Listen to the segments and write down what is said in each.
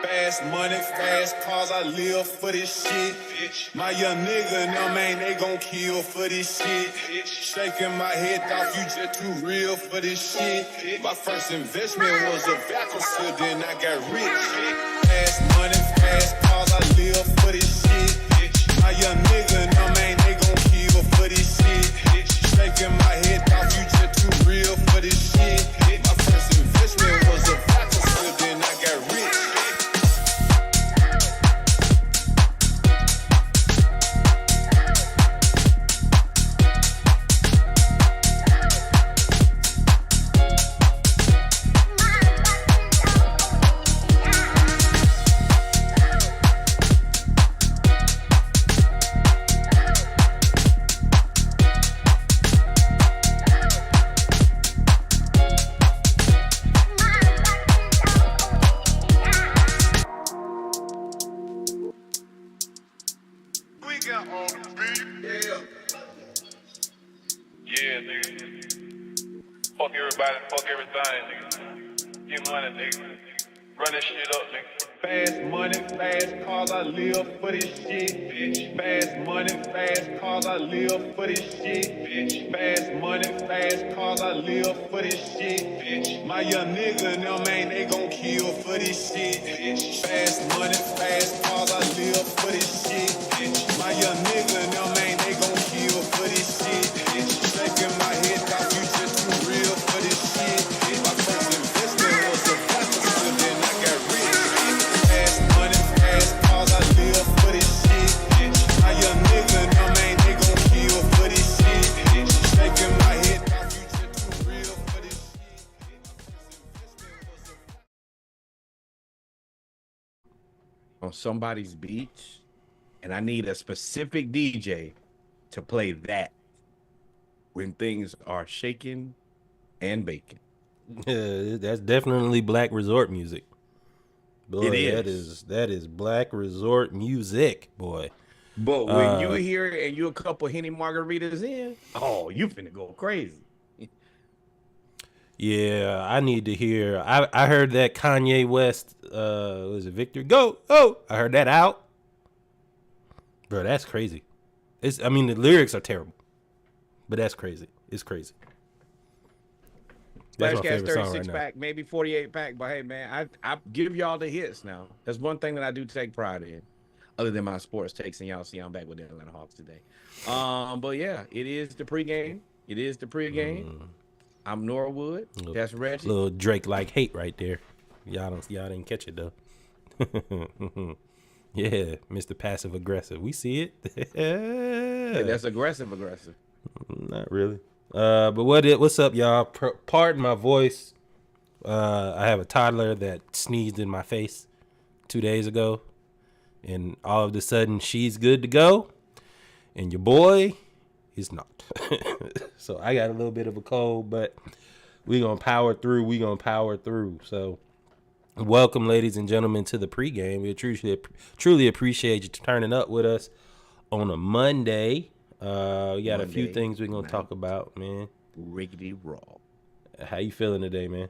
Fast money, fast cars, I live for this shit. My young nigga and them, man, they gon' kill for this shit. Shaking my head off, you just too real for this shit. My first investment was a vacuum, then I got rich. Fast money, fast cars, I live for this shit. My young nigga and them, man, they gon' kill for this shit. Shaking my head off, you just too real for this shit. My first investment was a vacuum, then I got rich. Yeah, nigga. Fuck everybody, fuck everything, nigga. Get money, nigga. Run this shit up, nigga. Fast money, fast cars, I live for this shit, bitch. Fast money, fast cars, I live for this shit, bitch. Fast money, fast cars, I live for this shit, bitch. My young nigga and them, man, they gon' kill for this shit, bitch. Fast money, fast cars, I live for this shit, bitch. My young nigga and them, man, they gon' kill for this shit, bitch. Shaking my head off, you just too real for this shit, bitch. My first investment was a vacuum, then I got rich. Fast money, fast cars, I live for this shit, bitch. My young nigga, no man, they gon' kill for this shit, bitch. Shaking my head off, you just too real for this shit, bitch. On somebody's beach, and I need a specific DJ to play that when things are shaking and baking. Yeah, that's definitely black resort music. Boy, It is. That is black resort music, boy. But when you hear it and you a couple Henny margaritas in, oh, you finna go crazy. Yeah, I need to hear. I heard that Kanye West, was it Victor? Go, oh, I heard that out. Bro, that's crazy. I mean, the lyrics are terrible, but that's crazy. It's crazy. That's my Flashcast favorite song 36 right now. pack, maybe 48 pack, but hey, man, I give y'all the hits now. That's one thing that I do take pride in, other than my sports takes, and y'all see I'm back with the Atlanta Hawks today. But yeah, it is the pregame. It is the pregame. I'm Norwood. That's Reggie. Little Drake like hate right there. Y'all didn't catch it though. Yeah, Mr. Passive Aggressive. We see it. Hey, that's aggressive. Not really. But what's up, y'all? Pardon my voice. I have a toddler that sneezed in my face 2 days ago, and all of a sudden she's good to go, and your boy is not. So I got a little bit of a cold, but we gonna power through. So welcome, ladies and gentlemen, to the pregame. We truly appreciate you turning up with us on a Monday. We got a few things we're gonna talk about, man. Riggedy raw. How you feeling today, man?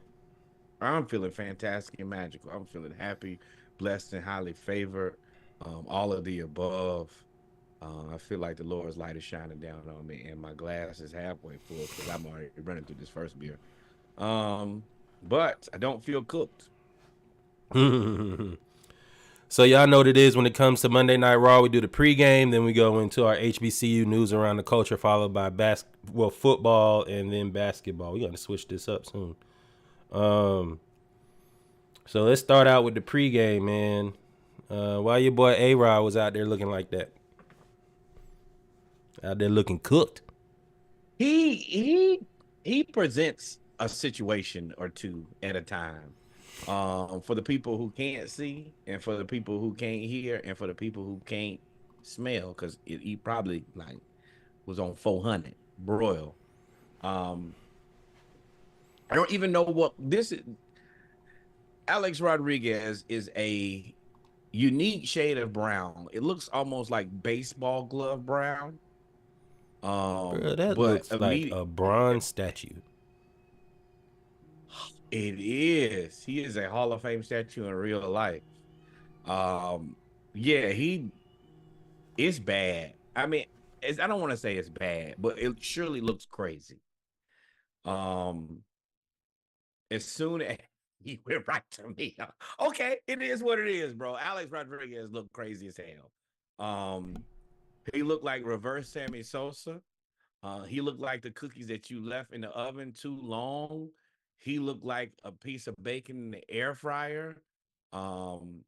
I'm feeling fantastic and magical. I'm feeling happy, blessed, and highly favored. All of the above. I feel like the Lord's light is shining down on me, and my glass is halfway full because I'm already running through this first beer. But I don't feel cooked. So y'all know what it is when it comes to Monday Night Raw. We do the pregame, then we go into our HBCU news around the culture, followed by football and then basketball. We got to switch this up soon. So let's start out with the pregame, man. Why your boy A-Rod was out there looking like that? Out there looking cooked. He presents a situation or two at a time. For the people who can't see, and for the people who can't hear, and for the people who can't smell, because he probably like was on 400 broil. I don't even know what this is. Alex Rodriguez is a unique shade of brown. It looks almost like baseball glove brown. Bro, that looks like a bronze statue. It is. He is a Hall of Fame statue in real life. Um, yeah, he is bad. I mean, I don't want to say it's bad, but it surely looks crazy. Um, as soon as he went right to me, okay, it is what it is, bro. Alex Rodriguez looked crazy as hell. He looked like reverse Sammy Sosa. He looked like the cookies that you left in the oven too long. He looked like a piece of bacon in the air fryer. Um,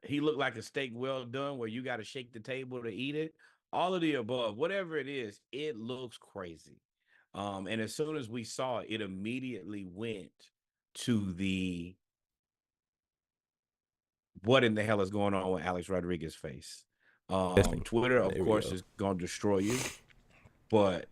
he looked like a steak well done where you got to shake the table to eat it. All of the above, whatever it is, it looks crazy. And as soon as we saw it, it immediately went to the what in the hell is going on with Alex Rodriguez's face. Twitter, of course, is going to destroy you. But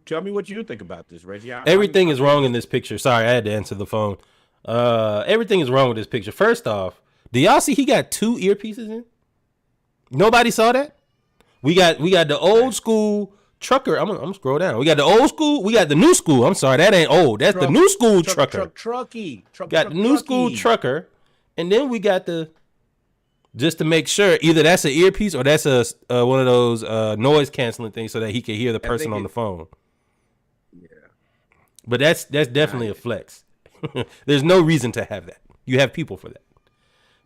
tell me what you think about this, Reggie. Everything is wrong in this picture. Sorry, I had to answer the phone. Everything is wrong with this picture. First off, do y'all see he got 2 earpieces in? Nobody saw that? We got the old school trucker. I'm gonna scroll down. We got the old school. We got the new school. I'm sorry, that ain't old. That's the new school trucker. Got the new school trucker, and then we got the. Just to make sure, either that's an earpiece or that's a one of those noise canceling things, so that he can hear the person on the phone. Yeah, but that's definitely a flex. There's no reason to have that. You have people for that.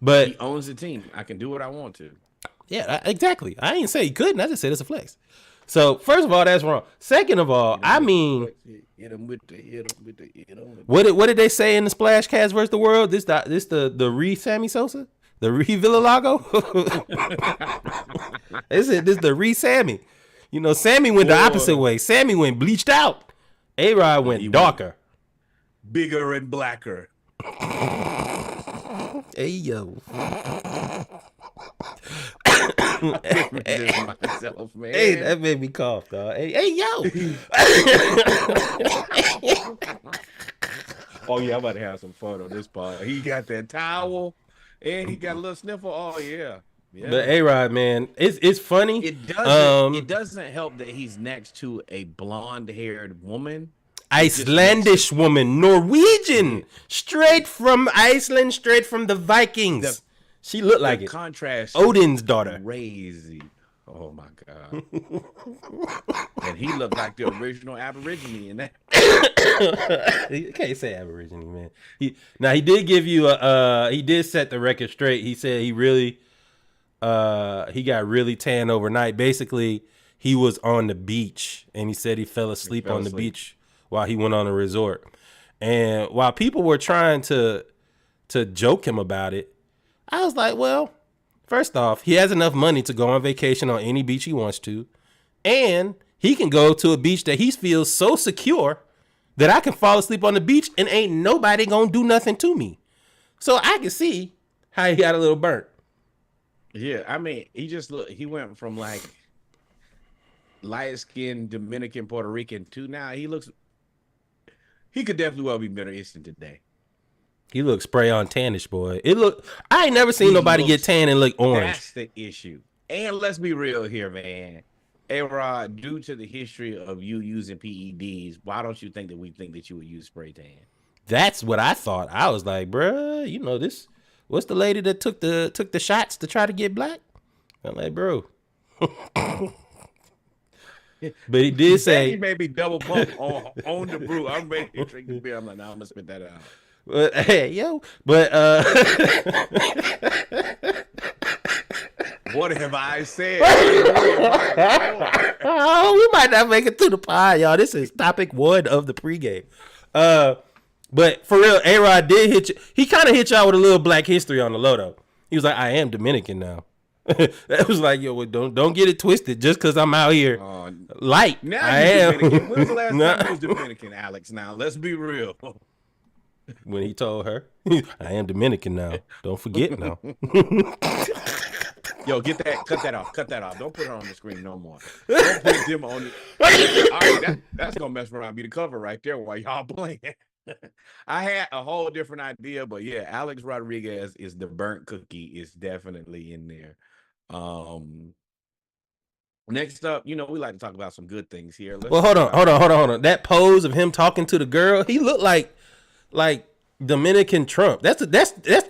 But he owns the team. I can do what I want to. Yeah, exactly. I didn't say he couldn't. I just said it's a flex. So first of all, that's wrong. Second of all, I mean, what did they say in the Splash Cast versus the World? This the re Sammy Sosa, the re Villalago. They said this the re Sammy. You know, Sammy went the opposite way. Sammy went bleached out. A-Rod went darker, bigger and blacker. Hey yo. Myself, man. Hey, that made me cough, dog. Hey yo. Oh yeah, I'm about to have some fun on this part. He got that towel and he got a little sniffle. Oh yeah. But A-Rod, man, it's funny. It doesn't help that he's next to a blonde-haired woman. Icelandish woman, Norwegian, straight from Iceland, straight from the Vikings. She looked like it. Contrast. Odin's daughter. Crazy. Oh my god. And he looked like the original Aborigine in that. You can't say Aborigine, man. He did give you he did set the record straight. He said he really he got really tan overnight. Basically, he was on the beach and he said he fell asleep on the beach while he went on a resort. And while people were trying to joke him about it, I was like, well, first off, he has enough money to go on vacation on any beach he wants to. And he can go to a beach that he feels so secure that I can fall asleep on the beach and ain't nobody gonna do nothing to me. So I can see how he got a little burnt. Yeah, I mean, he went from like light-skinned Dominican, Puerto Rican to now he could definitely well be Middle Eastern today. He looks spray on tannish, boy. I ain't never seen nobody get tan and look orange. That's the issue. And let's be real here, man. A-Rod, due to the history of you using PEDs, why don't you think that we think that you would use spray tan? That's what I thought. I was like, bruh, you know this. What's the lady that took the shots to try to get black? I'm like, bro. But he did say he made me double bump on the brew. I'm ready to drink the beer. I'm like, nah, I'm gonna spit that out. But hey, yo, but what have I said? Oh, we might not make it to the pod, y'all. This is topic 1 of the pregame. But for real, A-Rod did hit you. He kind of hit y'all with a little black history on the low though. He was like, I am Dominican now. That was like, yo, don't get it twisted. Just because I'm out here light, now I am. Dominican. When was the last time you was Dominican, Alex? Now let's be real. When he told her, I am Dominican now. Don't forget now. Yo, cut that off. Don't put her on the screen no more. Don't put them on the. All right, that's gonna mess around, be the cover right there while y'all playing. I had a whole different idea, but yeah, Alex Rodriguez is the burnt cookie. Is definitely in there. Next up, we like to talk about some good things here. Well, hold on. That pose of him talking to the girl, he looked like like Dominican Trump. That's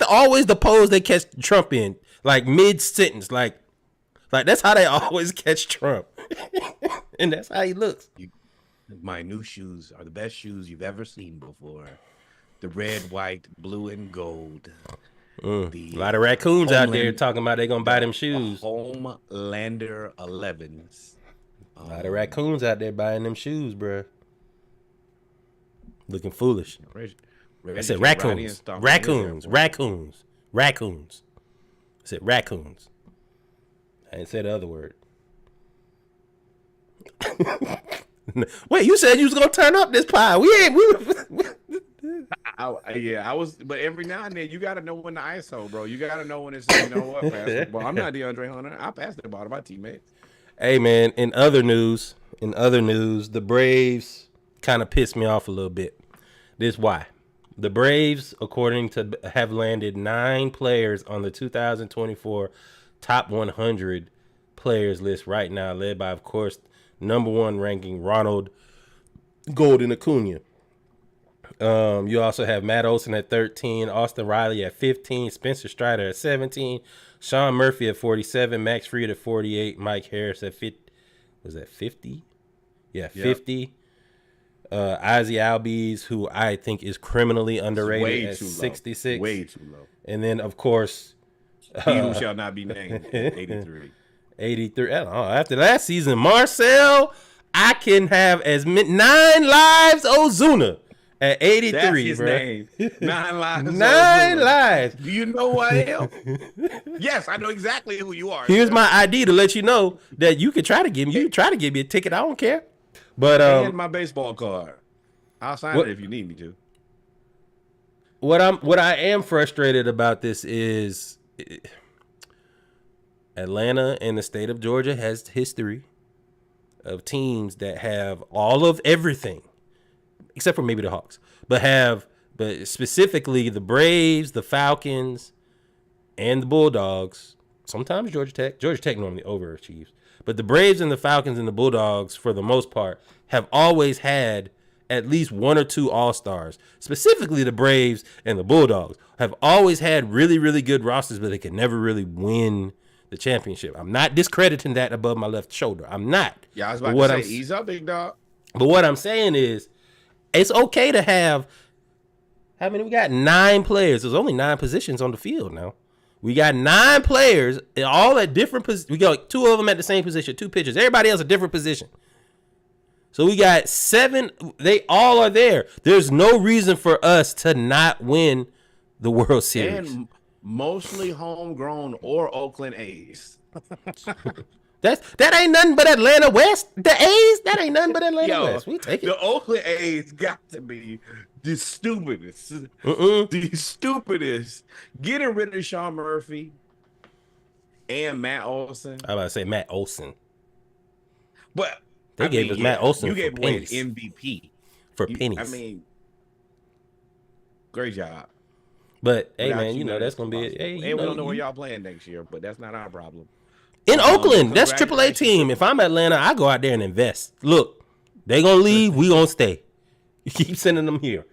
always the pose they catch Trump in, like mid sentence, like that's how they always catch Trump, and that's how he looks. My new shoes are the best shoes you've ever seen before. The red, white, blue, and gold. A lot of raccoons out there talking about they gonna buy them shoes. Homelander 11s. A lot of raccoons out there buying them shoes, bro. Looking foolish. I said raccoons. Raccoons. I said raccoons. I didn't say the other word. Wait, you said you was gonna turn up this pie. I was, but every now and then you got to know when the ISO, bro. You got to know when it's, you know what, basketball. I'm not DeAndre Hunter. I pass the ball to my teammates. Hey man, in other news, the Braves kind of pissed me off a little bit. This why. The Braves, according to, have landed 9 players on the 2024 top 100 players list right now, led by, of course, number 1 ranking Ronald Golden Acuna. You also have Matt Olson at 13, Austin Riley at 15, Spencer Strider at 17, Sean Murphy at 47, Max Fried at 48, Mike Harris at 50. Was that 50? Yeah, 50. Ozzie Albies, who I think is criminally underrated, at 66. Way too low. And then, of course, he who shall not be named, 83. 83. I don't know. After last season, Marcel, I can have as many 9 lives Ozuna. At 83, that's his bro. Name. 9 lives. 9 lives. Do you know who I am? Yes, I know exactly who you are. Here's my ID to let you know that you can try to give me. You can try to give me a ticket. I don't care. But and my baseball card. I'll sign it if you need me to. What I am frustrated about this is Atlanta and the state of Georgia has history of teams that have all of everything. Except for maybe the Hawks, but specifically the Braves, the Falcons, and the Bulldogs. Sometimes Georgia Tech. Georgia Tech normally overachieves, but the Braves and the Falcons and the Bulldogs, for the most part, have always had at least 1 or 2 All-Stars. Specifically, the Braves and the Bulldogs have always had really, really good rosters, but they could never really win the championship. I'm not discrediting that above my left shoulder. I'm not. Yeah, I was about to say, ease up, big dog. But what I'm saying is, it's okay to have, how many we got? 9 players. There's only 9 positions on the field now. We got 9 players, all at different positions. We got like 2 of them at the same position, 2 pitchers. Everybody else a different position. So we got 7. They all are there. There's no reason for us to not win the World Series. And mostly homegrown or Oakland A's. That ain't nothing but Atlanta West. The A's, that ain't nothing but Atlanta West. We take it. The Oakland A's got to be the stupidest. The stupidest. Getting rid of Sean Murphy and Matt Olson. I was about to say Matt Olson. But they gave us Matt Olson. You for gave away pennies. an MVP. For pennies. I mean, great job. But hey, man, you know that's gonna be it. Hey, and we don't know where y'all playing next year, but that's not our problem. In Oakland, that's AAA team. If I'm Atlanta, I go out there and invest. Look, they gonna leave, we gonna stay. You keep sending them here.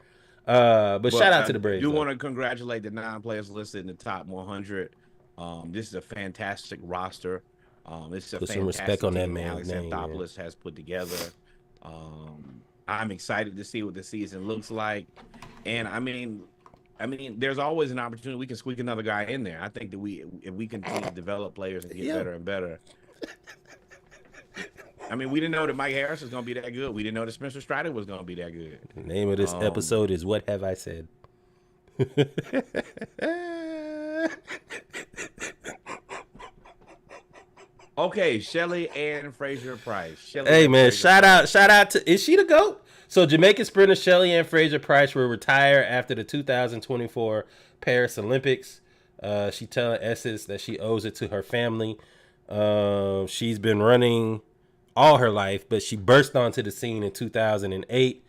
But shout out to the Braves. I do want to congratulate the 9 players listed in the top 100. This is a fantastic roster. This is a Put some fantastic respect on that team man's Alex name, Anthopoulos has put together. I'm excited to see what the season looks like, and I mean, there's always an opportunity we can squeak another guy in there. I think that if we continue to develop players and get better and better. I mean, we didn't know that Mike Harris was going to be that good. We didn't know that Spencer Strider was going to be that good. The name of this episode is What Have I Said? Okay, Shelly Ann Fraser Price. Hey, man, shout out to, is she the GOAT? So Jamaican sprinter Shelly Ann Fraser Price will retire after the 2024 Paris Olympics. She telling Essence that she owes it to her family. She's been running all her life, but she burst onto the scene in 2008.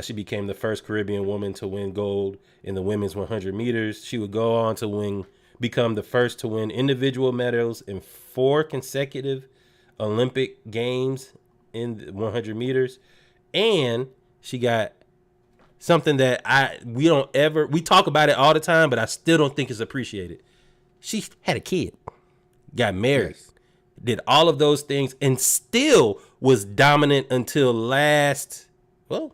She became the first Caribbean woman to win gold in the women's 100 meters. She would go on to become the first to win individual medals in 4 consecutive Olympic games in the 100 meters. And she got something that we talk about it all the time, but I still don't think it's appreciated. She had a kid, got married, did all of those things, and still was dominant until last year.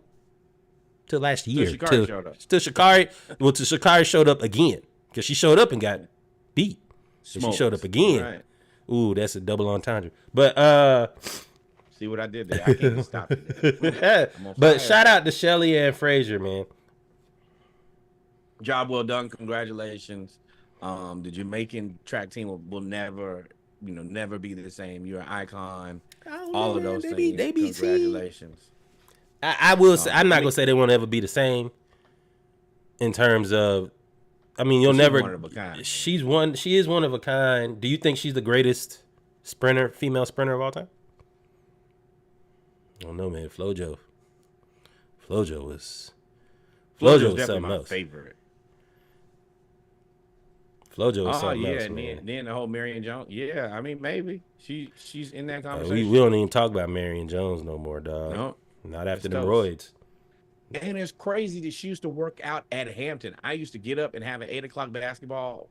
Till Sha'Carri showed up. Till Sha'Carri showed up again. Because she showed up and got beat. And she showed up again. Right. Ooh, that's a double entendre. But see what I did there? I can't stop it. But shout out to Shelly Ann Frazier, man. Job well done. Congratulations. The Jamaican track team will never be the same. You're an icon. All of those things. Congratulations. I will say, I'm not gonna say they won't ever be the same. In terms of, I mean, you'll never. One of a kind. She is one of a kind. Do you think she's the greatest female sprinter of all time? I don't know, man. Flojo was definitely something my else. favorite. Flojo was something else, and man. then the whole Marion Jones. Yeah, I mean, maybe she's in that conversation. We don't even talk about Marion Jones no more, dog. No, not after the roids. And it's crazy that she used to work out at Hampton. I used to get up and have an 8:00 basketball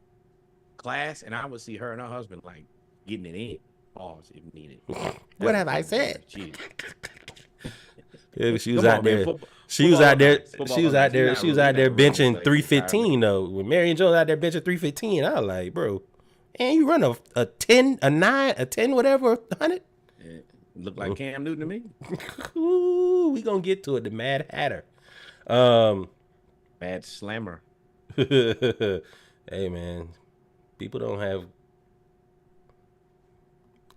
class, and I would see her and her husband like getting it in. Pause if needed. What have I said? Yeah, she was Come out on, there. man. She was out there. Football She was out nights. there. You're She was not out there really benching like 315 though. When Marion Jones out there benching 315, I was like, bro, and you run a 10, a 9, a 10, whatever, 100. Yeah, look like Cam Newton to me. Ooh, we gonna get to it. The Mad Hatter. Bad slammer. Hey man, people don't have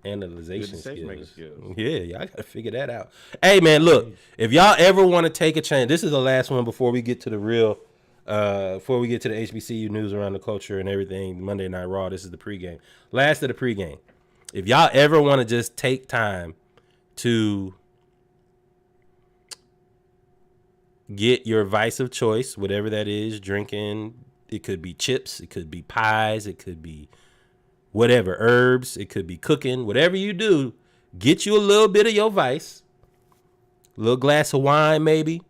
analyzation skills. Yeah, y'all gotta figure that out. Hey man, look, if y'all ever want to take a chance, this is the last one before we get to the real, before we get to the HBCU news around the culture and everything. Monday Night Raw. This is the pregame. Last of the pregame. If y'all ever want to just take time to get your vice of choice, whatever that is, drinking, it could be chips, it could be pies, it could be whatever, herbs, it could be cooking, whatever you do, get you a little bit of your vice, a little glass of wine maybe.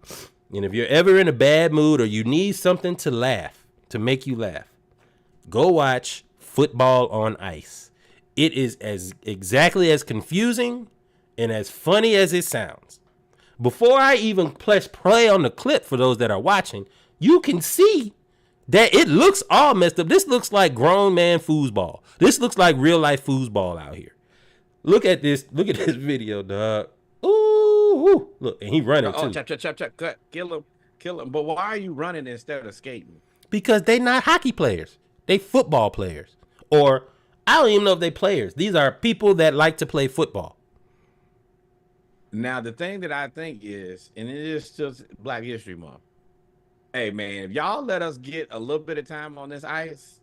And if you're ever in a bad mood or you need something to laugh, to make you laugh, go watch Football on Ice. It is exactly as confusing and as funny as it sounds. Before I even press play on the clip for those that are watching, you can see that it looks all messed up. This looks like grown man foosball. This looks like real life foosball out here. Look at this. Look at this video, dog. Ooh, look, and he running too. Chop, cut, kill him. But why are you running instead of skating? Because they not hockey players. They football players. Or I don't even know if they players. These are people that like to play football. Now, the thing that I think is, and it is just Black History Month. Hey, man, if y'all let us get a little bit of time on this ice,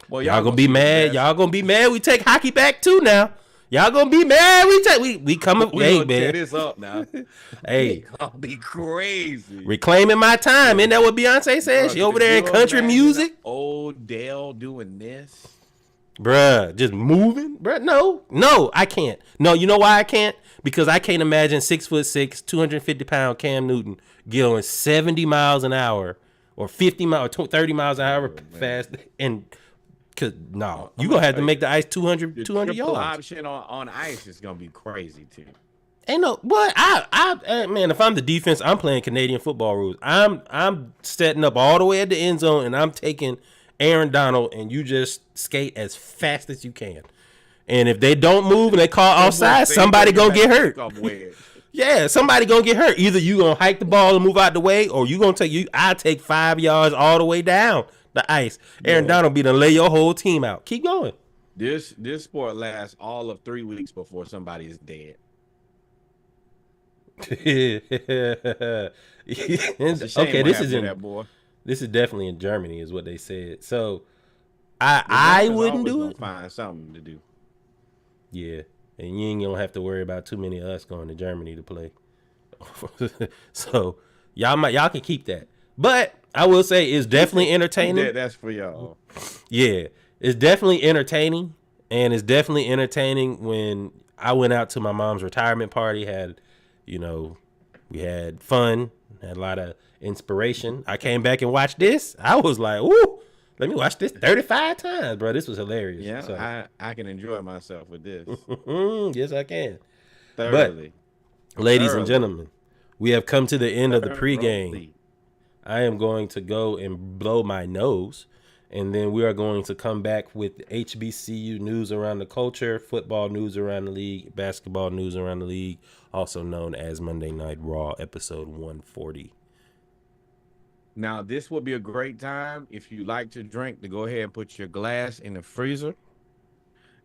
well, y'all gonna be mad. Y'all gonna be mad. We take hockey back too now. Y'all gonna be mad. We coming. Hey, man, tear this up now. Hey, gonna be crazy. Reclaiming my time. Isn't that what Beyonce said? She over there in country music. Odell doing this. Bruh, just moving. Bruh, no, I can't. No, you know why I can't? Because I can't imagine 6'6", 250-pound Cam Newton going 70 miles an hour or 50 miles or 30 miles an hour fast. And cause no, you gonna have to make the ice 200 yards. Option on ice is gonna be crazy too. Ain't no, but man, if I'm the defense, I'm playing Canadian football rules. I'm setting up all the way at the end zone, and I'm taking Aaron Donald, and you just skate as fast as you can. And if they don't move and they call offside, somebody gonna get hurt. Yeah, somebody gonna get hurt. Either you gonna hike the ball and move out the way, or you gonna I take 5 yards all the way down the ice. Aaron Donald be to lay your whole team out. Keep going. This sport lasts all of 3 weeks before somebody is dead. Okay, this is definitely in Germany, is what they said. So I wouldn't do it. Find something to do. Yeah, and you ain't gonna have to worry about too many of us going to Germany to play. So y'all can keep that. But I will say it's definitely entertaining. That's for y'all. Yeah, it's definitely entertaining, and it's definitely entertaining when I went out to my mom's retirement party. We had fun, had a lot of inspiration. I came back and watched this. I was like, ooh, let me watch this 35 times, bro. This was hilarious. Yeah, So, I can enjoy myself with this yes, I can. thoroughly. But, ladies and gentlemen, we have come to the end of the pregame. Thoroughly. I am going to go and blow my nose, and then we are going to come back with HBCU news around the culture, football news around the league, basketball news around the league, also known as Monday Night Raw, episode 140. Now, this would be a great time if you like to drink to go ahead and put your glass in the freezer.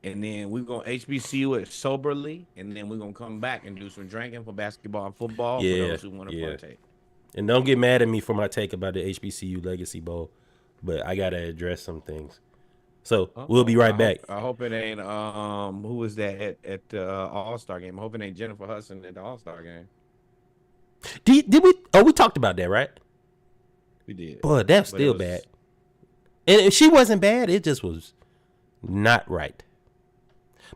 And then we're going to HBCU it soberly. And then we're going to come back and do some drinking for basketball and football for those who want to partake. And don't get mad at me for my take about the HBCU Legacy Bowl, but I got to address some things. So we'll be right back. I hope it ain't, who was that at the All-Star game? I hope it ain't Jennifer Hudson at the All-Star game. Did we? Oh, we talked about that, right? We did. Boy, that's still bad. And she wasn't bad. It just was not right.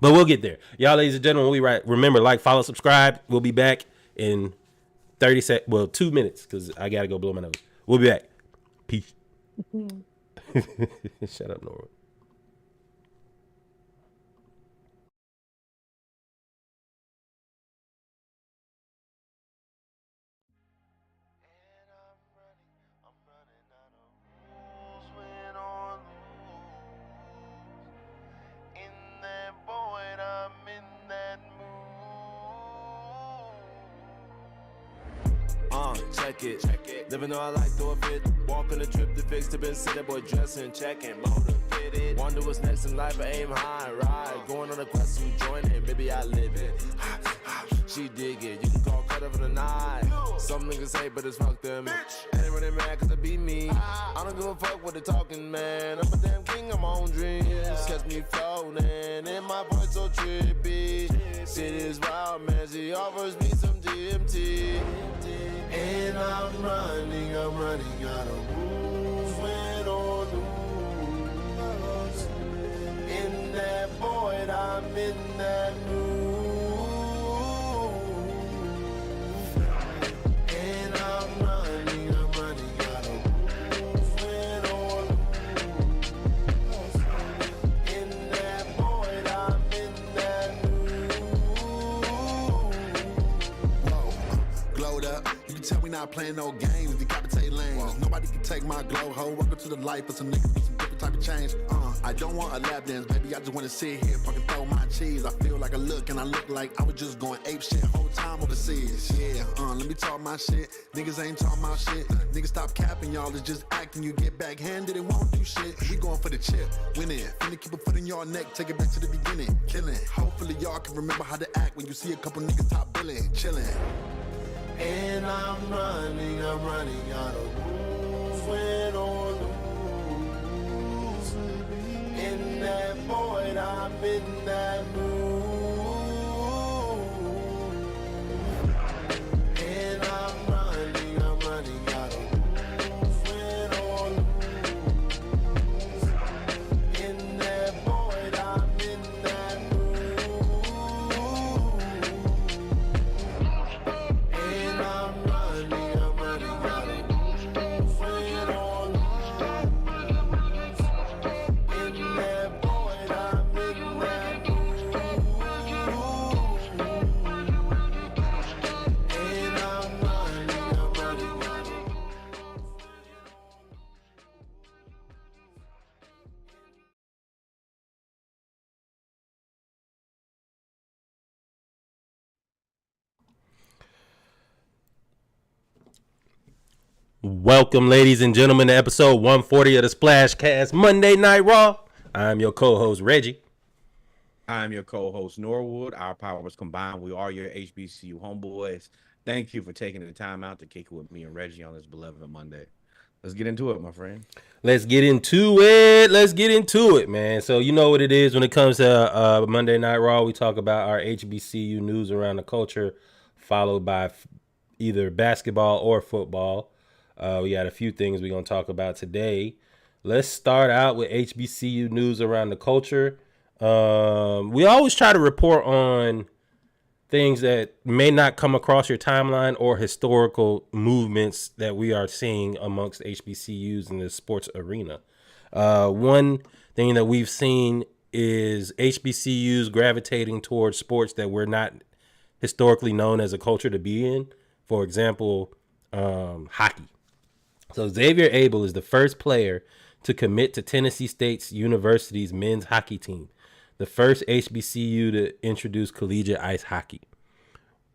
But we'll get there. Y'all, ladies and gentlemen, we right. Remember, like, follow, subscribe. We'll be back in 30 seconds. Well, 2 minutes because I got to go blow my nose. We'll be back. Peace. Shut up, Nora. Check it. Living all I like to fit. Walking the trip to fix the been sitting, boy dressing, checking, motivated. Wonder what's next in life, I aim high, ride. Going on a quest to join it, baby, I live it. She dig it, you can call cut over the night. Some niggas hate, but it's fuck them. I ain't really mad cause it be me. I don't give a fuck what they talking, man. I'm a damn king of my own dreams. Catch me floating, and my voice so trippy. City's wild, man, she offers me some DMT. And I'm running out of rules when on lose. In that void, I'm in that mood. And I'm running out of rules when on lose. In that void, I'm in that mood. Whoa, glowed up. Tell me not playing no games, decapitate lanes. Nobody can take my glow, ho. Welcome to the life of some niggas with some different type of change. I don't want a lap dance, baby. I just want to sit here, fucking throw my cheese. I feel like I look like I was just going ape shit whole time overseas. Yeah, let me talk my shit. Niggas ain't talking about shit. Niggas stop capping, y'all. It's just acting. You get backhanded and won't do shit. We going for the chip, winning. Finna keep a foot in your neck, take it back to the beginning, killing. Hopefully y'all can remember how to act when you see a couple niggas top billing, chilling. And I'm running out of rules when on lose. In that void, I'm in that mood. And I'm running out of rules when on lose. In that void, I'm in that mood. And I'm running out of rules when on lose. In that void, I'm in that mood. And I'm running out of rules. Welcome, ladies and gentlemen, to episode 140 of the Splashcast Monday Night Raw. I'm your co-host, Reggie. I'm your co-host, Norwood. Our powers combined. We are your HBCU homeboys. Thank you for taking the time out to kick it with me and Reggie on this beloved Monday. Let's get into it, my friend. Let's get into it, man. So you know what it is when it comes to Monday Night Raw. We talk about our HBCU news around the culture, followed by either basketball or football. We got a few things we're going to talk about today. Let's start out with HBCU news around the culture. We always try to report on things that may not come across your timeline or historical movements that we are seeing amongst HBCUs in the sports arena. One thing that we've seen is HBCUs gravitating towards sports that we're not historically known as a culture to be in. For example, hockey. So Xavier Abel is the first player to commit to Tennessee State University's men's hockey team, the first HBCU to introduce collegiate ice hockey.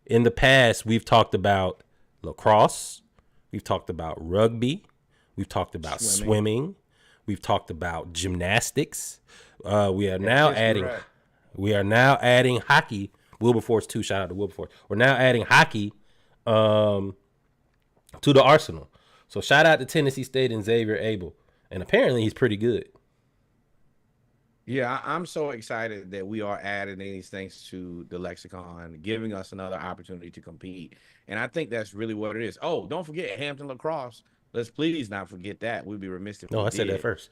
In the past, we've talked about lacrosse, we've talked about rugby, we've talked about swimming, we've talked about gymnastics. We are now adding hockey. Wilberforce too. Shout out to Wilberforce. We're now adding hockey to the arsenal. So shout out to Tennessee State and Xavier Abel. And apparently he's pretty good. Yeah, I'm so excited that we are adding these things to the lexicon, giving us another opportunity to compete. And I think that's really what it is. Oh, don't forget Hampton Lacrosse. Let's please not forget that. We'd be remiss if we I said that first.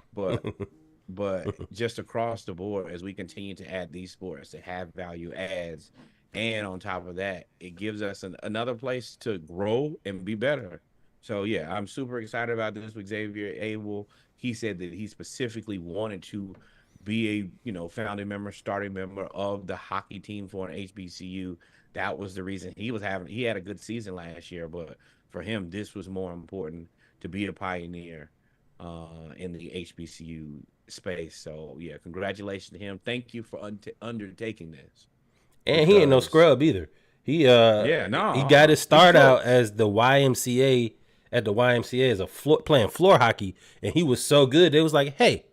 But just across the board, as we continue to add these sports that have value adds, and on top of that, it gives us another place to grow and be better. So yeah, I'm super excited about this with Xavier Abel. He said that he specifically wanted to be a founding member, starting member of the hockey team for an HBCU. That was the reason he had a good season last year, but for him, this was more important to be a pioneer in the HBCU space. So yeah, congratulations to him. Thank you for undertaking this. And he ain't no scrub either. He got his start out as the YMCA at the YMCA as playing floor hockey, and he was so good. It was like, hey,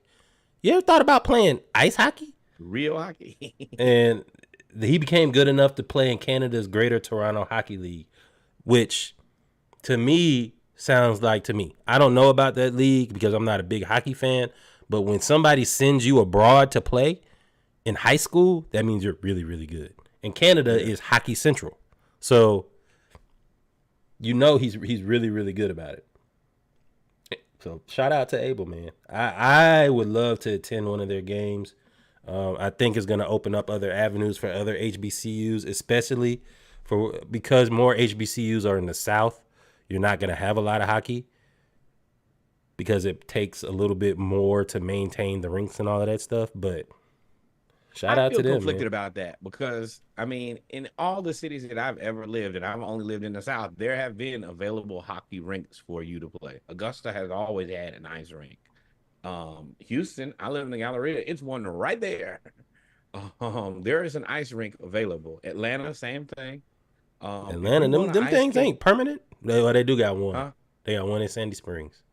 you ever thought about playing ice hockey? Real hockey. And he became good enough to play in Canada's Greater Toronto Hockey League, which to me sounds like I don't know about that league because I'm not a big hockey fan, but when somebody sends you abroad to play in high school, that means you're really, really good. And Canada is Hockey Central. So he's really, really good about it. So shout out to Abel, man. I would love to attend one of their games. I think it's going to open up other avenues for other HBCUs, especially because more HBCUs are in the South. You're not going to have a lot of hockey because it takes a little bit more to maintain the rinks and all of that stuff. But shout out to them. I feel conflicted about that because, in all the cities that I've ever lived, and I've only lived in the South, there have been available hockey rinks for you to play. Augusta has always had an ice rink. Houston, I live in the Galleria. It's one right there. There is an ice rink available. Atlanta, same thing. Atlanta, them things ain't permanent. They do got one. Huh? They got one in Sandy Springs.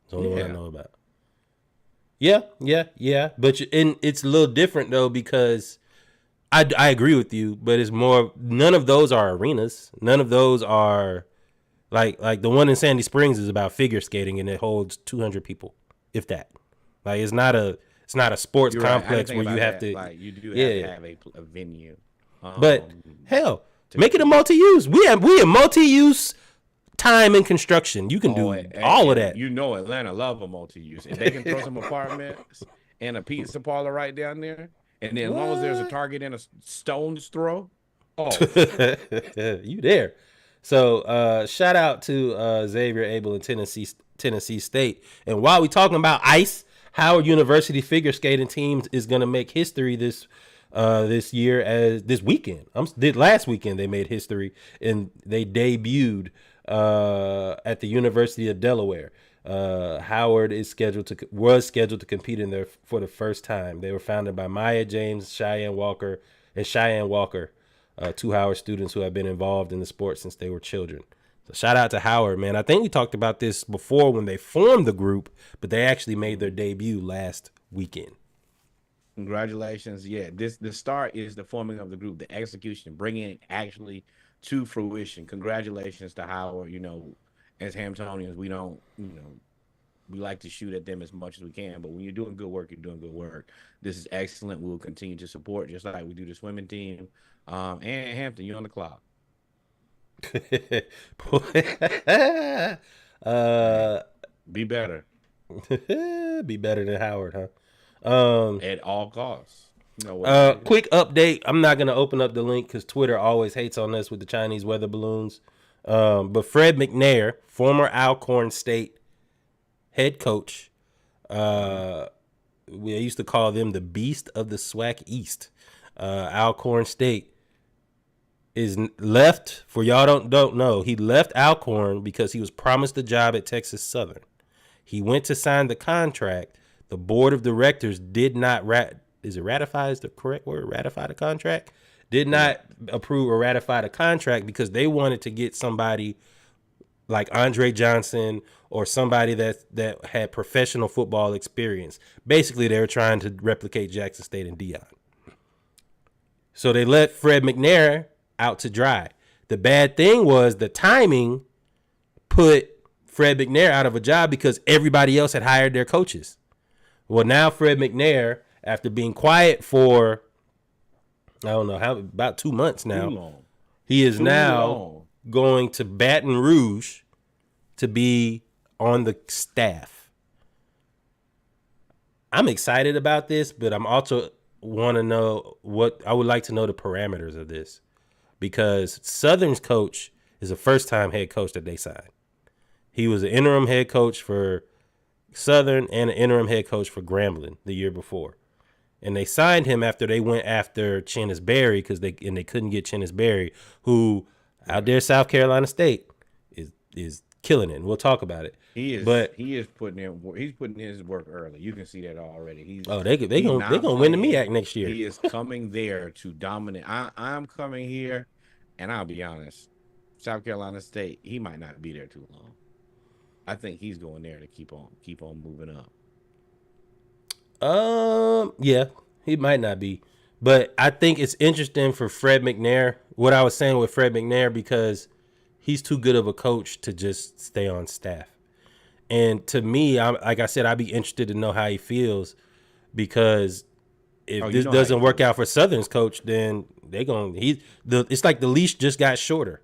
It's the only one I know about. Yeah. But it's a little different though because I agree with you, but it's more. None of those are arenas. None of those are like the one in Sandy Springs is about figure skating and it holds 200 people, if that. Like it's not a sports complex where you have to. Like you do have to have a venue. But hell, make it a multi-use. We a multi-use. Time and construction. You can do all of that. Atlanta love a multi-use. If they can throw some apartments and a pizza parlor right down there, and then as long as there's a Target and a stone's throw, you there. So shout out to Xavier Abel and Tennessee State. And while we talking about ice, Howard University figure skating teams is going to make history this year as this weekend. Last weekend they made history and they debuted at the University of Delaware. Howard was scheduled to compete in there for the first time. They were founded by Maya James, Cheyenne Walker, two Howard students who have been involved in the sport since they were children. So shout out to Howard, man. I think we talked about this before when they formed the group, but they actually made their debut last weekend. Congratulations. Yeah, the start is the forming of the group, the execution, bringing it actually to fruition. Congratulations to Howard. As Hamptonians, we don't, we like to shoot at them as much as we can, but when you're doing good work, you're doing good work. This is excellent. We'll continue to support just like we do the swimming team. And Hampton, you're on the clock. Be better. Be better than Howard, huh? At all costs. You know what it is. Quick update. I'm not gonna open up the link because Twitter always hates on us with the Chinese weather balloons. But Fred McNair, former Alcorn State head coach, we used to call them the Beast of the SWAC East. Alcorn State is left. For y'all don't know, he left Alcorn because he was promised a job at Texas Southern. He went to sign the contract. The board of directors did not ratify is the correct word? Ratify the contract? Did not approve or ratify the contract because they wanted to get somebody like Andre Johnson or somebody that had professional football experience. Basically, they were trying to replicate Jackson State and Dion. So they let Fred McNair out to dry. The bad thing was the timing put Fred McNair out of a job because everybody else had hired their coaches. Well, now Fred McNair, after being quiet for, I don't know, about 2 months now, he is now going to Baton Rouge to be on the staff. I'm excited about this, but I'm also want to know I would like to know the parameters of this, because Southern's coach is a first-time head coach that they signed. He was an interim head coach for Southern and an interim head coach for Grambling the year before. And they signed him after they went after Chennis Berry because they couldn't get Chennis Berry, who out there South Carolina State is killing it. And we'll talk about it. He is putting in his work early. You can see that already. They gonna win the MEAC next year. He is coming there to dominate. I'm coming here, and I'll be honest, South Carolina State, he might not be there too long. I think he's going there to keep on moving up. Yeah, he might not be, but I think it's interesting for Fred McNair. What I was saying with Fred McNair, because he's too good of a coach to just stay on staff. And to me, like I said, I'd be interested to know how he feels, because if this doesn't work out for Southern's coach, then it's like the leash just got shorter.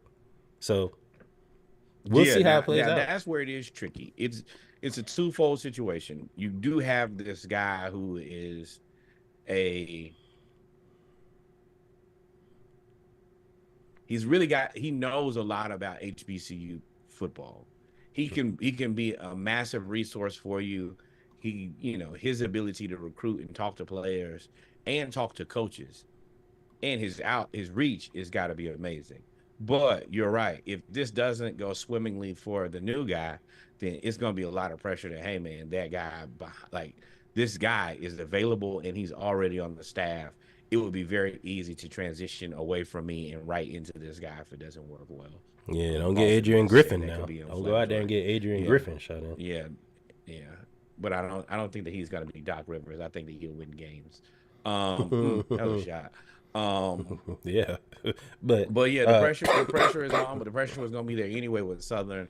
So we'll see how it plays out. That's where it is tricky. It's a twofold situation. You do have this guy who is he knows a lot about HBCU football. He can be a massive resource for you. His ability to recruit and talk to players and talk to coaches, and his reach has got to be amazing. But you're right. If this doesn't go swimmingly for the new guy, then it's going to be a lot of pressure that, hey, man, that guy, like, this guy is available and he's already on the staff. It would be very easy to transition away from me and right into this guy if it doesn't work well. Yeah, don't get Adrian Griffin now. Don't go out there and get Adrian Griffin shut in. Yeah. But I don't think that he's going to be Doc Rivers. I think that he'll win games. That was a shot. Yeah, but yeah, the pressure is on, but the pressure was gonna be there anyway with Southern,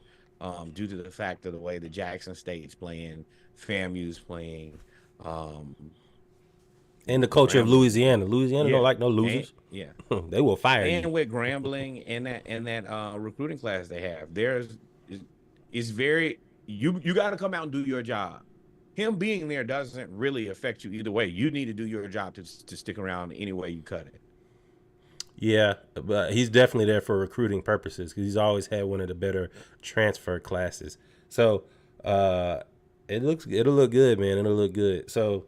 due to the fact of the way the Jackson State's playing, FAMU's playing, and the culture of Louisiana. Louisiana don't like no losers. They will fire you. And with Grambling and that recruiting class they have, you got to come out and do your job. Him being there doesn't really affect you either way. You need to do your job to stick around any way you cut it. Yeah, but he's definitely there for recruiting purposes because he's always had one of the better transfer classes. So it'll look good, man. It'll look good. So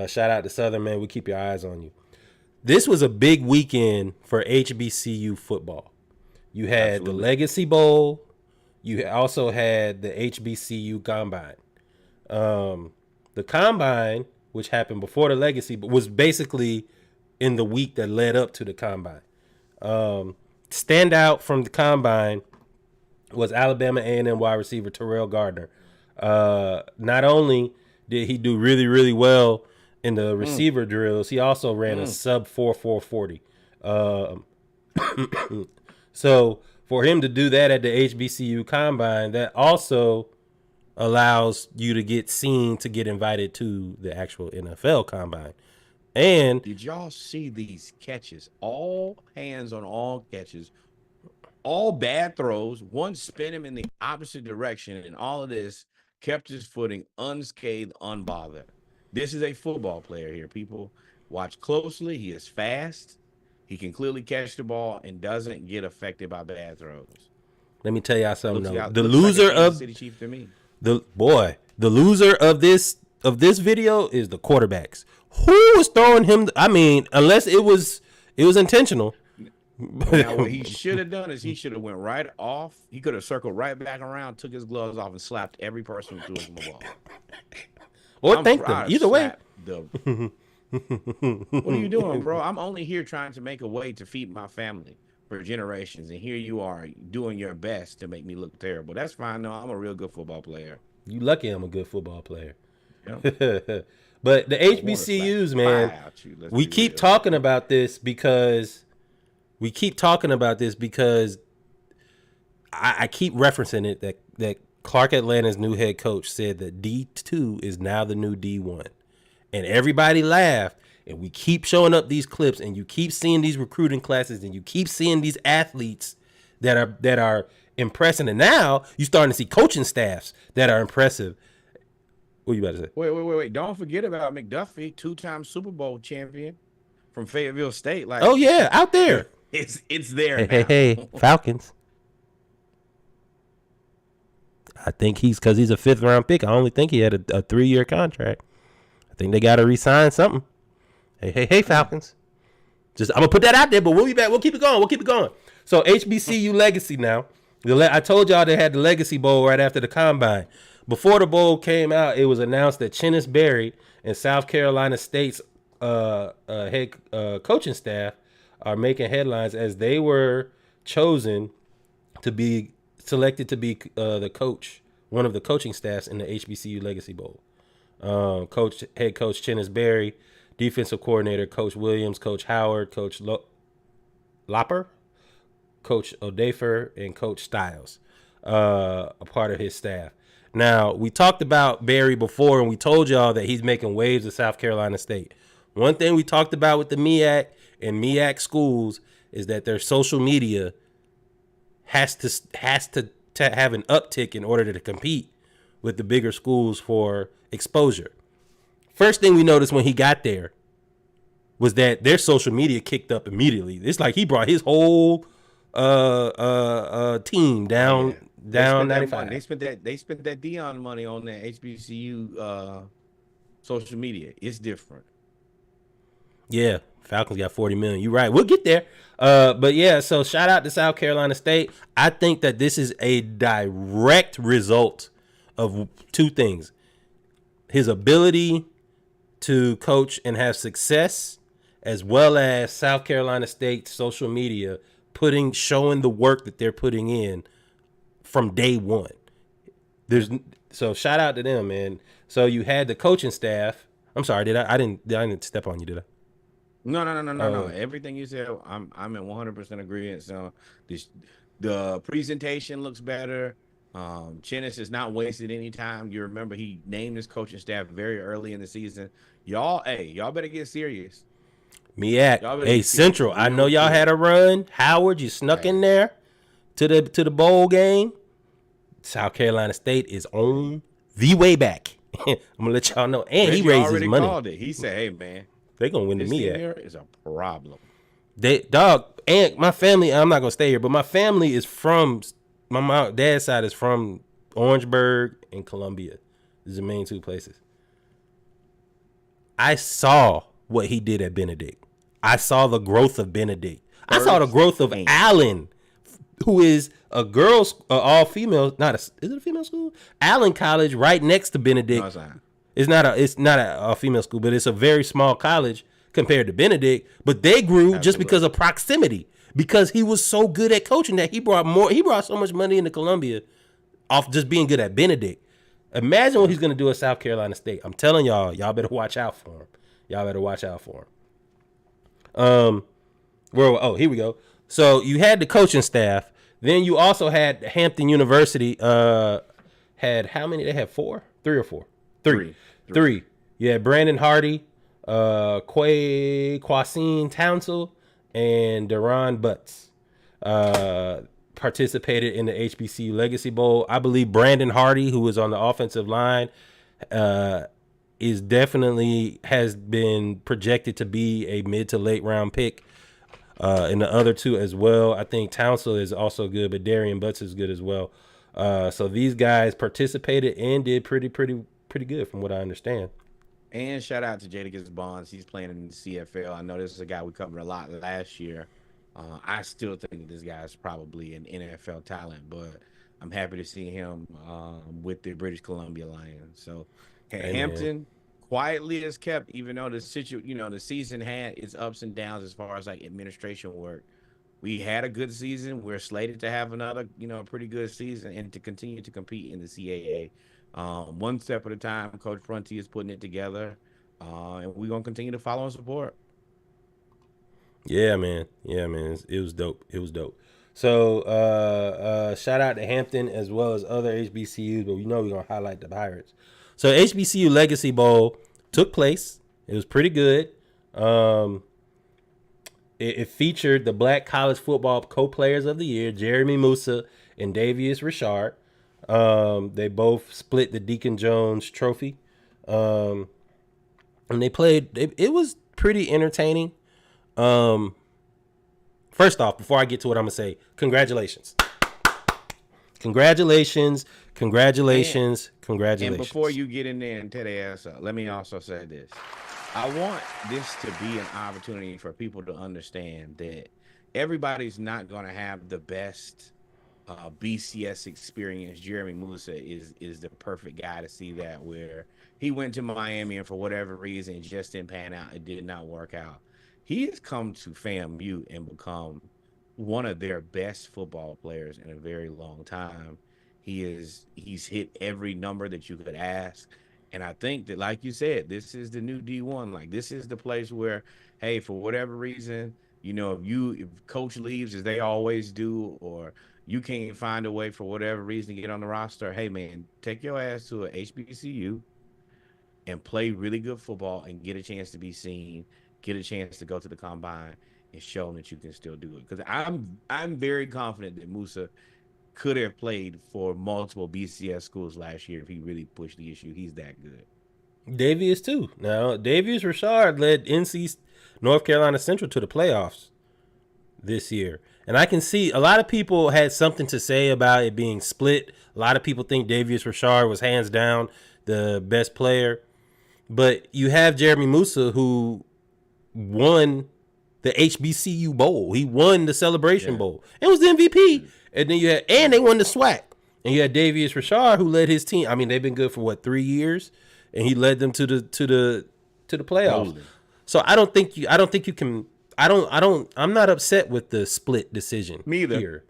shout out to Southern, man. We keep your eyes on you. This was a big weekend for HBCU football. You had the Legacy Bowl. You also had the HBCU Combine. The Combine, which happened before the Legacy, but was basically in the week that led up to the Combine. Standout from the Combine was Alabama A&M wide receiver Terrell Gardner. Not only did he do really, really well in the receiver drills, he also ran a sub 4.40. So for him to do that at the HBCU Combine, that also allows you to get seen to get invited to the actual NFL Combine. And did y'all see these catches? All hands on all catches, all bad throws. One spin him in the opposite direction, and all of this kept his footing unscathed, unbothered. This is a football player here, people. Watch closely. He is fast. He can clearly catch the ball and doesn't get affected by bad throws. Let me tell y'all something though. The Looks loser like a Kansas of City Chief to me. the loser of this video is the quarterbacks. Who was throwing him? I mean, unless it was intentional. Now, what he should have done is he should have went right off. He could have circled right back around, took his gloves off, and slapped every person who threw him the ball. Or thank them. Either way. What are you doing, bro? I'm only here trying to make a way to feed my family for generations, and here you are doing your best to make me look terrible. That's fine. No, I'm a real good football player. You lucky I'm a good football player. Yeah. But the HBCUs, man, we keep talking about this because I keep referencing it that Clark Atlanta's new head coach said that D2 is now the new D1. And everybody laughed, and we keep showing up these clips, and you keep seeing these recruiting classes, and you keep seeing these athletes that are impressing. And now you're starting to see coaching staffs that are impressive. What you about to say? Wait. Don't forget about McDuffie, 2-time Super Bowl champion from Fayetteville State. Like, oh, yeah, out there. It's there now. Hey, Falcons. I think because he's a 5th-round pick. I only think he had a 3-year contract. I think they got to re-sign something. Hey, Falcons. I'm going to put that out there, but we'll be back. We'll keep it going. So, HBCU legacy now. I told y'all they had the Legacy Bowl right after the Combine. Before the bowl came out, it was announced that Chennis Berry and South Carolina State's head coaching staff are making headlines as they were chosen to be selected to be the coach, one of the coaching staffs in the HBCU Legacy Bowl. Head coach Chennis Berry, defensive coordinator Coach Williams, Coach Howard, Coach Lopper, Coach Odafer, and Coach Stiles, a part of his staff. Now, we talked about Berry before, and we told y'all that he's making waves at South Carolina State. One thing we talked about with the MEAC and MEAC schools is that their social media has to have an uptick in order to compete with the bigger schools for exposure. First thing we noticed when he got there was that their social media kicked up immediately. It's like he brought his whole team down 95. They spent that Dion money on that HBCU social media. It's different. Yeah, Falcons got $40 million. You're right. We'll get there. But yeah, so shout out to South Carolina State. I think that this is a direct result of two things: his ability to coach and have success, as well as South Carolina State's social media showing the work that they're putting in from day one. So shout out to them, man. So you had the coaching staff. I'm sorry, I didn't step on you, did I? No. Everything you said, I'm in 100% agreement. So the presentation looks better. Chennis has not wasted any time. You remember he named his coaching staff very early in the season. Y'all better get serious. MEAC, Central. I know y'all had a run. Howard, you snuck in there to the bowl game. South Carolina State is on the way back. I'm gonna let y'all know. And he raised his money. Called it. He said, "Hey man, they're gonna win the MEAC. Here is a problem." And my family. I'm not gonna stay here, but my family is from my dad's side is from Orangeburg and Columbia. These are the main two places. I saw what he did at Benedict. I saw the growth of Benedict. I saw the growth of Allen, who is a girls, all female. Is it a female school? Allen College, right next to Benedict. No, it's not a female school, but it's a very small college compared to Benedict. But they grew just because of proximity, because he was so good at coaching that he brought so much money into Columbia off just being good at Benedict. Imagine what he's gonna do at South Carolina State. I'm telling y'all better watch out for him. Here we go. So you had the coaching staff. Then you also had Hampton University. Had how many? They had 4, 3 or 4. Three. You had Brandon Hardy, Quasine Townsend, and Deron Butts participated in the HBCU Legacy Bowl. I believe Brandon Hardy, who was on the offensive line, is definitely has been projected to be a mid to late round pick. And the other two as well. I think Townsend is also good, but Darian Butts is good as well. So these guys participated and did pretty good from what I understand. And shout out to Jadakiss Bonds. He's playing in the CFL. I know this is a guy we covered a lot last year. I still think this guy is probably an NFL talent, but I'm happy to see him with the British Columbia Lions. So Hampton quietly is kept, even though the season had its ups and downs as far as like administration work. We had a good season. We're slated to have another, pretty good season and to continue to compete in the CAA. One step at a time. Coach Prunty is putting it together, and we're gonna continue to follow and support. Yeah, man. It was dope. So shout out to Hampton as well as other HBCUs, but we're gonna highlight the Pirates. So HBCU Legacy Bowl took place. It was pretty good. It featured the Black College Football Co-Players of the Year, Jeremy Musa and Davius Richard. They both split the Deacon Jones Trophy. And they played. It was pretty entertaining. First off, before I get to what I'm going to say, congratulations. And before you get in there and tear their ass up, let me also say this. I want this to be an opportunity for people to understand that everybody's not going to have the best BCS experience. Jeremy Musa is the perfect guy to see that, where he went to Miami and for whatever reason it just didn't pan out. It did not work out. He has come to FAMU and become one of their best football players in a very long time. He's hit every number that you could ask. And I think that, like you said, this is the new D1. Like, this is the place where, hey, for whatever reason, if coach leaves, as they always do, or you can't find a way for whatever reason to get on the roster, hey, man, take your ass to a HBCU and play really good football and get a chance to be seen, get a chance to go to the combine and show them that you can still do it. Because I'm very confident that Musa could have played for multiple BCS schools last year if he really pushed the issue. He's that good. Davius too. Now, Davius Richard led North Carolina Central to the playoffs this year. And I can see a lot of people had something to say about it being split. A lot of people think Davius Richard was hands down the best player. But you have Jeremy Musa, who won the HBCU Bowl. He won the Celebration Bowl. It was the MVP. And then and they won the SWAC. And you had Davius Richard, who led his team. I mean, they've been good for 3 years, and he led them to the playoffs. Totally. So I don't think you can. I'm not upset with the split decision. Me either. Here.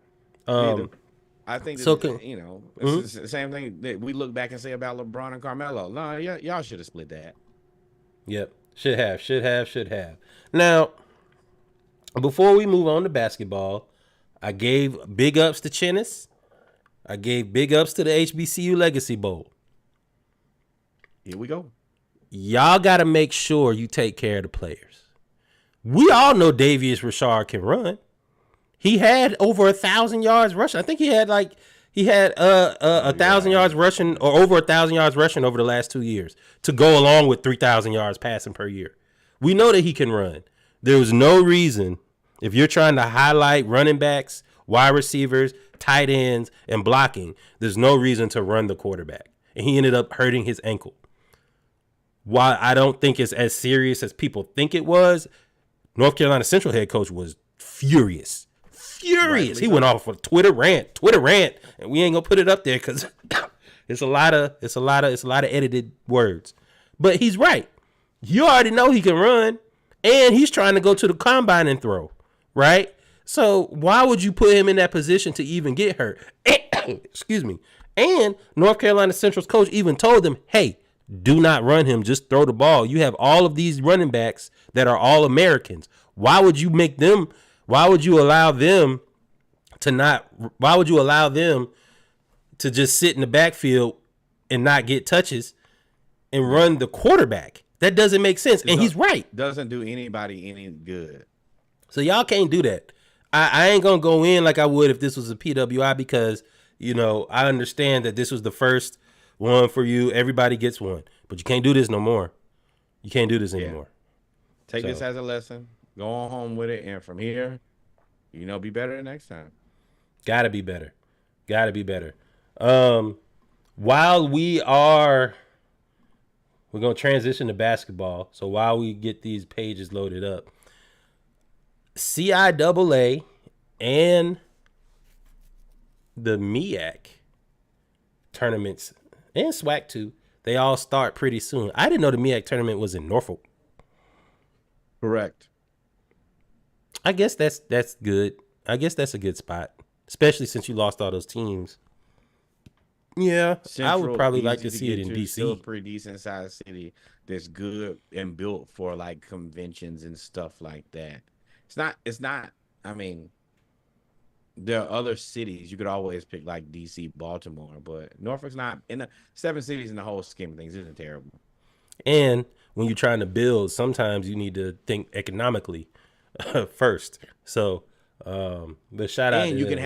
I think that, it's the same thing that we look back and say about LeBron and Carmelo. No, y'all should have split that. Yep. Should have. Now, before we move on to basketball, I gave big ups to Chinnis. I gave big ups to the HBCU Legacy Bowl. Here we go. Y'all got to make sure you take care of the players. We all know Davius Richard can run. He had over 1,000 yards rushing. I think he had 1,000 yards rushing, or over 1,000 yards rushing over the last 2 years, to go along with 3,000 yards passing per year. We know that he can run. There was no reason, if you're trying to highlight running backs, wide receivers, tight ends, and blocking, there's no reason to run the quarterback. And he ended up hurting his ankle. While I don't think it's as serious as people think it was, North Carolina Central head coach was furious. Right, he went off a Twitter rant, and we ain't gonna put it up there because it's a lot of edited words. But he's right. You already know he can run, and he's trying to go to the combine and throw, right? So why would you put him in that position to even get hurt? Excuse me. And North Carolina Central's coach even told them, hey, do not run him. Just throw the ball. You have all of these running backs that are all Americans. Why would you allow them to just sit in the backfield and not get touches and run the quarterback? That doesn't make sense. And he's right. Doesn't do anybody any good. So y'all can't do that. I ain't going to go in like I would if this was a PWI because, I understand that this was the first one for you. Everybody gets one. But you can't do this no more. You can't do this Yeah. anymore. Take So- this as a lesson. Go on home with it, and from here, be better next time. Gotta be better. Gotta be better. While we're gonna transition to basketball. So while we get these pages loaded up, CIAA and the MEAC tournaments and SWAC too, they all start pretty soon. I didn't know the MEAC tournament was in Norfolk. Correct. I guess that's good. I guess that's a good spot, especially since you lost all those teams. Yeah, I would probably like to see it in DC. Still a pretty decent sized city that's good and built for like conventions and stuff like that. It's not. I mean, there are other cities you could always pick like DC, Baltimore, but Norfolk's not in the 7 cities in the whole scheme of things. Isn't terrible. And when you're trying to build, sometimes you need to think economically first. So, but shout out. And to you them.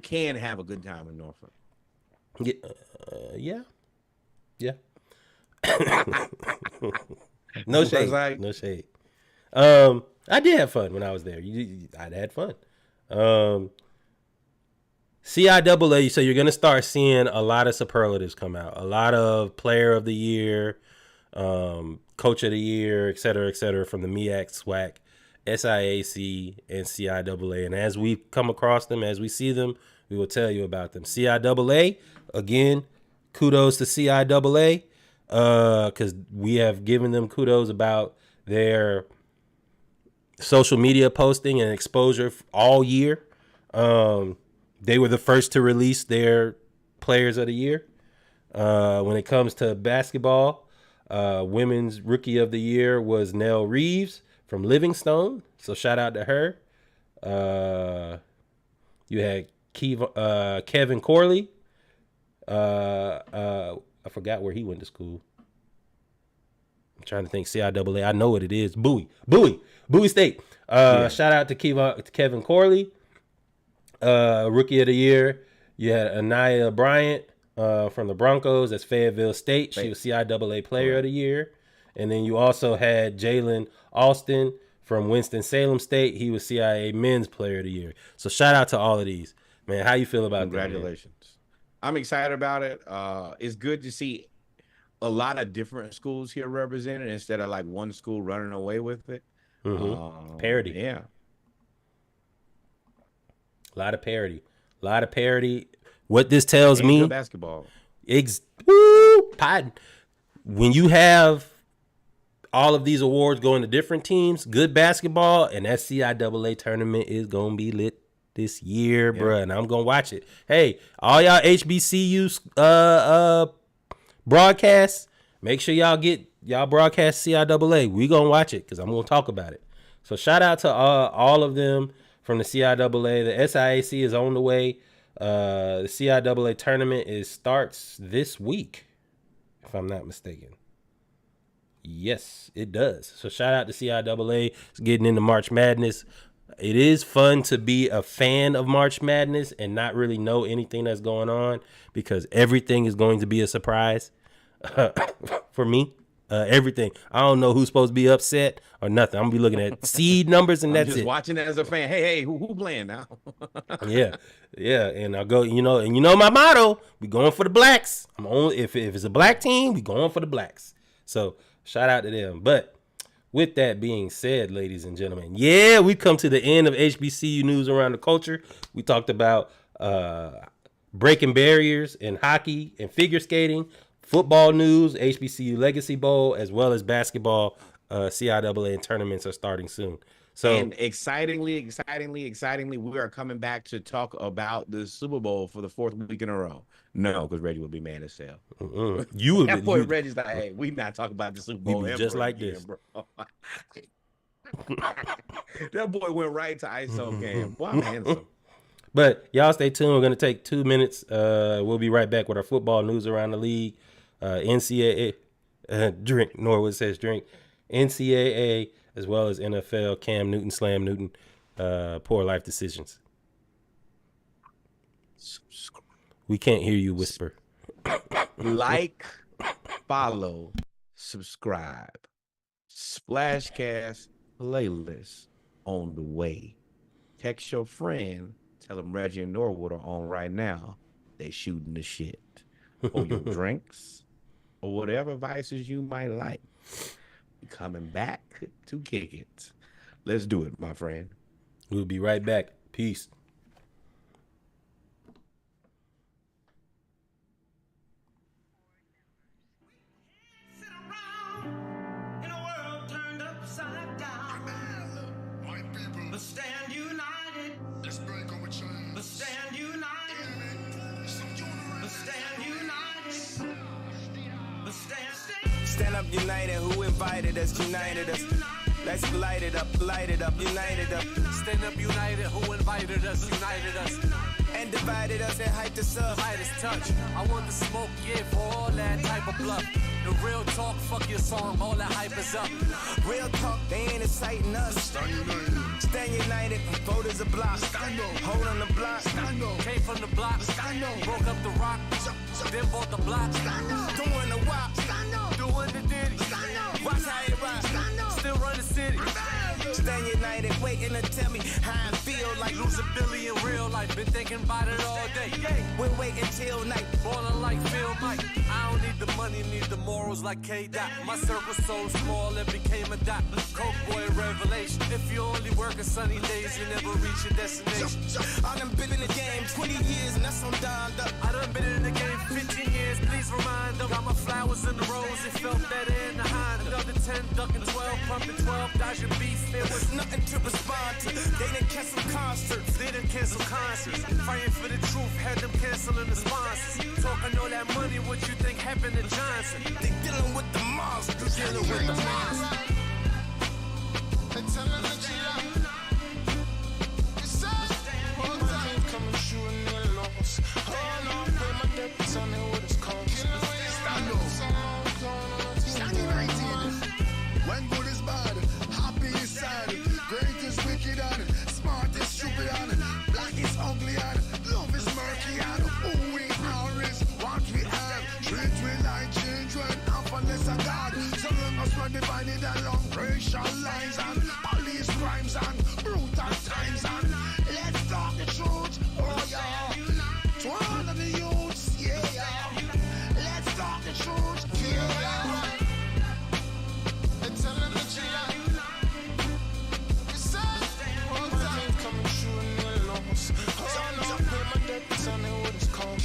can have a good time in Norfolk. Yeah. No shade. Like, no shade. I did have fun when I was there. I had fun. CIAA, so you're going to start seeing a lot of superlatives come out. A lot of player of the year, coach of the year, et cetera, from the MEAC, SWAC, SIAC, and CIAA. And as we come across them, as we see them, we will tell you about them. CIAA, again, kudos to CIAA, because we have given them kudos about their social media posting and exposure all year. They were the first to release their players of the year. When it comes to basketball, women's rookie of the year was Nell Reeves from Livingstone. So shout out to her. You had Kevin Corley. I forgot where he went to school. I'm trying to think. CIAA. I know what it is. Bowie State. Shout out to Kevin Corley. Rookie of the year. You had Anaya Bryant from the Broncos. That's Fayetteville State. She was CIAA Player of the Year. And then you also had Jalen Austin from Winston-Salem State. He was CIA Men's Player of the Year. So shout out to all of these. Man, how you feel about that? Congratulations. I'm excited about it. It's good to see a lot of different schools here represented instead of like one school running away with it. Parity. Yeah. A lot of parity. What this tells me, good basketball. When you have all of these awards going to different teams, good basketball, and that CIAA tournament is going to be lit this year, bruh, and I'm going to watch it. Hey, all y'all HBCU broadcasts, make sure y'all broadcast CIAA. We going to watch it because I'm going to talk about it. So shout out to all of them from the CIAA. The SIAC is on the way. The CIAA tournament starts this week, if I'm not mistaken. Yes, it does. So shout out to CIAA. It's getting into March Madness. It is fun to be a fan of March Madness and not really know anything that's going on because everything is going to be a surprise for me. Everything. I don't know who's supposed to be upset or nothing. I'm gonna be looking at seed numbers and that's just it. Watching it as a fan. Hey, who playing now? Yeah. And I'll go. My motto. We going for the blacks. I'm only if it's a black team, we going for the blacks. So shout out to them. But with that being said, ladies and gentlemen, we come to the end of HBCU news around the culture. We talked about breaking barriers in hockey and figure skating. Football news, HBCU Legacy Bowl, as well as basketball, CIAA and tournaments are starting soon. So, and excitingly, we are coming back to talk about the Super Bowl for the 4th week in a row. No, because Reggie will be mad as hell. You would. That boy Reggie's like, hey, we not talking about the Super Bowl ever just like again, this, bro. That boy went right to ISO game. Boy, I'm handsome. But y'all stay tuned. We're gonna take 2 minutes. We'll be right back with our football news around the league. NCAA, drink. Norwood says drink. NCAA as well as NFL. Cam Newton, Slam Newton, poor life decisions. We can't hear you whisper. Like, follow, subscribe. Splashcast playlist on the way. Text your friend. Tell them Reggie and Norwood are on right now. They shooting the shit. Or your drinks. Or whatever vices you might like. Coming back to kick it. Let's do it, my friend. We'll be right back. Peace. But stand united. Let's break our chains. But stand united. But stand united. But stand. Stand up united, who invited us, united us. Let's light it up, united up. Stand up united, who invited us, united us. And divided us and hyped us up. Midas touch, I want the smoke, yeah, for all that type of bluff. The real talk, fuck your song, all that hype is up. Real talk, they ain't inciting us. Stand united. Stand united, voters a block. Stand up. Hold on the block. Stand up. Came from the block, Stand up. broke up the rock, then bought the block. Doing the walk. Doing the ditty, Watch how it rock. still run the city. Stand united, waiting to tell me how I feel like Losing Billy in real life, been thinking about it all day. we'll wait until night. Ballin' like Phil Mike. I don't need the money, need the morals like K-Dot. My circle's so small, it became a dot. Coke boy revelation. If you only work on sunny days, you never reach your destination. I done been in the game 20 years and that's on Donda. I done been in the game 15 years, please remind them. Got my flowers in the rose, it felt better in the Honda. Another 10, ducking 12, pumping 12, dodging beef. It was Nothing to respond to. They done cancel concerts. they done cancel concerts. Fighting for the truth, had them canceling the sponsors. Talking all that money, what you think happened to Johnson? They dealing with the monsters. Dealing with the monster. They telling the G.I. You say, all the time coming shooting their lungs. Oh no, pay my debt, tell me what it's called. Stand up. Stand united. When good is bad, happy is sad. Great is wicked and smart is stupid and black is ugly and love is murky and who we are is what we have. Treat we like children, unless a God. So long as we're divided along racial lines and police crimes and brutal times and let's talk the truth. Oh yeah, to all of the youths, yeah. Let's talk the truth, yeah. They're telling the G.I. You say, all the time coming shooting their lungs. Oh no, pay my debt, tell me what it's called.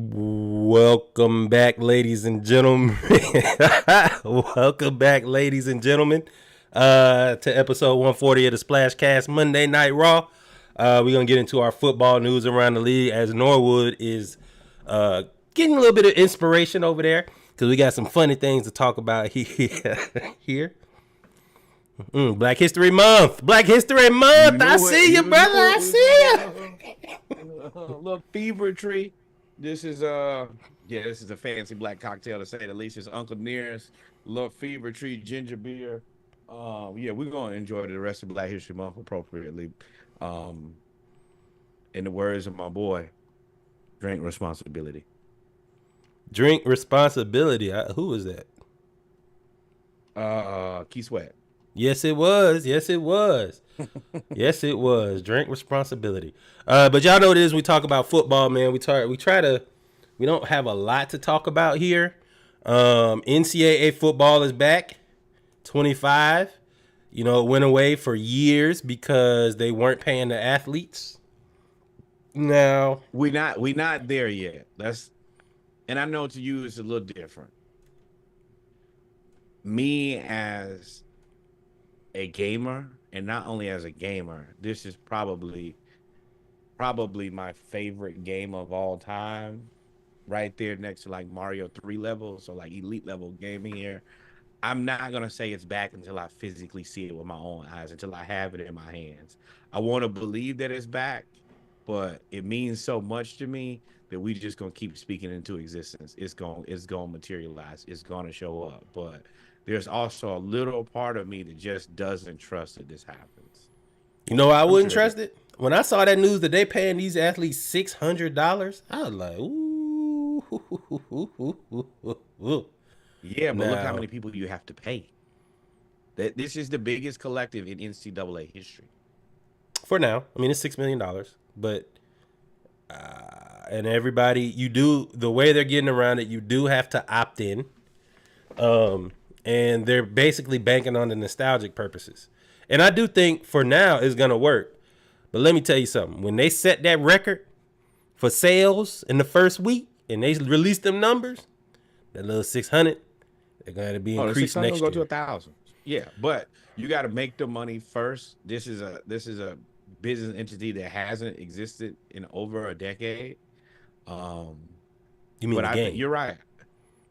Welcome back, ladies and gentlemen. Welcome back, ladies and gentlemen, to episode 140 of the Splashcast Monday Night Raw. We're going to get into our football news around the league as Norwood is getting a little bit of inspiration over there because we got some funny things to talk about here. Black History Month. Black History Month. I see you, brother. I see you. Little fever tree. This is this is a fancy black cocktail to say the least. It's Uncle Nearest, little fever tree ginger beer. We're gonna enjoy the rest of Black History Month appropriately. In the words of my boy, drink responsibility. Drink responsibility. Who is that? Key Sweat. Yes, it was. Yes, it was. Yes, it was. Drink responsibility. But y'all know this. We talk about football, man. We don't have a lot to talk about here. NCAA football is back. 25. You know, it went away for years because they weren't paying the athletes. Now we not there yet. And I know to you it's a little different. Me as a gamer, and not only as a gamer, this is probably my favorite game of all time, right there next to like Mario 3 level, so like elite level gaming here. I'm not gonna say it's back until I physically see it with my own eyes, until I have it in my hands. I want to believe that it's back, but it means so much to me that we just gonna keep speaking into existence. It's gonna materialize. It's gonna show up. But there's also a little part of me that just doesn't trust that this happens. You know, I wouldn't sure trust it. When I saw that news that they paying these athletes $600, I was like, ooh. Yeah, but look how Now, many people you have to pay. That this is the biggest collective in NCAA history. for now, I mean, it's $6 million, but and everybody, you do the way they're getting around it. You do have to opt in, and they're basically banking on the nostalgic purposes. And I do think for now it's gonna work. But let me tell you something. When they set that record for sales in the first week and they release them numbers, that little 600, they're going to be increased the next go year. to 1,000. Yeah, but you got to make the money first. This is a business entity that hasn't existed in over a decade. You mean But the I game? think you're right.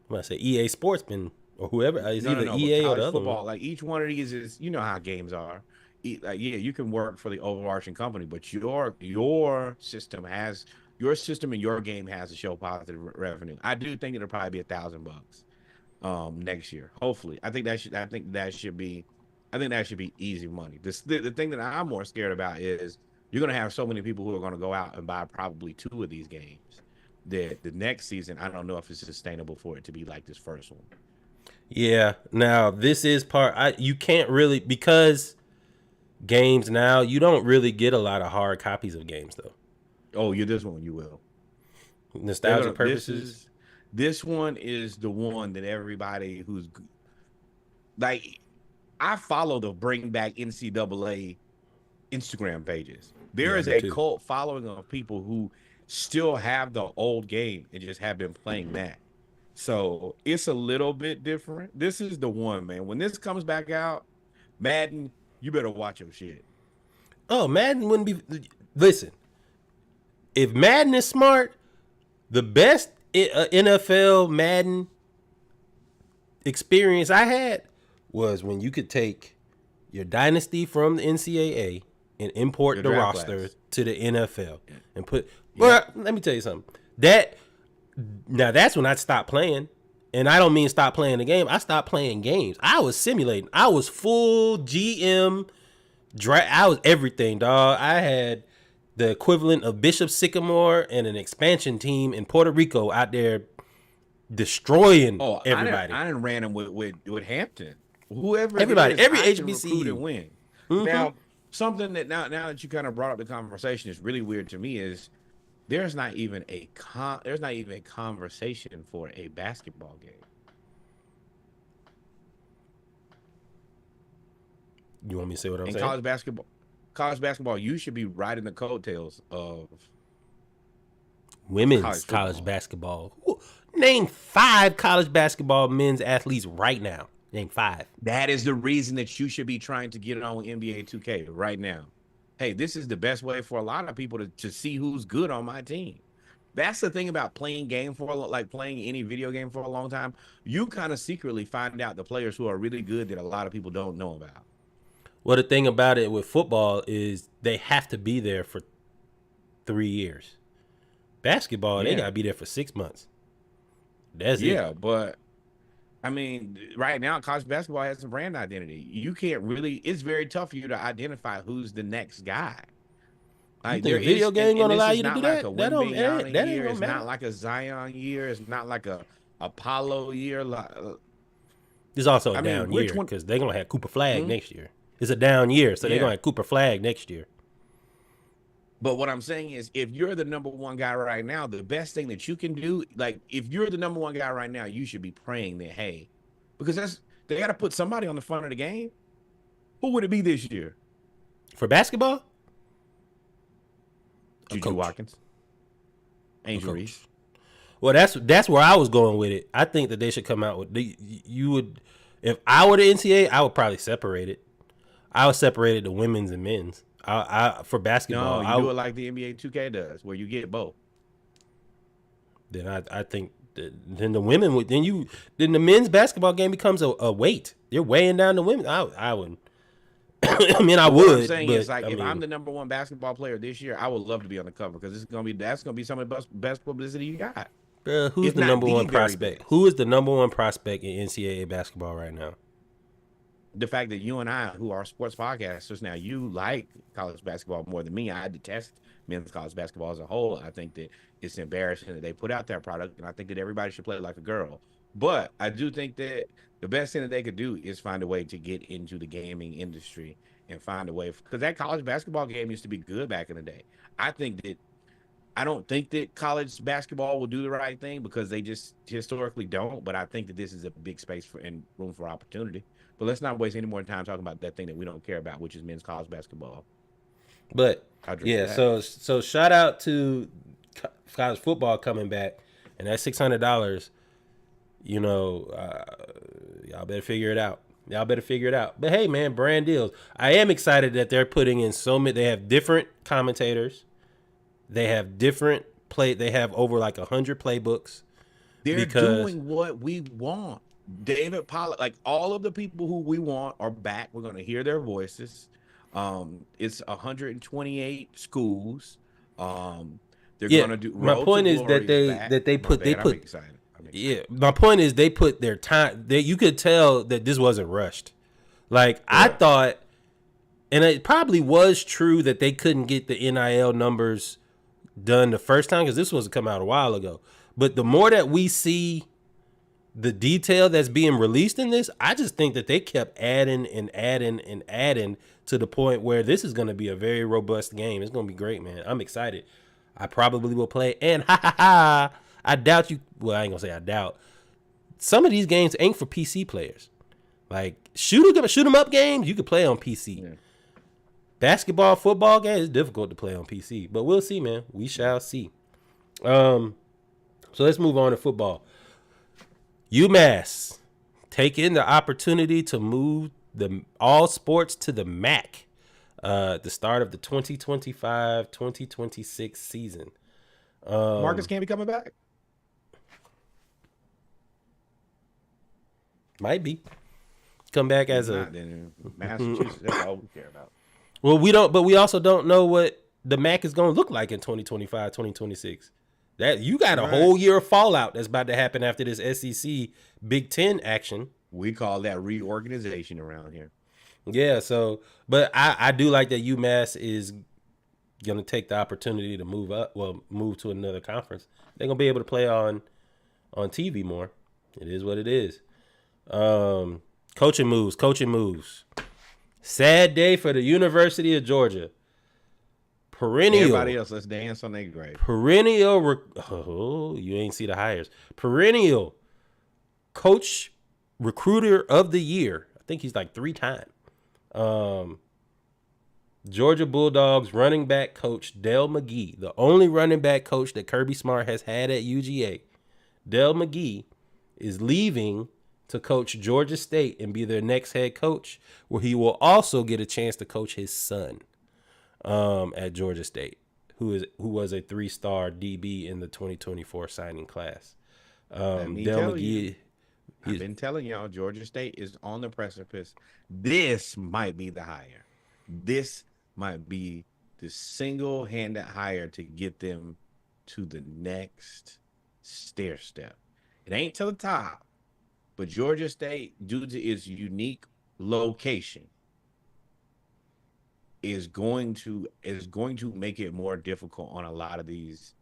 When I say EA Sports been or whoever, it's either No, EA or college the other football, one. like each one of these is, you know how games are. Like, yeah, you can work for the overarching company, but your system and your game has to show positive revenue. I do think it'll probably be $1,000 next year. Hopefully, I think that should be easy money. The thing that I'm more scared about is you're gonna have so many people who are gonna go out and buy probably 2 of these games. That the next season, I don't know if it's sustainable for it to be like this first one. Yeah. Now this is you can't really, because games now, you don't really get a lot of hard copies of games though. Oh, this one you will. Nostalgic purposes. This one is the one that everybody who's like, I follow the Bring Back NCAA Instagram pages. There is a cult following of people who still have the old game and just have been playing that. So it's a little bit different. This is the one, man. When this comes back out, Madden, you better watch your shit. Oh, Madden wouldn't be. Listen, if Madden is smart, the best NFL Madden experience I had was when you could take your dynasty from the NCAA and import the roster to the NFL and put. Well, let me tell you something. Now that's when I stopped playing, and I don't mean stop playing the game. I stopped playing games. I was simulating. I was full GM. I was everything, dog. I had the equivalent of Bishop Sycamore and an expansion team in Puerto Rico out there destroying everybody. I didn't ran him with Hampton. Whoever everybody, is, every I can HBCU recruit and win. Mm-hmm. Now, something that now that you kind of brought up the conversation is really weird to me is there's not even a conversation for a basketball game. You want me to say what I'm saying? College basketball, you should be riding the coattails of women's college basketball. Name 5 college basketball men's athletes right now. Name 5. That is the reason that you should be trying to get on NBA 2K right now. Hey, this is the best way for a lot of people to see who's good on my team. That's the thing about playing playing any video game for a long time. You kind of secretly find out the players who are really good that a lot of people don't know about. Well, the thing about it with football is they have to be there for 3 years. Basketball, they got to be there for 6 months. That's it. Yeah, but I mean, right now, college basketball has some brand identity. You can't really, it's very tough for you to identify who's the next guy. Like, the video game going to allow you to do that? That ain't going to matter. It's not like a Zion year. It's not like a Apollo year. It's also a down year because they're going to have Cooper Flag next year. It's a down year, so they're going to have Cooper Flag next year. But what I'm saying is, if you're the number one guy right now, the best thing that you can do, like, if you're the number one guy right now, you should be praying that, hey, because they got to put somebody on the front of the game. Who would it be this year? For basketball? Juju Watkins. Angel Reese. Well, that's where I was going with it. I think that they should come out with if I were the NCAA, I would probably separate it. I would separate it to women's and men's. For basketball, no, you do it like the NBA 2K does, where you get both. Then I think then the women would then the men's basketball game becomes a weight. You're weighing down the women. I wouldn't. I mean, I would. What I'm saying is, like, if I'm the number one basketball player this year, I would love to be on the cover because that's gonna be some of the best publicity you got. Who's the number one prospect? Who is the number one prospect in NCAA basketball right now? the fact that you and I, who are sports podcasters now, you like college basketball more than me. I detest men's college basketball as a whole. I think that it's embarrassing that they put out that product, and I think that everybody should play like a girl. But I do think that the best thing that they could do is find a way to get into the gaming industry and find a way, because that college basketball game used to be good back in the day. I think that I don't think that college basketball will do the right thing because they just historically don't. But I think that this is a big space for and room for opportunity. But let's not waste any more time talking about that thing that we don't care about, which is men's college basketball. But I'll drink yeah, to that. so shout out to college football coming back, and that $600. You know, y'all better figure it out. Y'all better figure it out. But hey, man, brand deals. I am excited that they're putting in so many. They have different commentators. They have different play. They have over like 100 playbooks. They're doing what we want. David Pollack, like all of the people who we want are back. We're going to hear their voices. It's 128 schools. They're going to do. My point is that they put. I'm excited. Yeah, my point is they put their time. You could tell that this wasn't rushed. Like yeah. I thought, and it probably was true that they couldn't get the NIL numbers done the first time because this was come out a while ago. But the more that we see the detail that's being released in this, I just think that they kept adding and adding and adding to the point where this is going to be a very robust game. It's going to be great, man. I'm excited. I probably will play. And I doubt you. Well, I ain't gonna say I doubt. Some of these games ain't for PC players. Like shoot 'em up games, you can play on PC. Yeah. Basketball, football games, it's difficult to play on PC. But we'll see, man. We shall see. So let's move on to football. UMass taking the opportunity to move all sports to the MAC. The start of the 2025-2026 season. Marcus can't be coming back. Might be. Come back as Massachusetts. That's all we care about. Well, we don't, but we also don't know what the MAC is going to look like in 2025, 2026. That you got a whole year of fallout that's about to happen after this SEC Big Ten action. We call that reorganization around here. Yeah. So, but I do like that UMass is going to take the opportunity to move to another conference. They're going to be able to play on TV more. It is what it is. Coaching moves. Sad day for the University of Georgia. Perennial. Everybody else, let's dance on their grave. Perennial. You ain't see the hires. Perennial coach recruiter of the year. I think he's like 3-time. Georgia Bulldogs running back coach Dell McGee, the only running back coach that Kirby Smart has had at UGA. Dell McGee is leaving to coach Georgia State and be their next head coach, where he will also get a chance to coach his son at Georgia State, who was a 3-star DB in the 2024 signing class. Dell McGee. I've been telling y'all, Georgia State is on the precipice. This might be the hire. This might be the single-handed hire to get them to the next stair step. It ain't to the top, but Georgia State, due to its unique location, is going to make it more difficult on a lot of these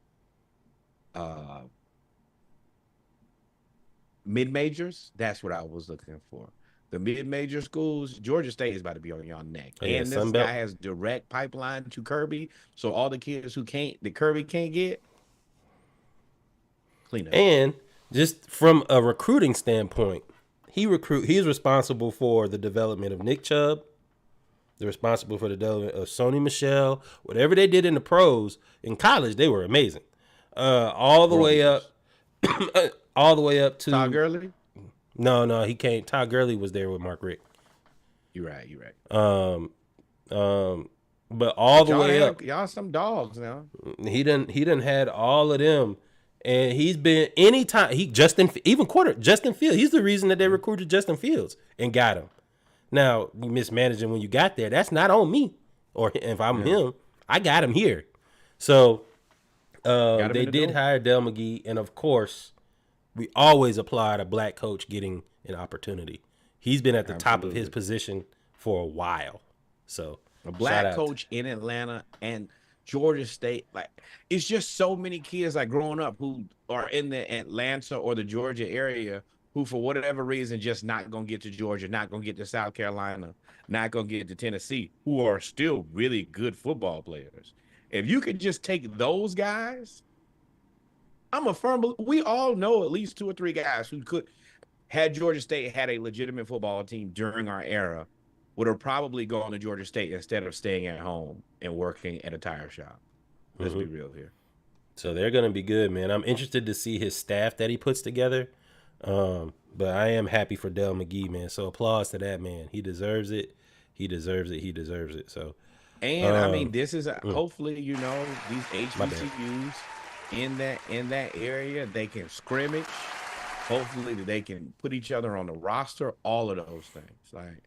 mid-majors. That's what I was looking for. The mid-major schools, Georgia State is about to be on y'all neck. Yeah, and this guy has direct pipeline to Kirby. So all the kids that Kirby can't get, clean up. And just from a recruiting standpoint, he's responsible for the development of Nick Chubb. They're responsible for the development of Sony Michel. Whatever they did in the pros, in college, they were amazing. All the way up to Todd Gurley? No, he can't. Todd Gurley was there with Mark Richt. You're right. But all the way up, y'all some dogs now. He done had all of them, and he's been Justin Fields. He's the reason that they recruited Justin Fields and got him. Now you mismanaging when you got there. That's not on me, or if I'm him, I got him here. So they did hire Dell McGee, and of course, we always applaud a black coach getting an opportunity. He's been at the top of his Absolutely. position for a while. So A shout black out. coach in Atlanta and Georgia State. Like, it's just so many kids like growing up who are in the Atlanta or the Georgia area who, for whatever reason, just not gonna get to Georgia, not gonna get to South Carolina, not gonna get to Tennessee, who are still really good football players. If you could just take those guys, I'm a firm. We all know at least 2 or 3 guys who could, had Georgia State had a legitimate football team during our era, would have probably gone to Georgia State instead of staying at home and working at a tire shop. Let's be real here. So they're gonna be good, man. I'm interested to see his staff that he puts together. But I am happy for Dell McGee, man. So applause to that man. He deserves it. He deserves it. He deserves it. So And I mean, this is hopefully, these HBCUs in that area, they can scrimmage. Hopefully that they can put each other on the roster, all of those things. Like,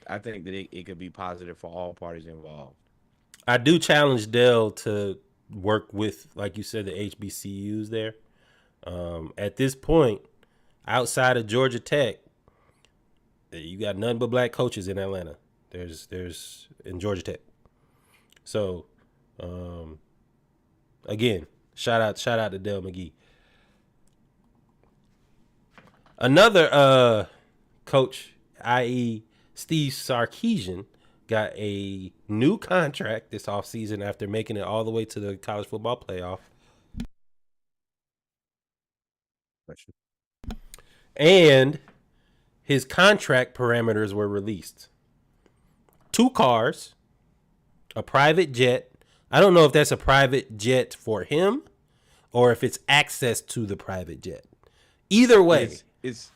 I think that it could be positive for all parties involved. I do challenge Dell to work with, like you said, the HBCUs there. At this point, outside of Georgia Tech, you got none but black coaches in Atlanta. There's in Georgia Tech. So, again, shout out to Dell McGee. Another coach, i.e. Steve Sarkisian, got a new contract this offseason after making it all the way to the college football playoff. And his contract parameters were released. 2 cars, a private jet. I don't know if that's a private jet for him or if it's access to the private jet. Either way. It's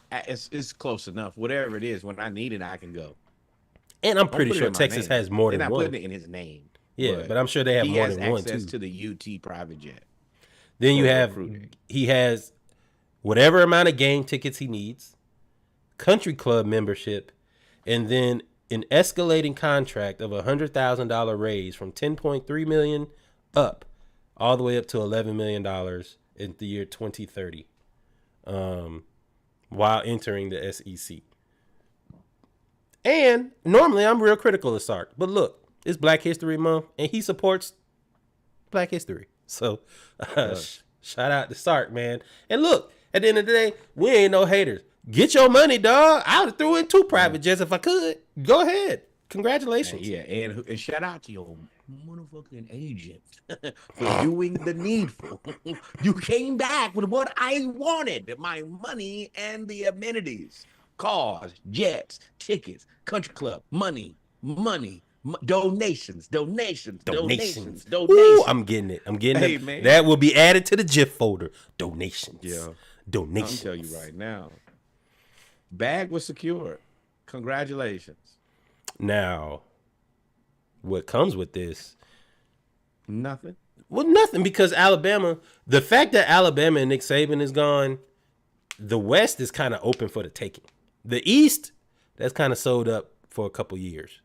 close enough. Whatever it is, when I need it, I can go. And I'm pretty sure Texas has more than one. They're not one. putting it in his name. Yeah, but I'm sure they have more than one too. He has access to the UT private jet. Then you have, he has whatever amount of game tickets he needs, country club membership, and then an escalating contract of $100,000 raise from $10.3 million up, all the way up to $11 million in the year 2030, while entering the SEC. And normally I'm real critical of Sark, but look, it's Black History Month, and he supports Black history. So shout out to Sark, man. And look, at the end of the day, we ain't no haters. Get your money, dog. I would have threw in 2 private jets if I could. Go ahead. Congratulations. Yeah, and shout out to your motherfucking agent for doing the needful. You came back with what I wanted, my money and the amenities. Cars, jets, tickets, country club, money, donations. Ooh, I'm getting it. Hey, man. That will be added to the GIF folder. Donations. Yeah. Donations. I'll tell you right now. Bag was secured. Congratulations. Now, what comes with this? Nothing. Well, nothing, because Alabama, the fact that Alabama and Nick Saban is gone, the West is kind of open for the taking. The East, that's kind of sold up for a couple years.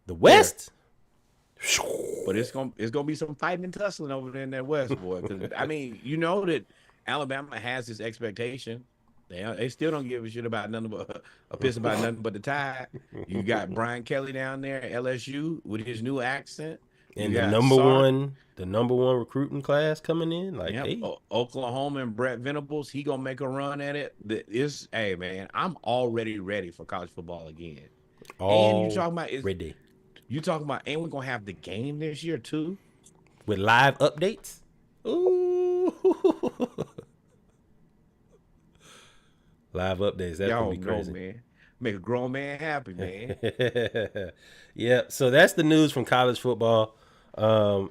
The West, but it's gonna be some fighting and tussling over there in that West, boy. Because I mean, you know that Alabama has this expectation. They still don't give a shit about nothing but a piss about nothing but the Tide. You got Brian Kelly down there at LSU with his new accent, and the number one recruiting class coming in. Like, hey. Oklahoma and Brett Venables, he gonna make a run at it. Hey man, I'm already ready for college football again. And you talking about, and we're gonna have the game this year too, with live updates. Ooh. Live updates. That's gonna be crazy, man. Make a grown man happy, man. Yeah. So that's the news from college football.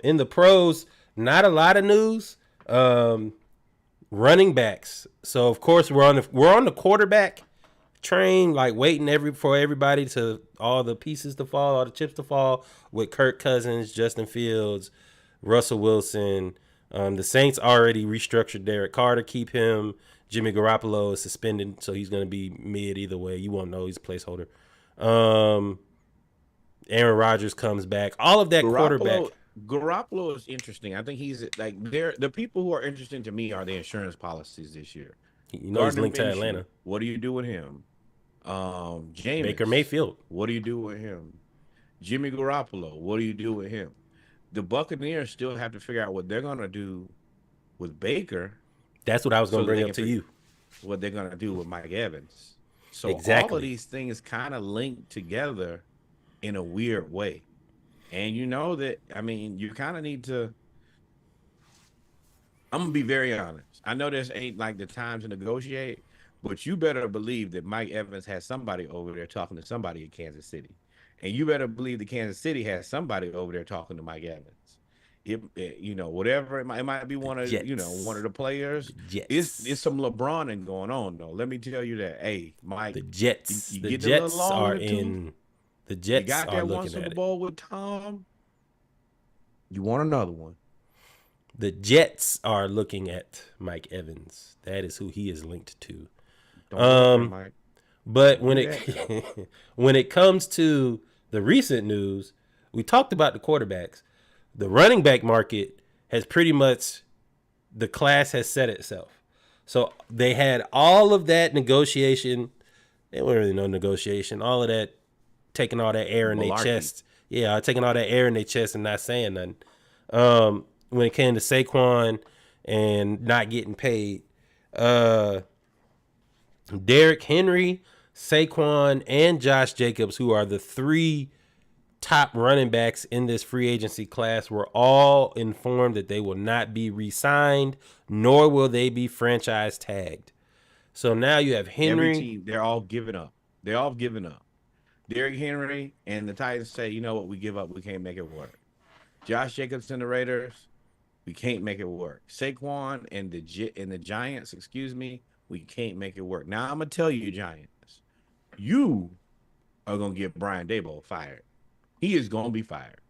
In the pros, not a lot of news. Running backs. So of course we're on the quarterback train, like waiting for everybody to, all the pieces to fall, all the chips to fall, with Kirk Cousins, Justin Fields, Russell Wilson. The Saints already restructured Derek Carr to keep him. Jimmy Garoppolo is suspended, so he's going to be mid either way. You won't know. He's a placeholder. Aaron Rodgers comes back. All of that quarterback. Garoppolo is interesting. I think he's like, the people who are interesting to me are the insurance policies this year. You know, he's linked to Atlanta. What do you do with him? Jameis, Baker Mayfield. What do you do with him? Jimmy Garoppolo. What do you do with him? The Buccaneers still have to figure out what they're gonna do with Baker. That's what I was going to So bring they up can to you. What they're gonna do with Mike Evans. So all Exactly. of these things kind of link together in a weird way. And you know that, I mean, you kind of need to. I'm gonna be very honest. I know this ain't like the time to negotiate, but you better believe that Mike Evans has somebody over there talking to somebody in Kansas City, and you better believe that Kansas City has somebody over there talking to Mike Evans. You know, whatever it might be one of one of the players. It's some LeBron going on though. Let me tell you that. Hey, Mike, The Jets. you The getting a little Jets long are in the tooth? in. The You Jets got are that one looking Super at it. Bowl with Tom. You want another one? The Jets are looking at Mike Evans. That is who he is linked to. Don't do that, Mike. But when do it when it comes to the recent news, we talked about the quarterbacks. The running back market has pretty much, the class has set itself. So they had all of that negotiation. There wasn't really no negotiation. All of that, taking all that air in their Malarkey. chest. Yeah, taking all that air in their chest and not saying nothing. When it came to Saquon and not getting paid, Derrick Henry, Saquon, and Josh Jacobs, who are the three top running backs in this free agency class, were all informed that they will not be re-signed, nor will they be franchise tagged. So now you have Henry. Every team, they're all giving up. They're all giving up. Derrick Henry and the Titans say, you know what, we give up. We can't make it work. Josh Jacobs and the Raiders, we can't make it work. Saquon and the Giants, we can't make it work. Now I'm gonna tell you, Giants, you are gonna get Brian Daboll fired. He is gonna be fired.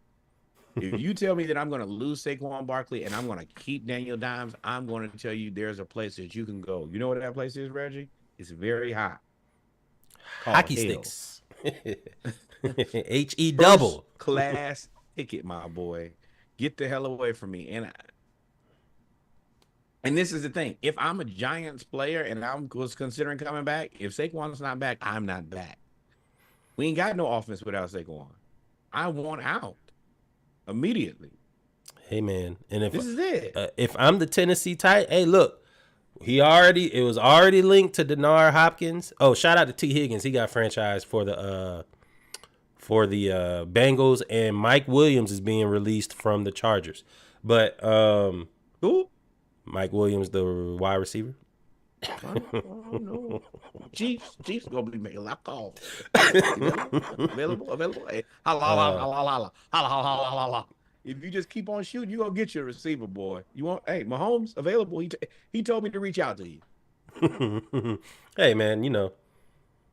If you tell me that I'm gonna lose Saquon Barkley and I'm gonna keep Daniel Dimes, I'm gonna tell you there's a place that you can go. You know what that place is, Reggie? It's very hot. Called Hockey hell. sticks. HE double. First class ticket, my boy. Get the hell away from me. And this is the thing. If I'm a Giants player and I was considering coming back, if Saquon's not back, I'm not back. We ain't got no offense without Saquon. I want out immediately. Hey man, and This is it. If I'm the Tennessee Titans, hey look, it was already linked to Denard Hopkins. Oh, shout out to T Higgins, he got franchised for the Bengals, and Mike Williams is being released from the Chargers. But Who? Mike Williams, the wide receiver. I don't know. Chiefs gonna be making a lot of calls. Available. Hey, holla. If you just keep on shooting, you gonna get your receiver, boy. You want? Hey, Mahomes available. He told me to reach out to you. Hey man,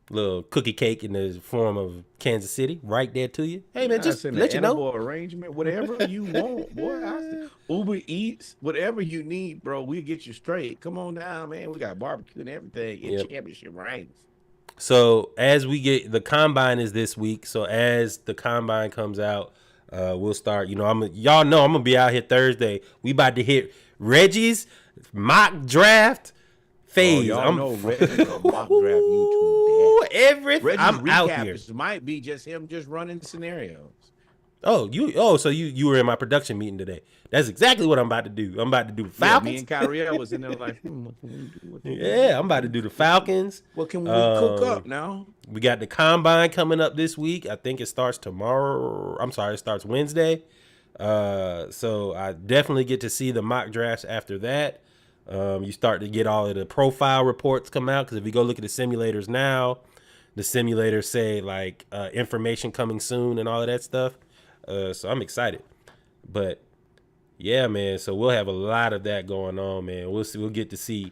little cookie cake in the form of Kansas City, right there to you. Hey man, just let you know. Arrangement, whatever you want, boy. Uber Eats, whatever you need, bro. We'll get you straight. Come on down, man. We got barbecue and everything. It's championship rings. So as we get, the combine is this week. So as the combine comes out, we'll start. Y'all know I'm gonna be out here Thursday. We about to hit Reggie's mock draft phase. Y'all know Reggie's a mock draft YouTube dad. I'm out here. This might be just him just running scenarios. So you were in my production meeting today. That's exactly what I'm about to do. I'm about to do the Falcons. Me and Kyrie was in there like, what can we do? Yeah, I'm about to do the Falcons. What can we cook up now? We got the combine coming up this week. I think it starts tomorrow. I'm sorry, it starts Wednesday. So I definitely get to see the mock drafts after that. You start to get all of the profile reports come out, because if you go look at the simulators now, the simulators say like information coming soon and all of that stuff. So I'm excited. But yeah, man. So we'll have a lot of that going on, man. We'll get to see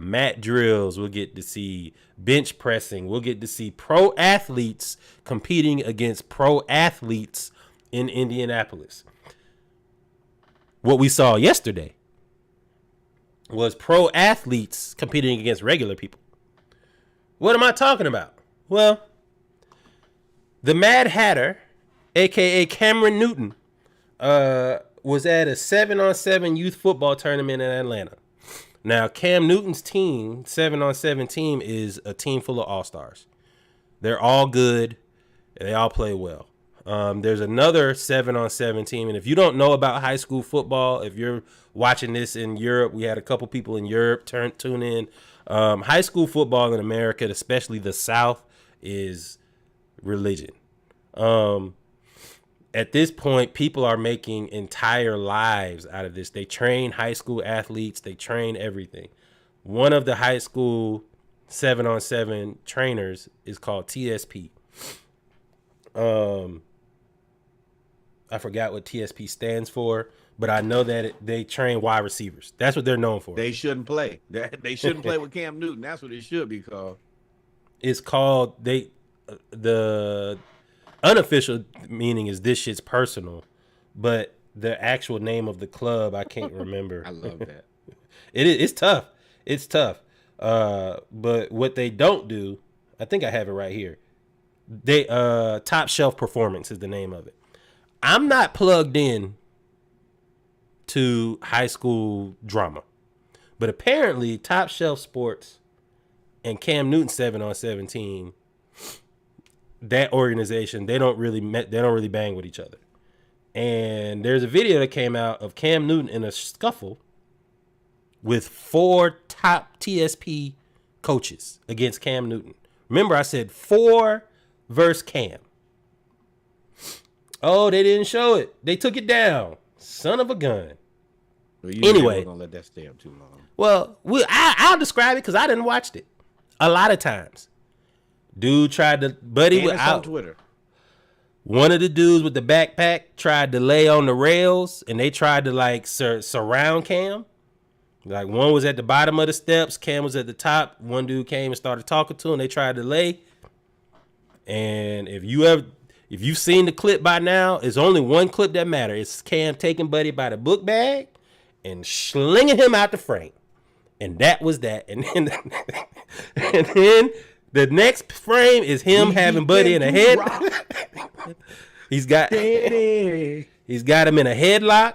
mat drills. We'll get to see bench pressing. We'll get to see pro athletes competing against pro athletes in Indianapolis. What we saw yesterday was pro athletes competing against regular people. What am I talking about? Well, the Mad Hatter, a.k.a. Cameron Newton, was at a 7-on-7 youth football tournament in Atlanta. Now, Cam Newton's team, 7-on-7 team, is a team full of all-stars. They're all good. And they all play well. There's another 7-on-7 team. And if you don't know about high school football, if you're watching this in Europe, we had a couple people in Europe tune in. High school football in America, especially the South, is religion. At this point, people are making entire lives out of this. They train high school athletes. They train everything. One of the high school 7-on-7 trainers is called TSP. I forgot what TSP stands for, but I know that they train wide receivers. That's what they're known for. They shouldn't play. They shouldn't play with Cam Newton. That's what it should be called. It's called the unofficial meaning is this shit's personal, but the actual name of the club I can't remember. I love that. It's tough. It's tough. But what they don't do, I think I have it right here. They Top Shelf Performance is the name of it. I'm not plugged in to high school drama, but apparently Top Shelf Sports and Cam Newton 7-on-7 team, that organization, they don't really bang with each other. And there's a video that came out of Cam Newton in a scuffle with 4 top TSP coaches against Cam Newton. Remember, I said 4 versus Cam. Oh, they didn't show it. They took it down. Son of a gun. Well, anyway, we're gonna let that stay up too long. Well, I'll describe it because I didn't watch it. A lot of times, dude tried to buddy with on Twitter. One of the dudes with the backpack tried to lay on the rails, and they tried to like surround Cam. Like one was at the bottom of the steps, Cam was at the top. One dude came and started talking to him. They tried to lay. And if you've seen the clip by now, it's only one clip that matters. It's Cam taking Buddy by the book bag and slinging him out the frame. And that was that. And then the next frame is him having Buddy in a head. He's got him in a headlock.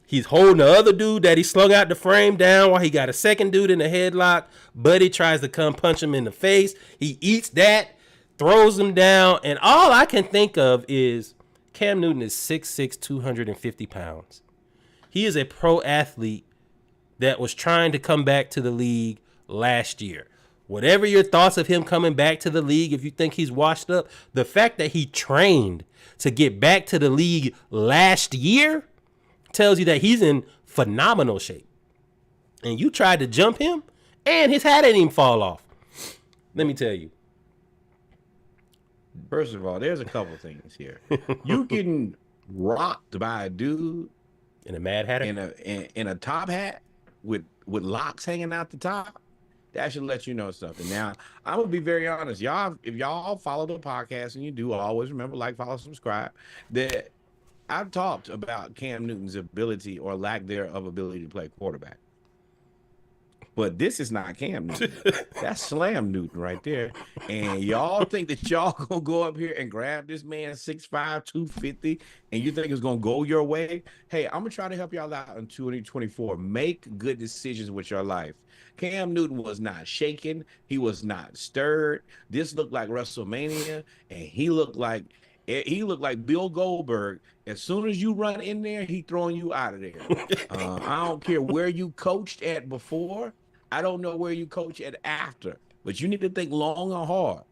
He's holding the other dude that he slung out the frame down while he got a second dude in a headlock. Buddy tries to come punch him in the face. He eats that, throws him down, and all I can think of is Cam Newton is 6'6", 250 pounds. He is a pro athlete that was trying to come back to the league last year. Whatever your thoughts of him coming back to the league, if you think he's washed up, the fact that he trained to get back to the league last year tells you that he's in phenomenal shape. And you tried to jump him, and his hat didn't even fall off. Let me tell you. First of all, there's a couple things here. You getting rocked by a dude in a Mad Hatter, in a top hat with locks hanging out the top. That should let you know something. Now, I'm gonna be very honest, y'all. If y'all follow the podcast, and you do, always remember, like, follow, subscribe. That I've talked about Cam Newton's ability or lack thereof ability to play quarterback. But this is not Cam Newton. That's Slam Newton right there. And y'all think that y'all gonna go up here and grab this man 6'5", 250, and you think it's gonna go your way? Hey, I'm gonna try to help y'all out in 2024. Make good decisions with your life. Cam Newton was not shaken. He was not stirred. This looked like WrestleMania, and he looked like Bill Goldberg. As soon as you run in there, he throwing you out of there. I don't care where you coached at before. I don't know where you coach at after. But you need to think long and hard.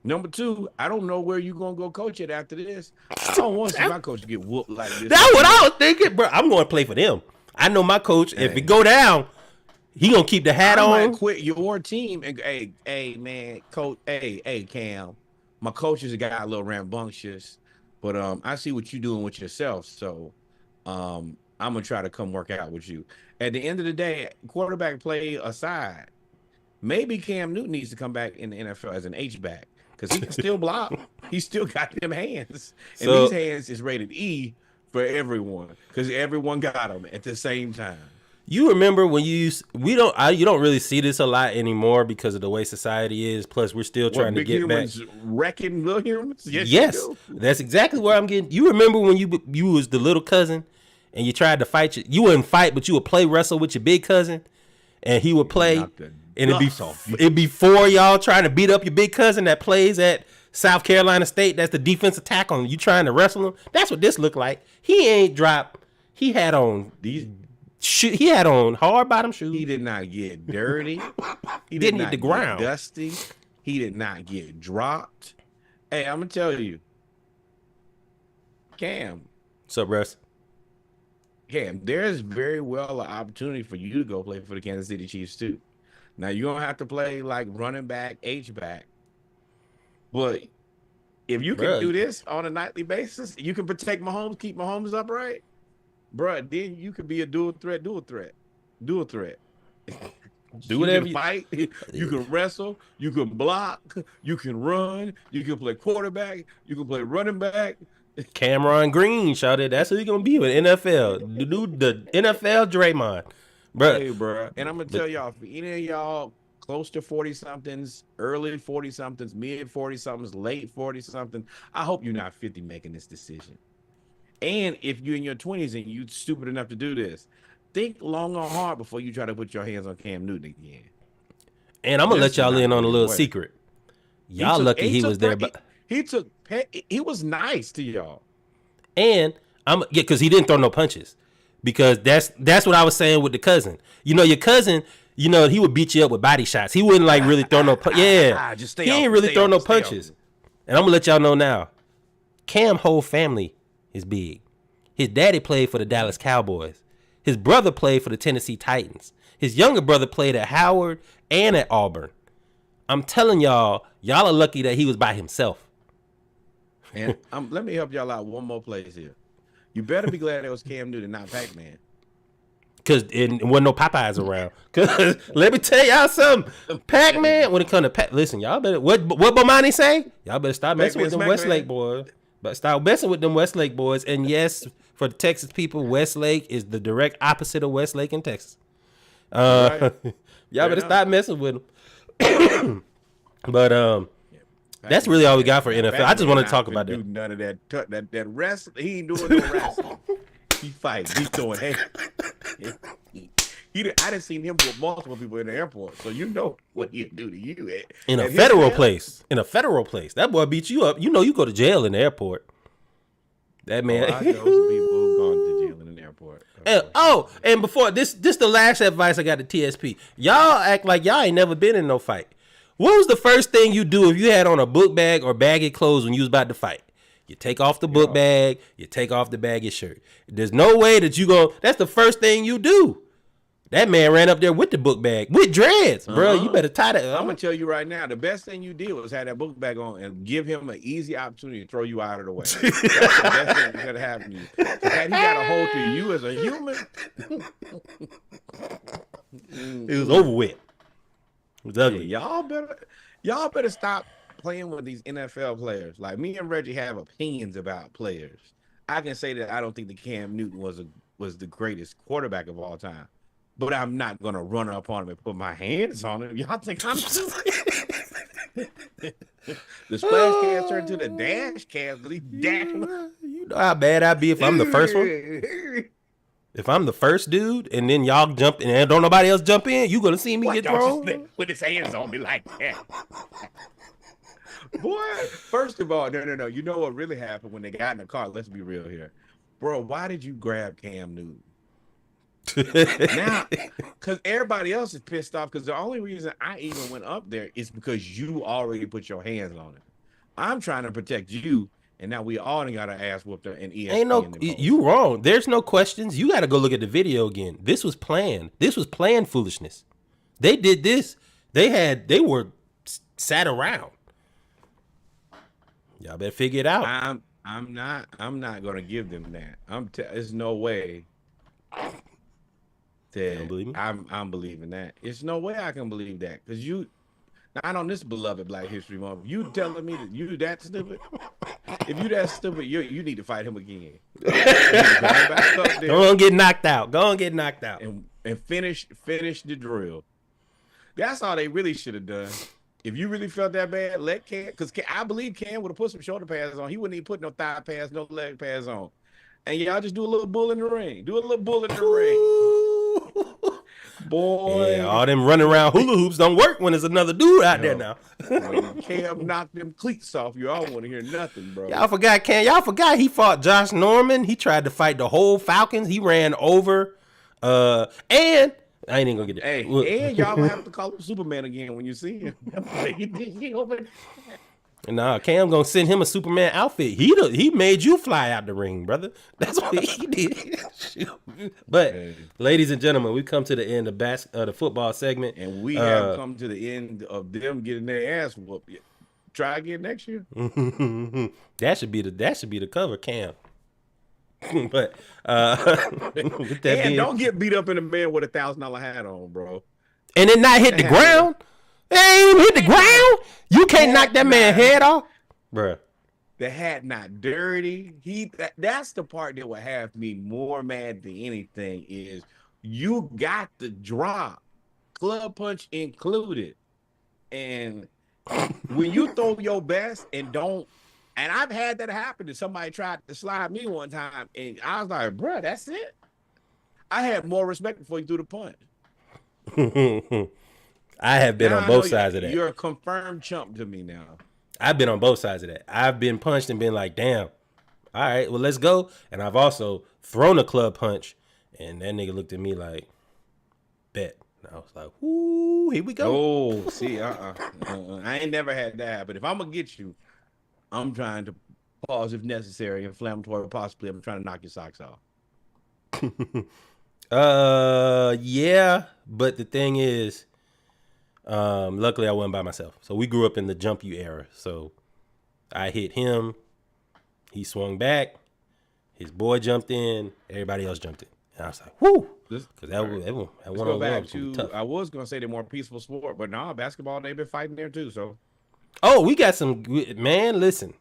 Number 2, I don't know where you going to go coach at after this. I don't want to see my coach get whooped like this. That's what I was thinking, bro. I'm going to play for them. I know my coach, if it go down, he going to keep the hat on. Might quit your team and hey, man, coach, hey, Cam. My coaches got a little rambunctious, but I see what you're doing with yourself, so I'm gonna try to come work out with you. At the end of the day, quarterback play aside, maybe Cam Newton needs to come back in the NFL as an H-back because he can still block. He still got them hands, and these hands is rated E for everyone because everyone got them at the same time. You remember when you don't really see this a lot anymore because of the way society is. Plus, we're still trying to get back. Wrecking little humans. Yes, that's exactly where I'm getting. You remember when you was the little cousin and you tried to fight you wouldn't fight, but you would play wrestle with your big cousin, and he would play. Knock the And Dust off you. it'd be 4 y'all trying to beat up your big cousin that plays at South Carolina State. That's the defensive tackle. You trying to wrestle him. That's what this looked like. He ain't dropped. He had on he had on hard bottom shoes. He did not get dirty. He Didn't did hit the not ground. get dusty. He did not get dropped. Hey, I'm gonna tell you, Cam. What's up, Russ? Cam, there's very well an opportunity for you to go play for the Kansas City Chiefs too. Now you don't have to play like running back, H back, but if you can do this on a nightly basis, you can protect Mahomes, keep Mahomes upright, bruh, then you could be a dual threat. Do whatever you can fight, you can wrestle, you can block, you can run, you can play quarterback, you can play running back. Cameron Green, shouted. That's who he gonna be with NFL. The dude, the NFL Draymond, bro. Hey, bro, and I'm gonna tell y'all, for any of y'all close to 40 somethings, early 40 somethings, mid 40 somethings, late 40 something, I hope you're not 50 making this decision. And if you're in your 20s and you stupid enough to do this, think long or hard before you try to put your hands on Cam Newton again. And I'm gonna let y'all in on a little secret. Y'all lucky he was there, but he was nice to y'all. And because he didn't throw no punches. Because that's what I was saying with the cousin. You know, your cousin, you know, he would beat you up with body shots. He wouldn't like really throw no punches. Yeah, he ain't really throw no punches. And I'm gonna let y'all know now, Cam whole family is big. His daddy played for the Dallas Cowboys. His brother played for the Tennessee Titans. His younger brother played at Howard and at Auburn. I'm telling y'all are lucky that he was by himself. And let me help y'all out one more place here. You better be glad it was Cam Newton, not Pac-Man. Because it wasn't no Popeyes around. Because let me tell y'all something. Pac-Man, when it comes to listen, y'all better, what Bomani say? Y'all better stop messing with them Westlake boys. But stop messing with them Westlake boys. And yes, for the Texas people, Westlake is the direct opposite of Westlake in Texas. Y'all better stop messing with them. But that's really all we got for NFL. I just want to talk about that. None of that wrestling. He ain't doing no wrestling. He fights. He's throwing hands. I done seen him with multiple people in the airport, so you know what he'll do to you. In a federal place. That boy beat you up. You know you go to jail in the airport. That man. I know some people who've gone to jail in the airport. And before this the last advice I got to TSP. Y'all act like y'all ain't never been in no fight. What was the first thing you do if you had on a book bag or baggy clothes when you was about to fight? You take off the book bag, you take off the baggy shirt. There's no way that you go, that's the first thing you do. That man ran up there with the book bag, with dreads, bro. You better tie that up. I'm going to tell you right now, the best thing you did was have that book bag on and give him an easy opportunity to throw you out of the way. That's the best thing that could happen to you. So had he got a hold to you as a human, it was over with. It was ugly. Y'all better stop playing with these NFL players. Like, me and Reggie have opinions about players. I can say that I don't think that Cam Newton was the greatest quarterback of all time, but I'm not gonna run up on him and put my hands on him. Y'all think I'm stupid? The splash cast turned to the dash cast, but he dashed him. You know how bad I'd be if I'm the first one. If I'm the first dude, and then y'all jump in, and don't nobody else jump in, you gonna see me get thrown? Put his hands on me like that. Boy, first of all, no. You know what really happened when they got in the car? Let's be real here. Bro, why did you grab Cam Newton? Now, because everybody else is pissed off, because the only reason I even went up there is because you already put your hands on it. I'm trying to protect you, and now we all got our ass whooped in ESPN. Ain't no, you wrong. There's no questions. You got to go look at the video again. This was planned. This was planned foolishness. They did this. They were sat around. Y'all better figure it out. I'm not gonna give them that. There's no way that I'm believing that. It's no way I can believe that, because you not on this beloved Black History Month. You telling me that you that stupid? If you that stupid, you need to fight him again. Go on, get knocked out. And finish the drill. That's all they really should have done. If you really felt that bad, let Cam, because I believe Cam would have put some shoulder pads on. He wouldn't even put no thigh pads, no leg pads on. And y'all just do a little bull in the ring. Boy. Yeah, all them running around hula hoops don't work when there's another dude out there now. When Cam knocked them cleats off, you all want to hear nothing, bro. Y'all forgot Cam. Y'all forgot he fought Josh Norman. He tried to fight the whole Falcons. He ran over. And I ain't even gonna get it. Hey, and y'all gonna have to call him Superman again when you see him. Nah, Cam gonna send him a Superman outfit. He made you fly out the ring, brother. That's what he did. But, ladies and gentlemen, we come to the end of the football segment, and we have come to the end of them getting their ass whooped. Try again next year. That should be the cover, Cam. But with that and don't get beat up in the bed with $1,000 hat on, bro. And then not hit the ground. They ain't even hit the ground. You can't knock that man's head off, bruh. The hat not dirty. That's the part that would have me more mad than anything is you got the drop, club punch included, and when you throw your best and don't. And I've had that happen to somebody tried to slide me one time, and I was like, bruh, that's it. I had more respect before you threw the punch. I have been on both sides of that. You're a confirmed chump to me now. I've been on both sides of that. I've been punched and been like, damn, all right, well, let's go. And I've also thrown a club punch, and that nigga looked at me like, bet. And I was like, ooh, here we go. Oh, see, I ain't never had that happen. If I'm going to get you, I'm trying to pause if necessary, inflammatory, possibly. I'm trying to knock your socks off. Yeah, but the thing is, luckily I wasn't by myself. So we grew up in the jump you era. So I hit him, he swung back, his boy jumped in, everybody else jumped in. And I was like, whoo! Because that one was tough. I was going to say they're more peaceful sport, but nah, basketball, they've been fighting there too, so. Oh, we got some man. Listen,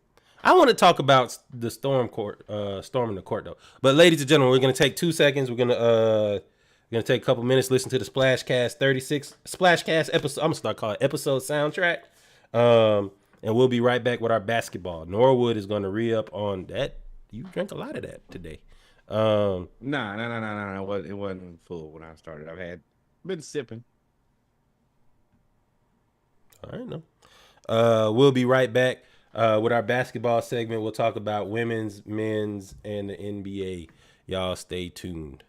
I want to talk about the storming the court though. But ladies and gentlemen, we're gonna take 2 seconds. We're gonna take a couple minutes, listen to the Splashcast 36 Splashcast episode. I'm gonna start calling it episode soundtrack. And we'll be right back with our basketball. Norwood is gonna re-up on that. You drank a lot of that today. No. It wasn't full when I started. Been sipping. All right, no. We'll be right back with our basketball segment. We'll talk about women's, men's, and the NBA. Y'all stay tuned.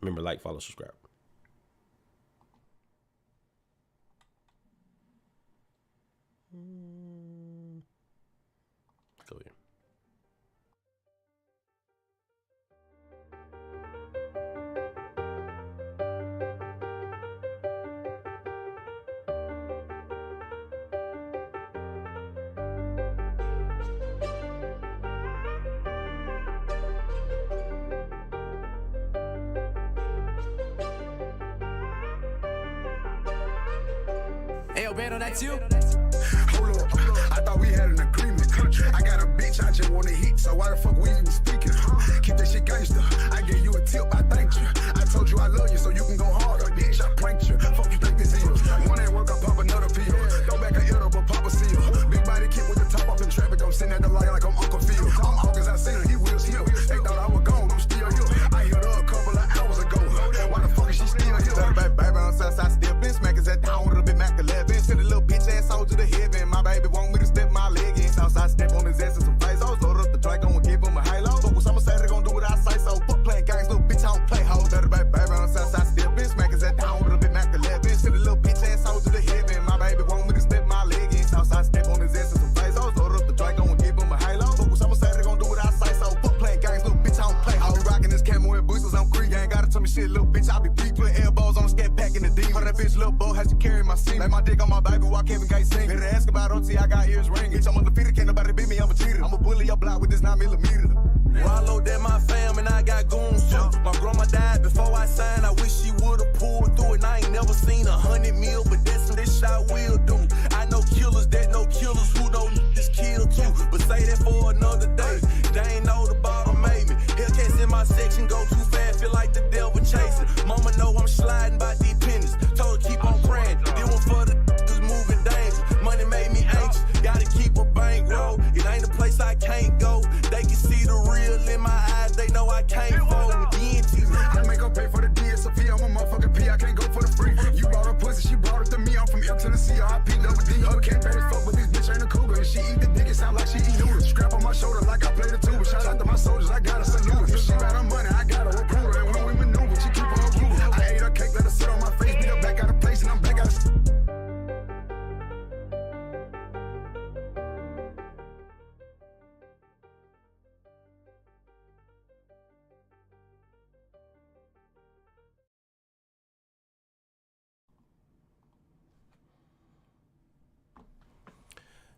Remember, like, follow, subscribe. Go here. Hey, yo, Bando, that's you? Hold up, I thought we had an agreement. I got a bitch, I just want to hit, so why the fuck we even speaking? Keep that shit gangster. I gave you a tip, I thanked you. I told you I love you, so you can go harder, bitch. I pranked you. Fuck you think this is? One ain't work, I pop another pill. Throw back a ill, but pop a seal. Big body kid with the top off in traffic. I'm sitting at the light like I'm Uncle Phil. I'm August, I seen her, he wheels here. They thought I was gone, I'm still here. I hit her a couple of hours ago. Why the fuck is she still here? Baby on Southside, still been smackers at down with a bit Mac 11. Send a little bitch ass out to the heaven. My baby want me to step my leg in. Southside step on his ass and some face. I was loaded up the track, I'ma give him a halo. Focus, I'ma say they gon' do what I say. So fuck playing games, little bitch, I don't play hoes. Baby on Southside, still been smackers at down with a bit Mac 11. Send a little bitch ass out to the heaven. My baby want me to step my leg in. Southside step on his ass and some face. I was loaded up the track, I'ma give him a halo. Focus, I'ma say they gon' do what I say. So fuck playing games, little bitch, I don't play hoes. I be rocking this camo and boosters, I'm green gang. Gotta tell me shit, little bitch, I be deep. Put elbows on the scat pack in the D. For that bitch, little boy, has to carry my seat. Like my dick on my baby while Kevin Gates sing. Better ask about OT, I got ears ringing. Bitch, I'm undefeated, can't nobody beat me, I'm a cheater. I'm a bully your block with this 9mm. Wallow that my fam and I got goons too. My grandma died before I signed. I wish she would've pulled through it. I ain't never seen 100 mil, but that's what this shot will do. I know killers that know killers who know this kill too. But say that for another day. They ain't know the bottom made me. Hellcats in my section go too fast, feel like the devil chasing. Mama know I'm sliding by deep pennies. Told her keep on praying. Did one for the is moving dangerous. Money made me anxious. Gotta keep a bankroll. It ain't a place I can't go. They can see the real in my eyes. They know I can't fold. I make her pay for the DSFP. I'm a motherfucking P. I can't go for the free.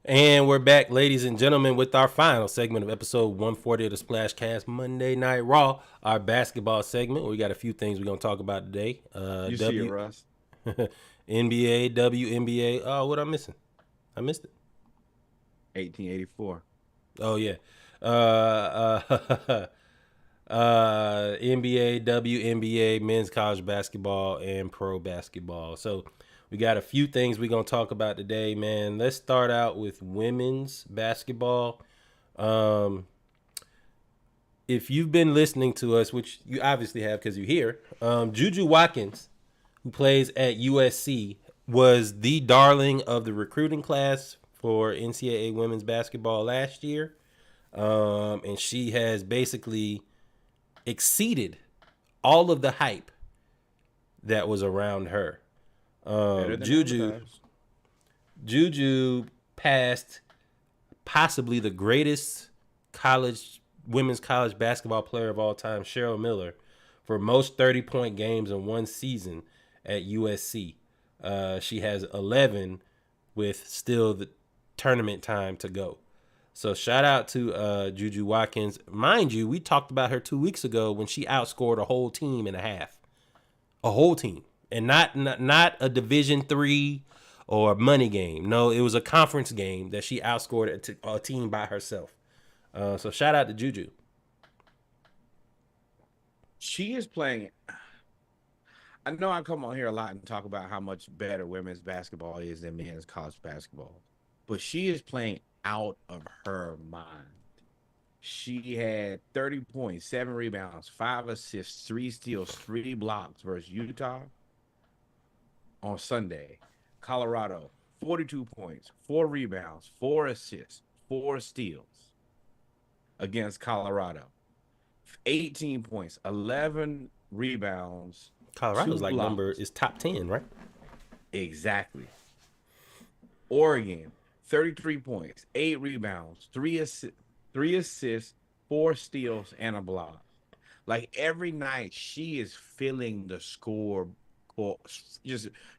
And we're back, ladies and gentlemen, with our final segment of episode 140 of the Splash Cast Monday Night Raw, our basketball segment. We got a few things we're going to talk about today. You see it, Russ? NBA, WNBA. Oh, what am I missing? I missed it. 1884. Oh, yeah. NBA, WNBA, men's college basketball, and pro basketball. So we got a few things we're going to talk about today, man. Let's start out with women's basketball. If you've been listening to us, which you obviously have because you're here, Juju Watkins, who plays at USC, was the darling of the recruiting class for NCAA women's basketball last year. And she has basically exceeded all of the hype that was around her. Juju passed possibly the greatest women's college basketball player of all time, Cheryl Miller, for most 30-point games in one season at USC. She has 11 with still the tournament time to go. So shout out to Juju Watkins. Mind you, we talked about her 2 weeks ago when she outscored a whole team and a half. A whole team. And not a Division III or a money game. No, it was a conference game that she outscored a team by herself. So shout out to Juju. She is playing. I know I come on here a lot and talk about how much better women's basketball is than men's college basketball. But she is playing out of her mind. She had 30 points, 7 rebounds, 5 assists, 3 steals, 3 blocks versus Utah on Sunday. Colorado, 42 points, 4 rebounds, 4 assists, 4 steals against Colorado. 18 points, 11 rebounds. Colorado's like is top 10, right? Exactly. Oregon, 33 points, 8 rebounds, 3 assists, 4 steals, and a block. Like every night, she is filling the score.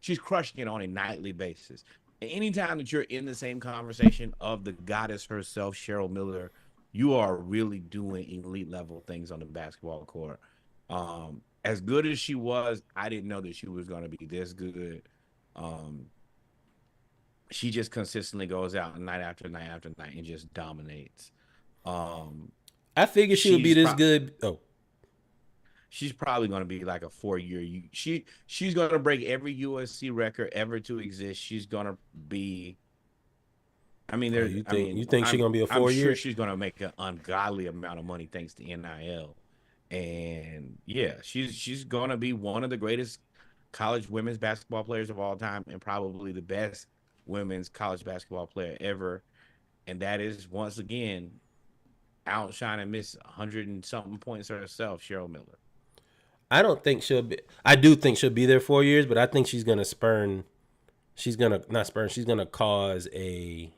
She's crushing it on a nightly basis. And anytime that you're in the same conversation of the goddess herself, Cheryl Miller, you are really doing elite level things on the basketball court. As good as she was, I didn't know that she was going to be this good. She just consistently goes out night after night after night and just dominates. I figured she would be this good. Oh, she's probably going to be like a 4-year. She's going to break every USC record ever to exist. She's going to be. I mean, you think she's going to be a 4-year? I'm sure she's going to make an ungodly amount of money thanks to NIL. And yeah, she's going to be one of the greatest college women's basketball players of all time, and probably the best women's college basketball player ever. And that is, once again, outshining Miss 100 and something points herself, Cheryl Miller. I don't think she'll be. I do think she'll be there 4 years, but I think she's gonna spurn. She's gonna cause a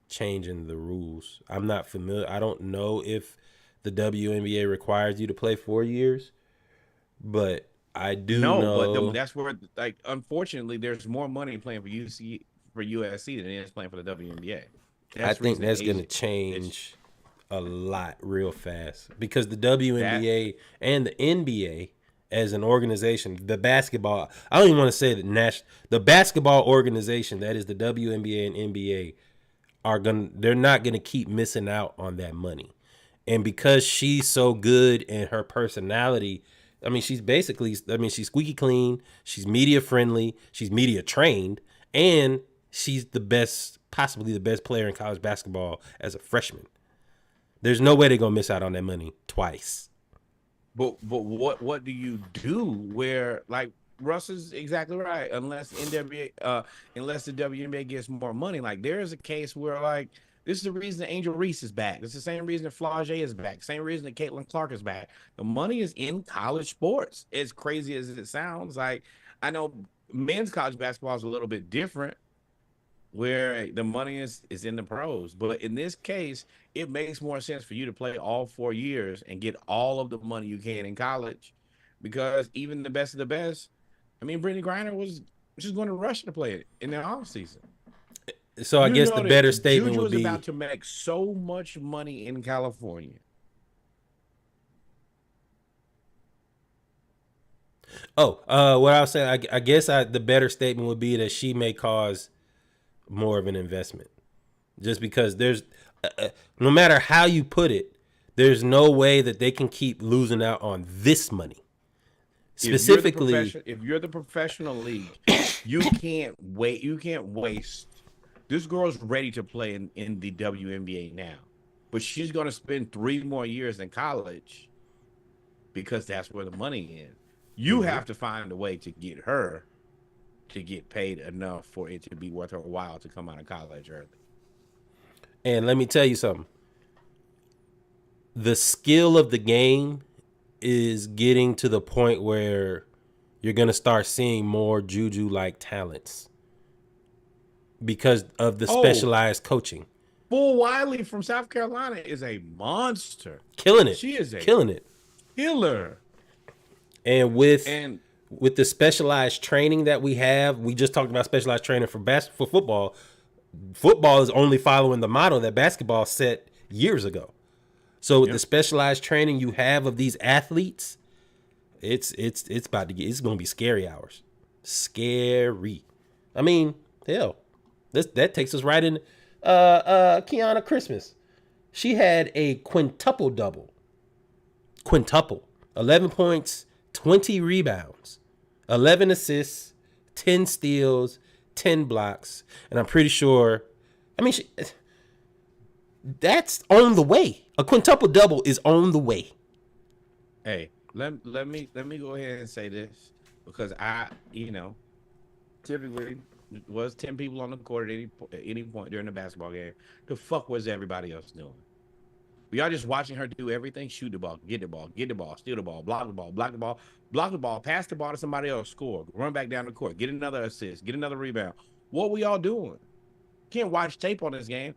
change in the rules. I'm not familiar. I don't know if the WNBA requires you to play 4 years, but I do know. But that's where, like, unfortunately, there's more money playing for USC than it is playing for the WNBA. I think that's going to change a lot real fast, because the WNBA and the NBA as an organization, the basketball, I don't even want to say the basketball organization that is the WNBA and NBA they're not going to keep missing out on that money. And because she's so good and her personality, I mean, she's squeaky clean. She's media friendly. She's media trained, and she's possibly the best player in college basketball as a freshman. There's no way they're gonna miss out on that money twice. But what do you do where, like, Russ is exactly right, unless the WNBA gets more money. Like, there is a case where, like, this is the reason that Angel Reese is back. It's the same reason that Flau'jae is back. Same reason that Caitlin Clark is back. The money is in college sports. As crazy as it sounds, like, I know men's college basketball is a little bit different, where the money is in the pros. But in this case, it makes more sense for you to play all 4 years and get all of the money you can in college, because even the best of the best, I mean, Brittany Griner was just going to rush to play it in the offseason. So I You guess know the that better statement Juju would is be, about to make so much money in California. what I was saying, I guess the better statement would be that she may cause more of an investment, just because there's, no matter how you put it, there's no way that they can keep losing out on this money. Specifically, If you're the professional league, you can't wait. You can't waste. This girl's ready to play in the WNBA now, but she's going to spend 3 more years in college because that's where the money is. You have to find a way to get her to get paid enough for it to be worth her while to come out of college early. and let me tell you something. The skill of the game is getting to the point where you're going to start seeing more Juju-like talents because of the specialized coaching. Bull Wiley from South Carolina is a monster. Killing it. She is a killing it. killer. And with the specialized training that we have, we just talked about specialized training for football. Football is only following the model that basketball set years ago. So with the specialized training you have of these athletes, it's going to be scary hours. Scary. I mean, hell, that takes us right in. Kiana Christmas, she had a quintuple double. 11 points, 20 rebounds, 11 assists, 10 steals, 10 blocks, and I'm pretty sure, that's on the way. A quintuple double is on the way. Hey, let me go ahead and say this, because I, typically was 10 people on the court at any point during the basketball game. The fuck was everybody else doing? We are just watching her do everything: shoot the ball, get the ball, steal the ball, block the ball, pass the ball to somebody else, score, run back down the court, get another assist, get another rebound. What we all doing? Can't watch tape on this game.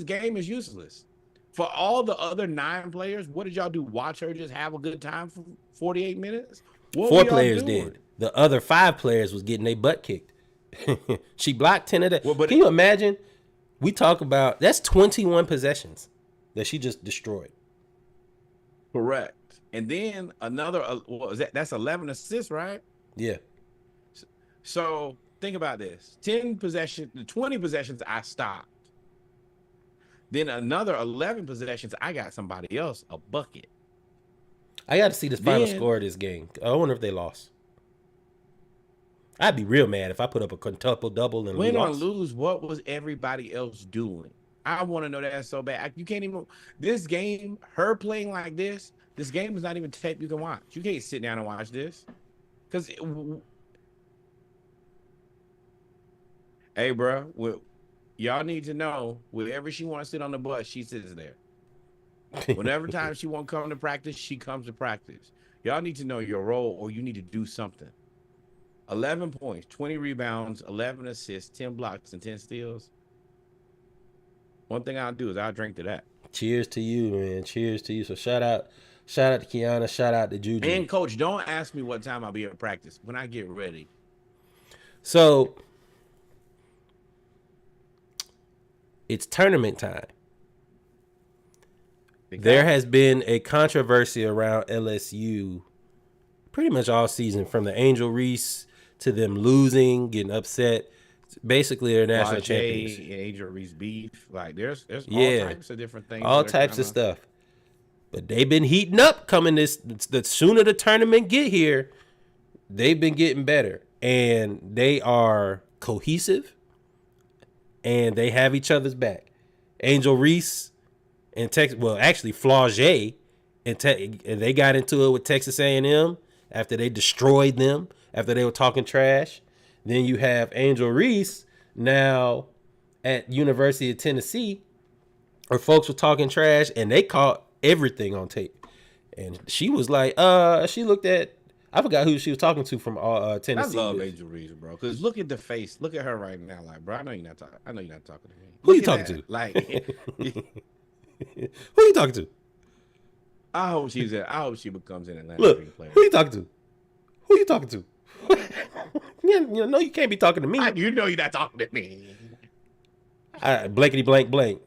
Game is useless. For all the other 9 players, what did y'all do? Watch her just have a good time for 48 minutes? What 4 players did. The other 5 players was getting their butt kicked. She blocked 10 of that. Can you imagine? We talk about, that's 21 possessions that she just destroyed. Correct. And then another, that's 11 assists, right? Yeah. So think about this: 20 possessions I stopped. Then another 11 possessions, I got somebody else a bucket. I got to see this final score of this game. I wonder if they lost. I'd be real mad if I put up a quintuple double and win lost. or lose. What was everybody else doing? I want to know that so bad. You can't even. This game, her playing like this. This game is not even tape you can watch. You can't sit down and watch this, because. Hey, bro. Y'all need to know, wherever she want to sit on the bus, she sits there. Whenever time she won't come to practice, she comes to practice. Y'all need to know your role, or you need to do something. 11 points, 20 rebounds, 11 assists, 10 blocks, and 10 steals. One thing I'll do is I'll drink to that. Cheers to you, man. Cheers to you. So shout out to Kiana. Shout out to Juju. And coach, don't ask me what time I'll be at practice. When I get ready. So it's tournament time. There has been a controversy around LSU pretty much all season, from the Angel Reese to them losing, getting upset. Basically, they're national champions. Angel Reese beef. Like there's all types of different things. All types of stuff. But they've been heating up coming the sooner the tournament get here, they've been getting better. And they are cohesive. And they have each other's back. Angel Reese and Flaugier and they got into it with Texas A&M after they destroyed them, after they were talking trash. Then you have Angel Reese now at University of Tennessee, where folks were talking trash and they caught everything on tape. And she was like, she looked at, I forgot who she was talking to from Tennessee. I love Angel Reese, bro. Because look at the face. Look at her right now. Like, bro, I know you're not talking to me. Who you talking to? Like, who you talking to? I hope she becomes an Atlanta Look, player. Who you talking to? Who you talking to? You know, you can't be talking to me. You know you're not talking to me. Blankety blank blank.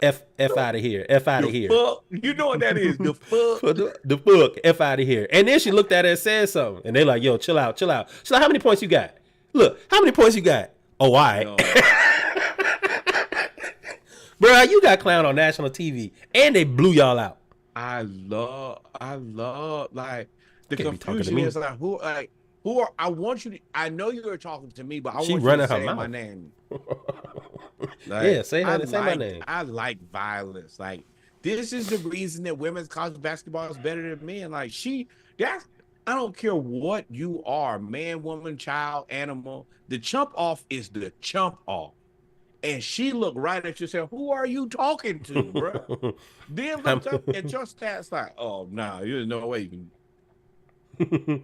F out of here. F out of here. Fuck. You know what that is? The fuck. The fuck. F out of here. And then she looked at her and said something. And they like, yo, chill out. She's like, how many points you got? Look, how many points you got? Oh, all right. No. Bro, you got clown on national TV. And they blew y'all out. I love like the Can't be talking to confusion me. is who are I want you to I know you were talking to me, but I She want you running to her say mouth. my name. Yeah, say my name. I like violence. Like this is the reason that women's college basketball is better than men. Like I don't care what you are, man, woman, child, animal. The chump off is the chump off. And she looked right at you and said, who are you talking to, bro? Then looked up at your stats like, oh, no, there's no way you can.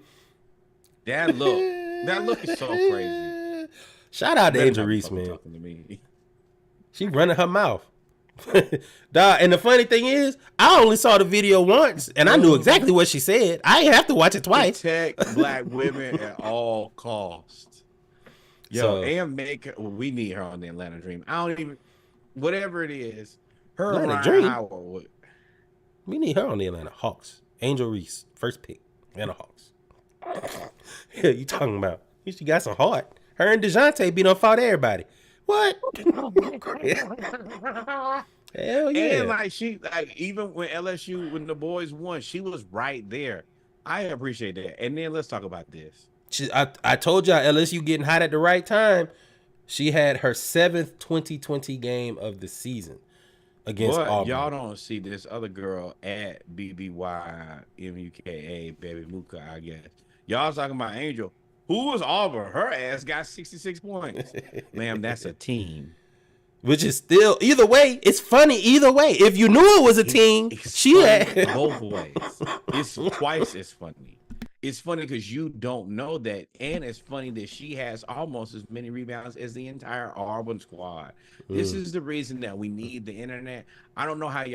That look is so crazy. Shout out to Better Angel not Reese, fucking man. talking to me. She running her mouth. Dog, and the funny thing is, I only saw the video once, and I knew exactly what she said. I ain't have to watch it twice. Protect black women at all costs. Yo, and we need her on the Atlanta Dream. I don't even, whatever it is, her Atlanta Ryan Dream? Howard would. We need her on the Atlanta Hawks. Angel Reese, first pick, Atlanta Hawks. Yeah, you talking about? She got some heart. Her and DeJounte beat on fought everybody. What? Hell yeah. And like even when the boys won, she was right there. I appreciate that. And then let's talk about this. I told y'all LSU getting hot at the right time. She had her 7th 2020 game of the season against Auburn. Y'all don't see this other girl at BBY MUKA, Baby Muka, I guess. Y'all talking about Angel. Who was Auburn? Her ass got 66 points. Ma'am, that's a team. Which is still, either way, it's funny either way. If you knew it was a team, she had both ways. It's twice as funny. It's funny because you don't know that, and it's funny that she has almost as many rebounds as the entire Auburn squad. This is the reason that we need the internet. I know how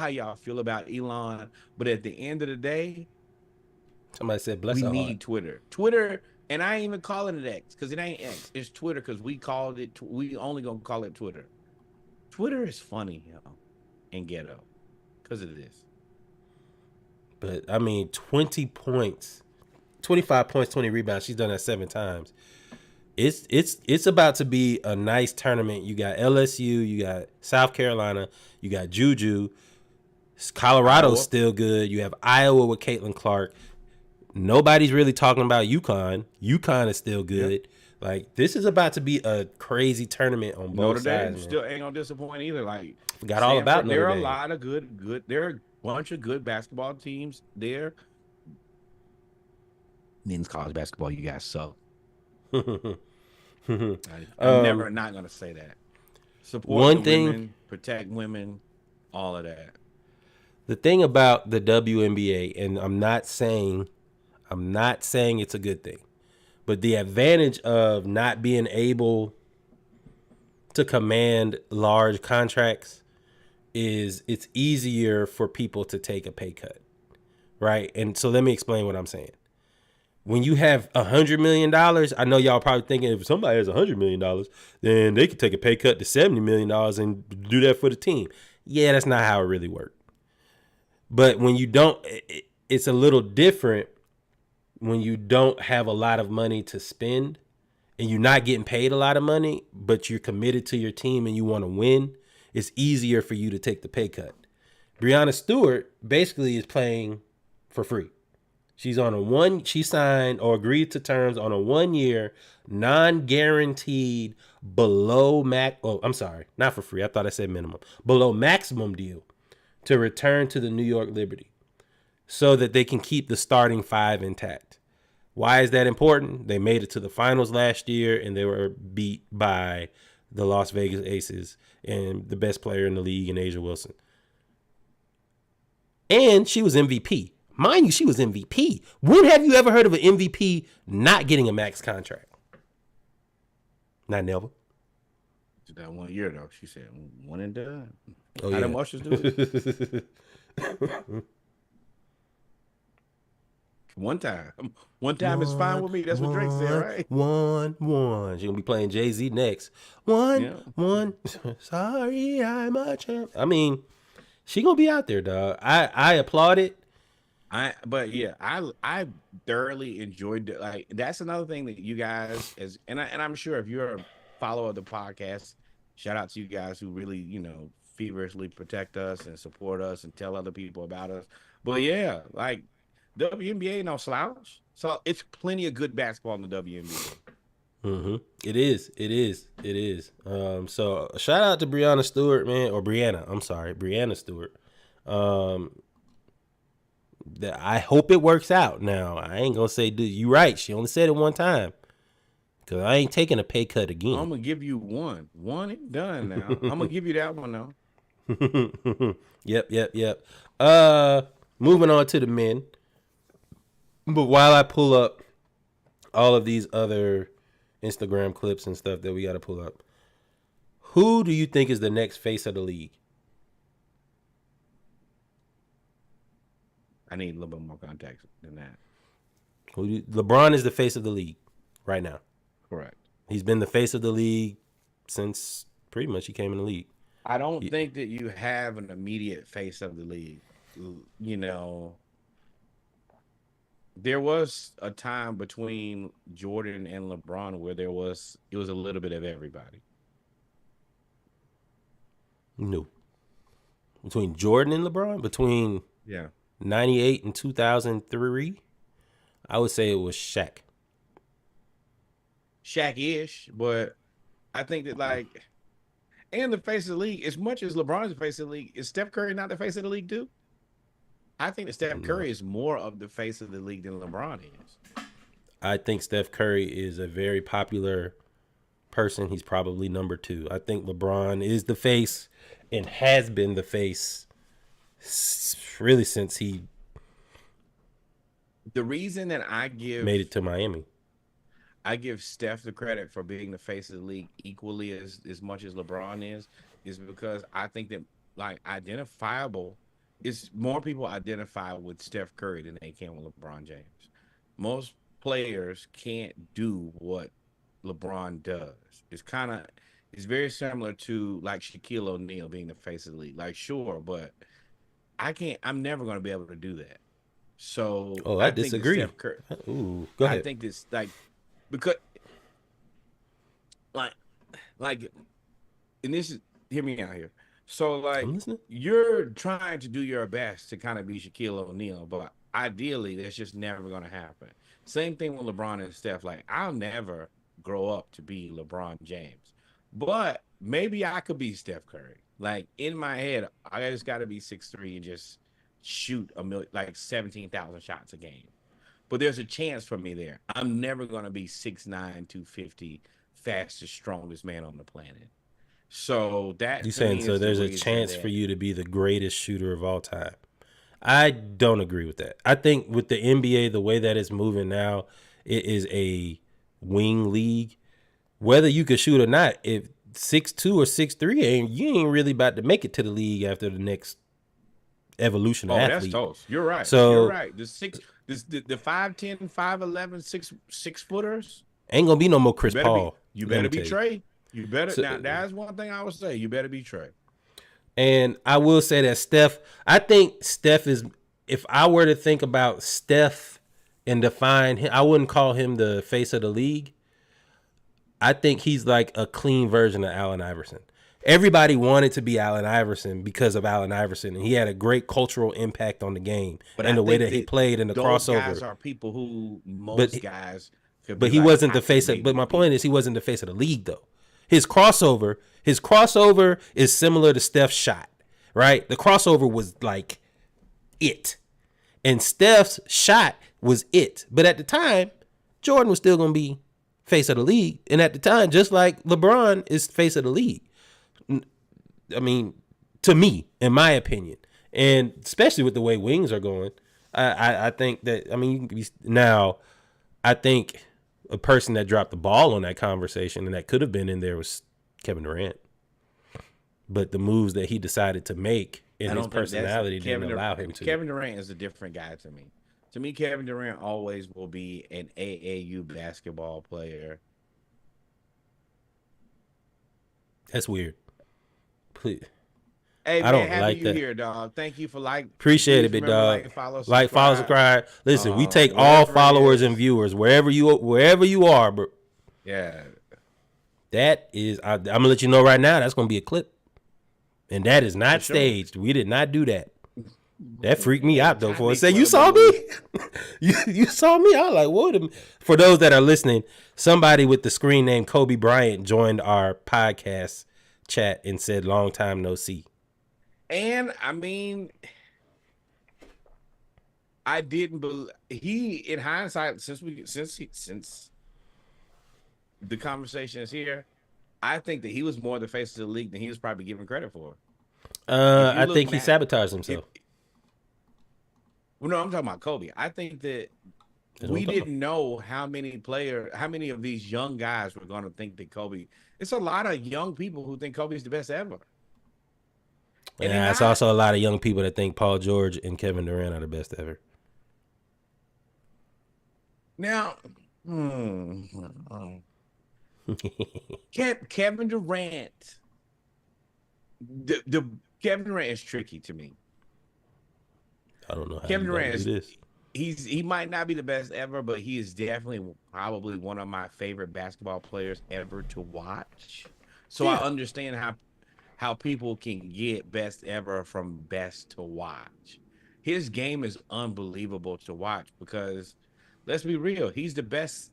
y'all feel about Elon, but at the end of the day, somebody said bless we her need heart. Twitter, and I ain't even calling it X because it ain't X. It's Twitter because we called it. We only gonna call it Twitter. Twitter is funny, and ghetto because of this. But I mean, 20 points, 25 points, 20 rebounds. She's done that 7 times. It's about to be a nice tournament. You got LSU, you got South Carolina, you got Juju. Colorado's still good. You have Iowa with Caitlin Clark. Nobody's really talking about UConn. UConn is still good. Yep. Like, this is about to be a crazy tournament on both sides. Notre Dame still ain't gonna disappoint either. Like, forgot all about Notre Dame. There are a lot of good. There are a bunch of good basketball teams there. Men's college basketball, you guys suck. I'm never not gonna say that. Support women, protect women, all of that. The thing about the WNBA, and I'm not saying it's a good thing, but the advantage of not being able to command large contracts is it's easier for people to take a pay cut, right? And so let me explain what I'm saying. When you have $100 million, I know y'all probably thinking if somebody has $100 million, then they could take a pay cut to $70 million and do that for the team. Yeah, that's not how it really works. But when you don't, it's a little different when you don't have a lot of money to spend and you're not getting paid a lot of money, but you're committed to your team and you want to win. It's easier for you to take the pay cut. Breanna Stewart basically is playing for free. She's on she signed or agreed to terms on a 1-year, non-guaranteed below not for free. I thought I said minimum. Below maximum deal to return to the New York Liberty so that they can keep the starting 5 intact. Why is that important? They made it to the finals last year and they were beat by the Las Vegas Aces and the best player in the league in Asia Wilson. And she was MVP. Mind you, she was MVP. When have you ever heard of an MVP not getting a max contract? Not never. That 1 year though, she said one and done. Oh, How yeah. the Marshalls do it? One time. One time is fine with me. That's what Drake said, right? One. She's gonna be playing Jay-Z next. Yeah. One. Sorry, I'm a champ. I mean, she gonna be out there, dog. I applaud it. I thoroughly enjoyed it. Like, that's another thing that you guys and I'm sure if you're a follower of the podcast, shout out to you guys who really, feverishly protect us and support us and tell other people about us. But yeah, like, WNBA no slouch. So it's plenty of good basketball in the WNBA. Mm-hmm. It is. So a shout out to Brianna Stewart, man, or Brianna. I'm sorry, Brianna Stewart. That I hope it works out. Now I ain't gonna say, dude, you right. She only said it one time, cause I ain't taking a pay cut again. I'm gonna give you one and done. Now I'm gonna give you that one now. Yep. Moving on to the men. But while I pull up all of these other Instagram clips and stuff that we got to pull up, who do you think is the next face of the league? I need a little bit more context than that. LeBron is the face of the league right now. Correct. He's been the face of the league since pretty much he came in the league. I don't think that you have an immediate face of the league. There was a time between Jordan and LeBron where it was a little bit of everybody. No. Between Jordan and LeBron? Between 98 and 2003? I would say it was Shaq. Shaq-ish, but I think that, and the face of the league, as much as LeBron's the face of the league, is Steph Curry not the face of the league too? I think that Steph Curry is more of the face of the league than LeBron is. I think Steph Curry is a very popular person. He's probably number 2. I think LeBron is the face and has been the face really since he the reason that I made it to Miami. I give Steph the credit for being the face of the league equally as much as LeBron is because I think that identifiable is more people identify with Steph Curry than they can with LeBron James. Most players can't do what LeBron does. It's very similar to Shaquille O'Neal being the face of the league. Sure, but I'm never going to be able to do that. So I disagree. Steph Curry, Ooh, go ahead. I think this because and this is, hear me out here. So you're trying to do your best to kind of be Shaquille O'Neal, but ideally that's just never going to happen. Same thing with LeBron and Steph. I'll never grow up to be LeBron James, but maybe I could be Steph Curry. In my head, I just got to be 6'3" and just shoot 17,000 shots a game. But there's a chance for me there. I'm never going to be 6'9", 250, fastest, strongest man on the planet. So that you saying so there's a chance for you to be the greatest shooter of all time. I don't agree with that. I think with the NBA, the way that it's moving now, it is a wing league. Whether you can shoot or not, if 6'2" or 6'3", you ain't really about to make it to the league after the next evolution of athlete. That's toast. You're right. So you're right. The 5'10", 5'11", 6 footers ain't gonna be no more Chris Paul. You better be Trey. You better now. That's one thing I would say. You better be Trey. And I will say that Steph. I think Steph is. If I were to think about Steph and define him, I wouldn't call him the face of the league. I think he's like a clean version of Allen Iverson. Everybody wanted to be Allen Iverson because of Allen Iverson, and he had a great cultural impact on the game and the way that he played in the crossover. Guys are people who guys. But he wasn't the face of. But my point is, he wasn't the face of the league though. His crossover is similar to Steph's shot, right? The crossover was like it, and Steph's shot was it. But at the time, Jordan was still gonna be face of the league, and at the time, just like LeBron is face of the league. I mean, to me, in my opinion, and especially with the way wings are going, I think that, I mean, now, I think a person that dropped the ball on that conversation and that could have been in there was Kevin Durant. But the moves that he decided to make and his personality didn't allow him to. Kevin Durant is a different guy to me. To me, Kevin Durant always will be an AAU basketball player. That's weird. Please. Hey I man, don't happy like you that. here, dog. Thank you for Appreciate please it, big remember, dog. follow, Like, follow, subscribe. Listen, we take all wherever it followers and is. viewers wherever you are, bro. Yeah. That is, I'm gonna let you know right now. That's gonna be a clip, and that is not For sure. staged. We did not do that. That freaked me out though. For a Tiny second, you saw me. Quillibaloo. you saw me. I was like, what? For those that are listening, somebody with the screen name Kobe Bryant joined our podcast chat and said, "Long time no see." And I mean, I didn't believe in hindsight, since the conversation is here, I think that he was more the face of the league than he was probably given credit for. I think he sabotaged himself. Well, no, I'm talking about Kobe. I think that we didn't know how many of these young guys were going to think that Kobe. It's a lot of young people who think Kobe's the best ever. And yeah, it's also a lot of young people that think Paul George and Kevin Durant are the best ever. Now, Kevin Durant, the Kevin Durant is tricky to me. I don't know how Kevin Durant do this. He might not be the best ever, but he is definitely probably one of my favorite basketball players ever to watch. So I understand how people can get best ever from best to watch. His game is unbelievable to watch because let's be real, he's the best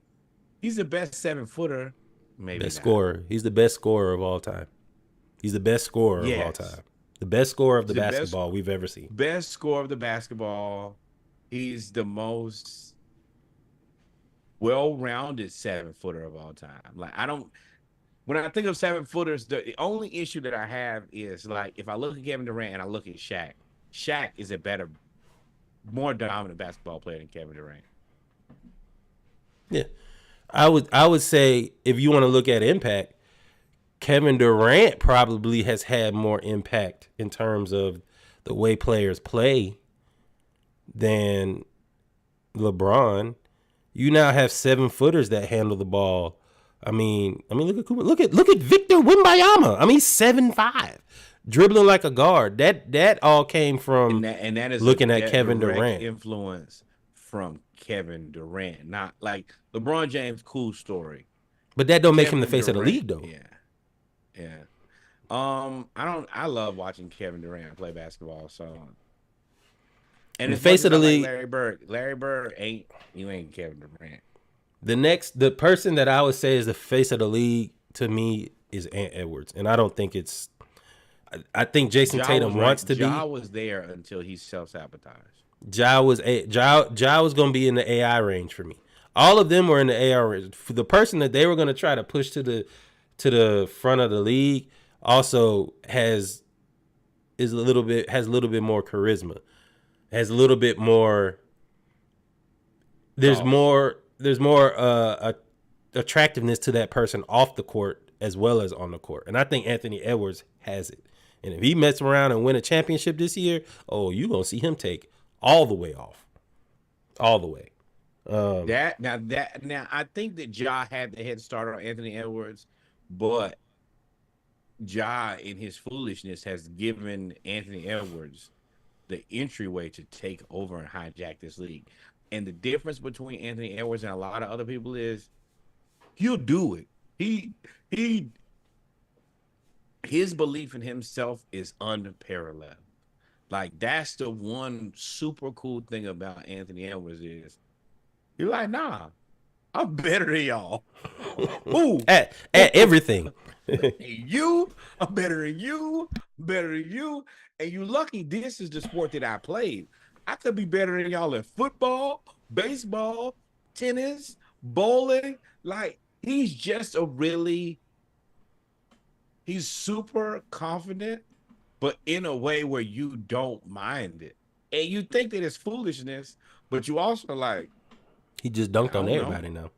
7-footer, maybe Best not. scorer. He's the best scorer of all time. He's the best scorer of all time. The best scorer of the basketball we've ever seen. Best scorer of the basketball. He's the most well-rounded 7-footer of all time. Like when I think of 7-footers, the only issue that I have is like if I look at Kevin Durant and I look at Shaq, Shaq is a better, more dominant basketball player than Kevin Durant. Yeah. I would say if you want to look at impact, Kevin Durant probably has had more impact in terms of the way players play than LeBron. You now have 7-footers that handle the ball. I mean, look at Cooper. Look at Victor Wembanyama. I mean, 7'5", dribbling like a guard. That all came from and that is looking at Kevin direct Durant. influence from Kevin Durant, not like LeBron James. Cool story, but that don't make him Kevin the face of the Durant, league, though. Yeah. I love watching Kevin Durant play basketball. So, and the face of the league, Larry Bird ain't Kevin Durant. The person that I would say is the face of the league to me is Ant Edwards, and I don't think it's. I think Jason Tatum wants to be. Ja was there until he self-sabotaged. Ja was going to be in the AI range for me. All of them were in the AI range. For the person that they were going to try to push to the front of the league also has a little bit more charisma. Has a little bit more. There's more attractiveness to that person off the court as well as on the court. And I think Anthony Edwards has it. And if he messes around and win a championship this year, you're going to see him take all the way off. All the way. Now I think that Ja had the head start on Anthony Edwards, but Ja in his foolishness has given Anthony Edwards the entryway to take over and hijack this league. And the difference between Anthony Edwards and a lot of other people is he'll do it. His belief in himself is unparalleled. Like that's the one super cool thing about Anthony Edwards is you're like, nah, I'm better than y'all. Ooh, at everything. I'm better than you, and you lucky this is the sport that I played. I could be better than y'all in football, baseball, tennis, bowling. Like he's just he's super confident, but in a way where you don't mind it. And you think that it's foolishness, but you also like he just dunked on everybody now.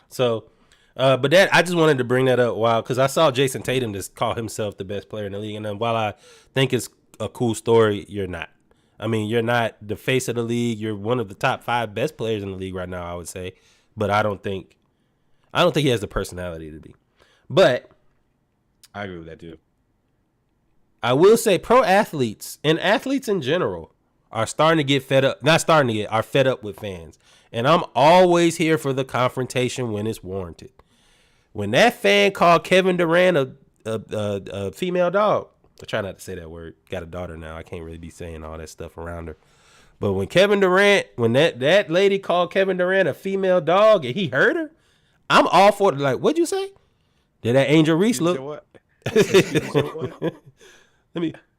So but that I just wanted to bring that up because I saw Jason Tatum just call himself the best player in the league. And then while I think it's a cool story, you're not. I mean, you're not the face of the league. You're one of the top 5 best players in the league right now, I would say. But I don't think he has the personality to be. But I agree with that too. I will say pro athletes and athletes in general are starting to get fed up. Not starting to get, are fed up with fans. And I'm always here for the confrontation when it's warranted. When that fan called Kevin Durant a female dog, I try not to say that word. Got a daughter now. I can't really be saying all that stuff around her. But when that lady called Kevin Durant a female dog and he hurt her, I'm all for it. Like, what'd you say? Did that Angel Reese look? What?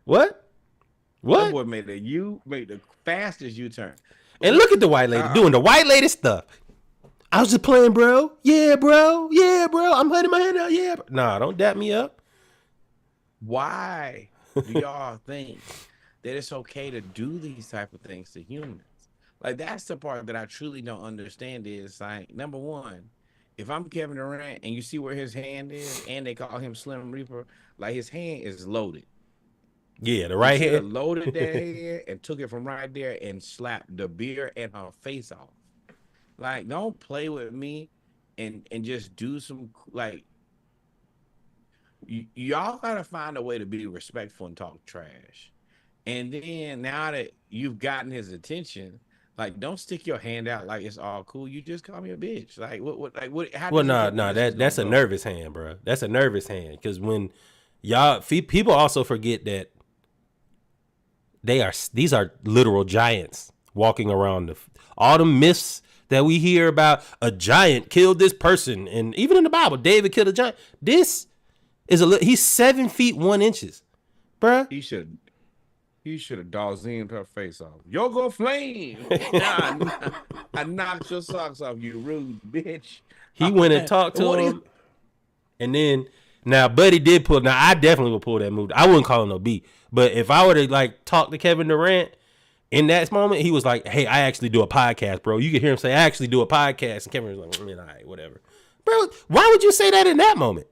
What? That boy made the fastest U-turn. And look at the white lady doing the white lady stuff. I was just playing, bro. Yeah, bro. Yeah, bro. I'm letting my hand out. Yeah. Bro. Nah, don't dap me up. Why do y'all think that it's okay to do these type of things to humans? Like, that's the part that I truly don't understand is, like, number one, if I'm Kevin Durant and you see where his hand is and they call him Slim Reaper, like, his hand is loaded. Yeah, the right hand. Loaded that hand and took it from right there and slapped the beer and her face off. Like, don't play with me and just do some, like, y'all gotta find a way to be respectful and talk trash. And then now that you've gotten his attention, like, don't stick your hand out like it's all cool. You just call me a bitch. Like, what? How well, no, that's a nervous hand, bro. That's a nervous hand because when people also forget that these are literal giants walking around. All the myths that we hear about a giant killed this person, and even in the Bible, David killed a giant. This is he's 7 feet 1 inches, bruh. He should have Dawsoned her face off. Yo, go flame! I knocked your socks off, you rude bitch. He went and talked to him, and then now Buddy did pull. Now I definitely would pull that move. I wouldn't call him no B, but if I were to like talk to Kevin Durant in that moment, he was like, "Hey, I actually do a podcast, bro." You could hear him say, "I actually do a podcast," and Kevin was like, "I mean, all right, whatever." Bro, why would you say that in that moment?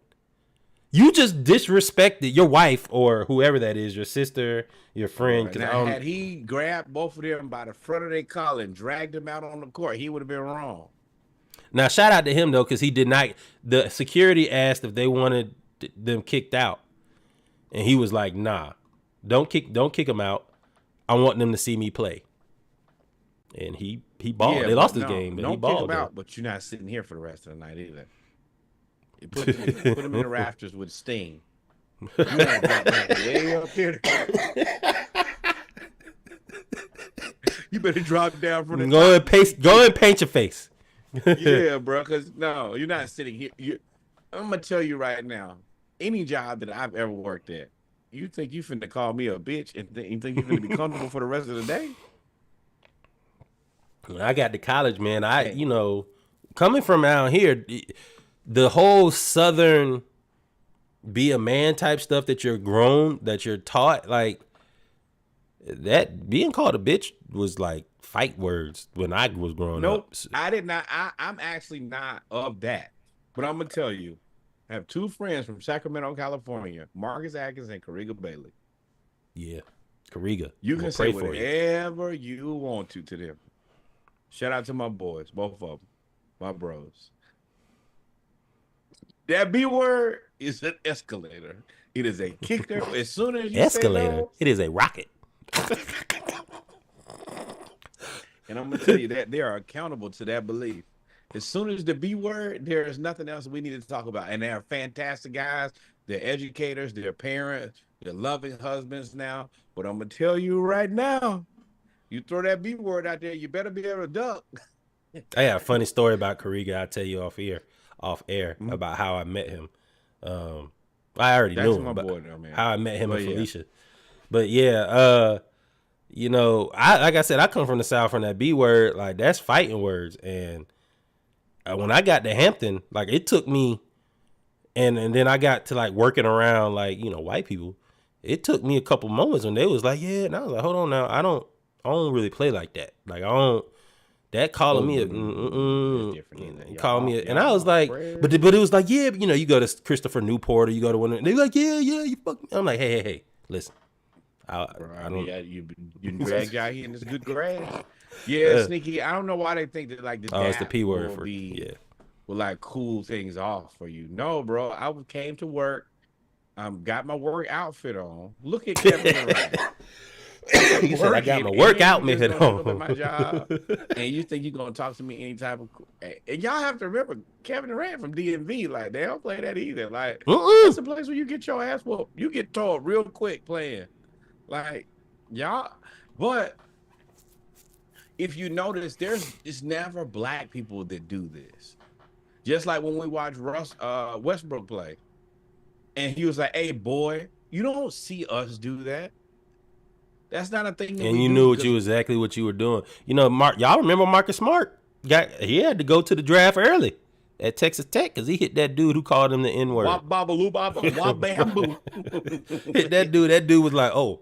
You just disrespected your wife or whoever that is, your sister, your friend. Right. Now, had he grabbed both of them by the front of their collar and dragged them out on the court, he would have been wrong. Now, shout out to him, though, because he did not. The security asked if they wanted them kicked out. And he was like, nah, don't kick them out. I want them to see me play. And he balled. Yeah, they lost this game, but he balled. Don't kick them out, but you're not sitting here for the rest of the night either. Put them in the rafters with Sting. You want to drop back way up here. You better drop down from the Go and paint your face. Yeah, bro, because no, you're not sitting here. I'm going to tell you right now, any job that I've ever worked at, you think you finna call me a bitch and you think you finna be comfortable for the rest of the day? When I got to college, man, coming from out here, the whole Southern be a man type stuff that you're taught, like that being called a bitch was like fight words when I was growing up. Nope, I did not. I'm actually not of that. But I'm going to tell you, I have 2 friends from Sacramento, California, Marcus Atkins and Kariga Bailey. Yeah, Kariga. You can say whatever you want to them. Shout out to my boys, both of them, my bros. That B word is an escalator. It is a kicker. As soon as you escalator, say no, it is a rocket. And I'm gonna tell you that they are accountable to that belief. As soon as the B word, there is nothing else we need to talk about. And they are fantastic guys. They're educators. They're parents. They're loving husbands now. But I'm gonna tell you right now, you throw that B word out there, you better be able to duck. I got a funny story about Kariga. I'll tell you off air about how I met him. I already knew him, but boy, though, man. How I met him and Felicia. But yeah, like I said, I come from the South, from that B word, like that's fighting words. And when I got to Hampton, like it took me, and then I got to like working around like, white people. It took me a couple moments when they was like, yeah, and I was like, hold on now, I don't really play like that. Like I don't. That calling me and I was like, but it was like, yeah, you go to Christopher Newport or you go to one, and they're like, yeah, you fuck me. I'm like, hey, listen, Bro, I don't. yeah, you dragged you out here in this good grass. Yeah, Sneaky. I don't know why they think that like the Oh, it's the dap P word will for be yeah. will like cool things off for you. No, bro. I came to work. Got my work outfit on. Look at Kevin Durant. You said I got Working, my and workout you just man gonna show up at on. my job, and you think you're gonna talk to me any type of? And y'all have to remember Kevin Durant from DMV. Like they don't play that either. Like that's the place where you get your ass whooped. You get told real quick playing. Like y'all, but if you notice, it's never black people that do this. Just like when we watch Westbrook play, and he was like, "Hey, boy, you don't see us do that. That's not a thing that And we you do." knew Because exactly what you were doing. You know, y'all remember Marcus Smart? He had to go to the draft early at Texas Tech because he hit that dude who called him the N-word. wop babaloo wop bamboo. Hit that dude. That dude was like, "Oh,"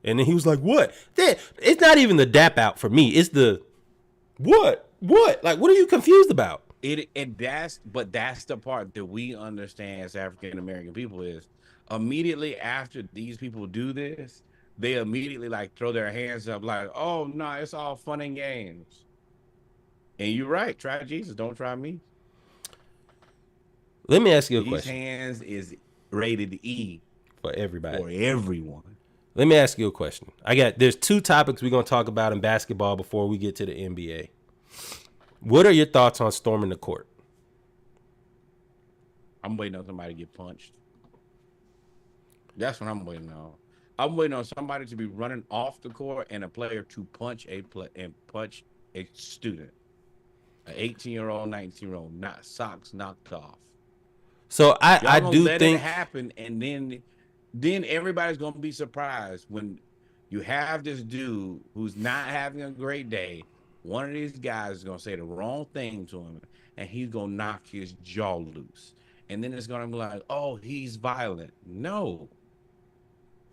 and then he was like, "What?" It's not even the dap out for me. It's the what? Like, what are you confused about? That's the part that we understand as African American people is immediately after these people do this, they immediately like throw their hands up like, "Oh no, it's all fun and games." And you're right. Try Jesus, don't try me. Let me ask you a These question. hands is rated E For everybody. for everyone. Let me ask you a question. There's two topics we're gonna talk about in basketball before we get to the NBA. What are your thoughts on storming the court? I'm waiting on somebody to get punched. That's what I'm waiting on. I'm waiting on somebody to be running off the court and a player to punch a student, an 18-year-old, 19-year-old, not socks knocked off. So I do let think it happen, and then everybody's gonna be surprised when you have this dude who's not having a great day. One of these guys is gonna say the wrong thing to him, and he's gonna knock his jaw loose. And then it's gonna be like, "Oh, he's violent." No,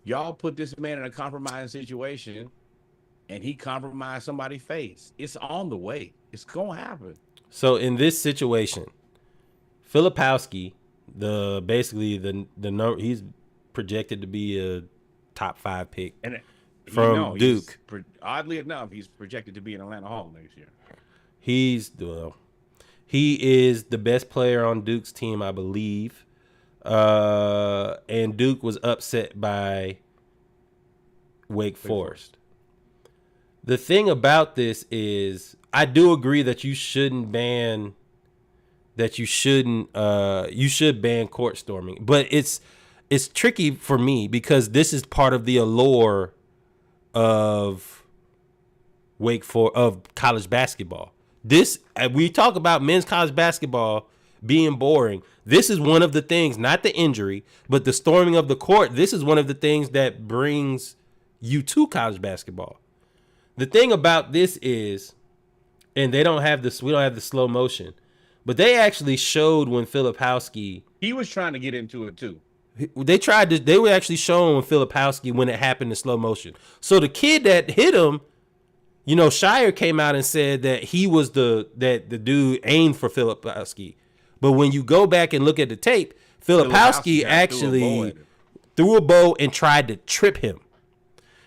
y'all put this man in a compromising situation, and he compromised somebody's face. It's on the way. It's gonna happen. so. In this situation, Filipowski, he's projected to be a top 5 pick And from Duke. Oddly enough, he's projected to be in Atlanta Hall next year. He is the best player on Duke's team, I believe. And Duke was upset by Wake Forest. The thing about this is, I do agree that you should ban court storming, but it's tricky for me because this is part of the allure of college basketball. We talk about men's college basketball being boring. This is one of the things, not the injury, but the storming of the court. This is one of the things that brings you to college basketball. The thing about this is, and we don't have the slow motion, but they actually showed when Filipowski, He was trying to get into it too. they were actually showing when Filipowski when it happened in slow motion. So the kid that hit him, Shire came out and said that he was the dude aimed for Filipowski. But when you go back and look at the tape, Filipowski actually threw a bow and tried to trip him.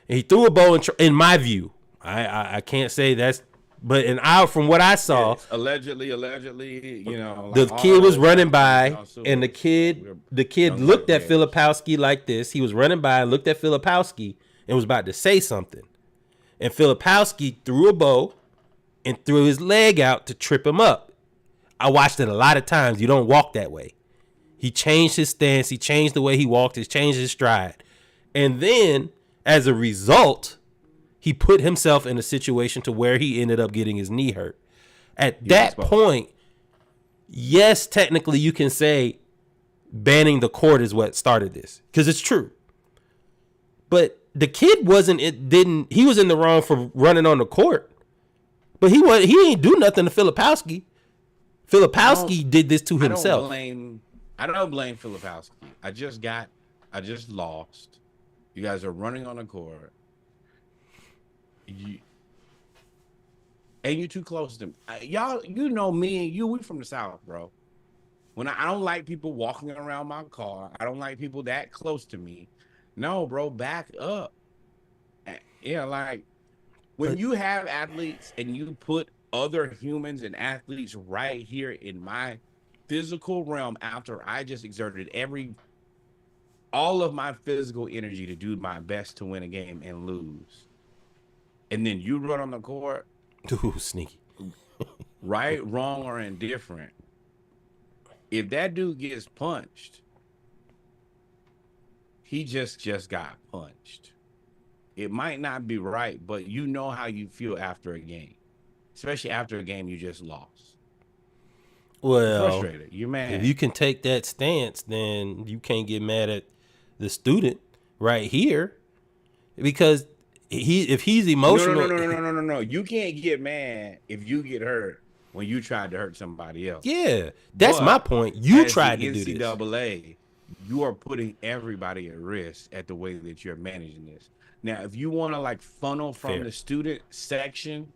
And he threw a bow in my view. I can't say that's, but from what I saw, yes, allegedly, the kid was running by, and the kid looked at Filipowski like this. He was running by and looked at Filipowski and was about to say something. And Filipowski threw a bow and threw his leg out to trip him up. I watched it a lot of times. You don't walk that way. He changed his stance. He changed the way he walked. He changed his stride. And then, as a result, he put himself in a situation to where he ended up getting his knee hurt. At that point, yes, technically you can say banning the court is what started this, because it's true. But the kid he was in the wrong for running on the court. But he ain't do nothing to Filipowski. Filipowski did this to himself. I don't blame Filipowski. I just lost. You guys are running on the court. And you're too close to me. Y'all, me and you, we from the South, bro. When I don't like people walking around my car. I don't like people that close to me. No, bro, back up. Yeah, like when you have athletes and you put other humans and athletes right here in my physical realm after I just exerted all of my physical energy to do my best to win a game and lose. And then you run on the court, Ooh, sneaky. right, wrong, or indifferent. If that dude gets punched, he just got punched. It might not be right, but you know how you feel after a game, especially after a game you just lost. Well, You're frustrated. You're mad. if you can take that stance, then you can't get mad at the student right here because if he's emotional. No. You can't get mad if you get hurt when you tried to hurt somebody else. Yeah, that's my point. You tried to do this. NCAA, you are putting everybody at risk at the way that you're managing this. Now, if you want to like funnel from the student section,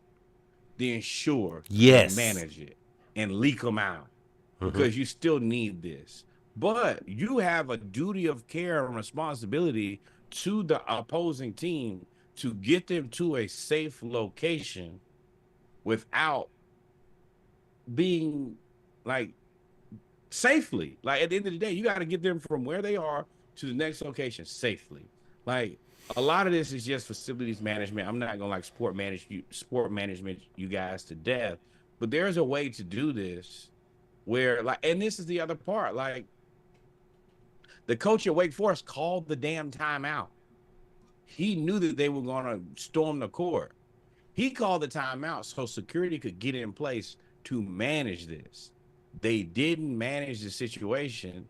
then sure, yes, manage it and leak them out because you still need this. But you have a duty of care and responsibility to the opposing team to get them to a safe location without being like safely. Like at the end of the day, you got to get them from where they are to the next location safely. Like a lot of this is just facilities management. I'm not gonna like sport management you guys to death, but there's a way to do this where like, and this is the other part, like the coach at Wake Forest called the damn timeout. He knew that they were gonna storm the court. He called the timeout so security could get in place to manage this. They didn't manage the situation,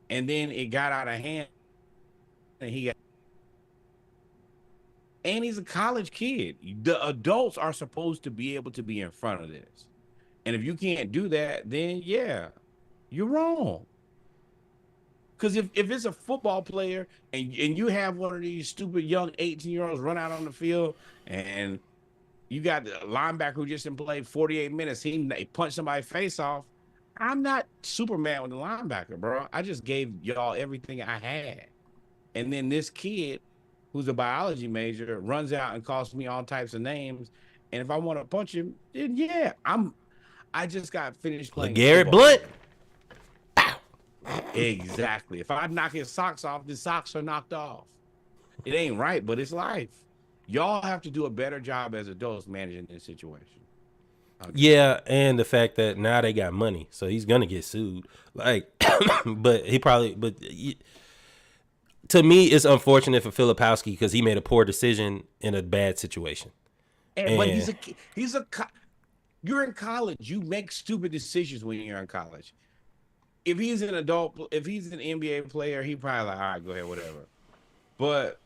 and then it got out of hand, and he's a college kid. The adults are supposed to be able to be in front of this. And if you can't do that, then yeah, you're wrong. Because if it's a football player and you have one of these stupid young 18-year-olds run out on the field and you got the linebacker who just didn't play 48 minutes, he punched somebody's face off, I'm not Superman with the linebacker, bro. I just gave y'all everything I had. And then this kid who's a biology major runs out and calls me all types of names. And if I want to punch him, then yeah, I just got finished playing. Garrett Blunt. Exactly. If I knock his socks off, the socks are knocked off. It ain't right, but it's life. Y'all have to do a better job as adults managing this situation. Okay. Yeah, and the fact that now they got money, so he's gonna get sued. Like, but to me, it's unfortunate for Filipowski because he made a poor decision in a bad situation. But you're in college. You make stupid decisions when you're in college. If he's an adult, if he's an NBA player, he probably like, all right, go ahead, whatever. But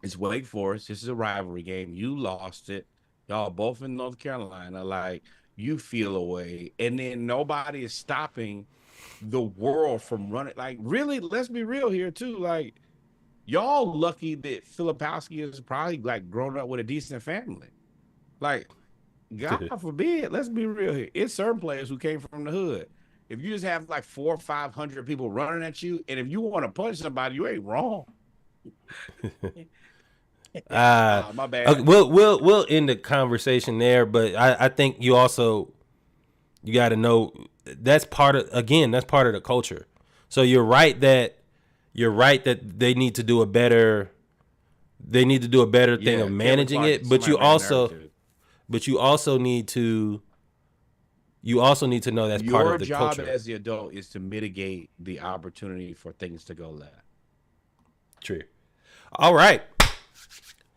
it's Wake Forest. This is a rivalry game. You lost it. Y'all both in North Carolina. Like, you feel away. And then nobody is stopping the world from running. Like, really, let's be real here, too. Like, y'all lucky that Filipowski is probably, like, grown up with a decent family. Like, God forbid, let's be real here. It's certain players who came from the hood. If you just have like 400 or 500 people running at you, and if you want to punch somebody, you ain't wrong. My bad. Okay, we'll end the conversation there, but I think you got to know that's part of the culture. So you're right that they need to do a better thing of managing it, but you also need to know that's part of the culture. Your job as the adult is to mitigate the opportunity for things to go left. True. All right.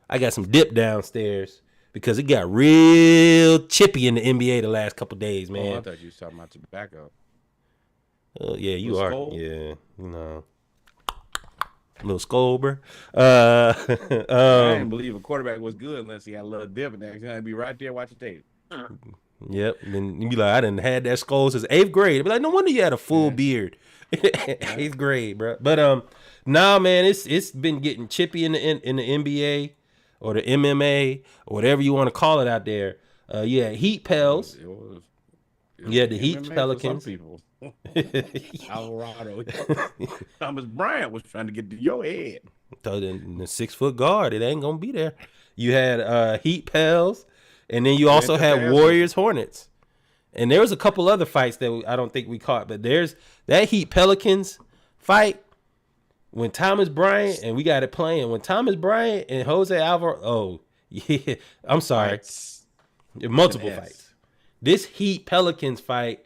I got some dip downstairs because it got real chippy in the NBA the last couple days, man. Oh, I thought you were talking about tobacco. Yeah, you are. Skull? Yeah, a little Skolber. I didn't believe a quarterback was good unless he had a little dip in there. He's gonna be right there watching tape. Yep. Then you be like, I didn't had that skull since 8th grade. Be like, no wonder you had a full beard. 8th grade, bro. But nah, man, it's been getting chippy in the NBA or the MMA or whatever you want to call it out there. Yeah, Heat Pels. You had the Heat, MMA for some Pelicans. people. Alvarado. Thomas Bryant was trying to get to your head. So then the 6-foot guard, it ain't gonna be there. You had Heat Pels, and then you also had Warriors Hornets. And there was a couple other fights that I don't think we caught, but there's that Heat Pelicans fight when Thomas Bryant, and we got it playing, when Thomas Bryant and Jose Alvarado, oh, yeah, I'm sorry. Multiple fights. This Heat Pelicans fight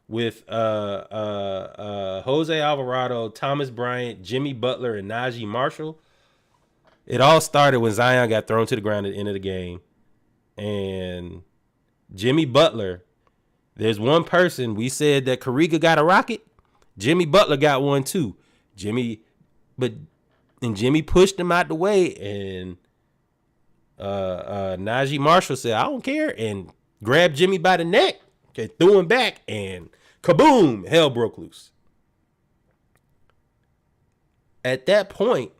with Jose Alvarado, Thomas Bryant, Jimmy Butler, and Najee Marshall. It all started when Zion got thrown to the ground at the end of the game. And Jimmy Butler, there's one person, we said that Kariga got a rocket. Jimmy Butler got one too. Jimmy pushed him out the way, and Najee Marshall said, I don't care, and grabbed Jimmy by the neck, okay, threw him back, and kaboom, hell broke loose. At that point,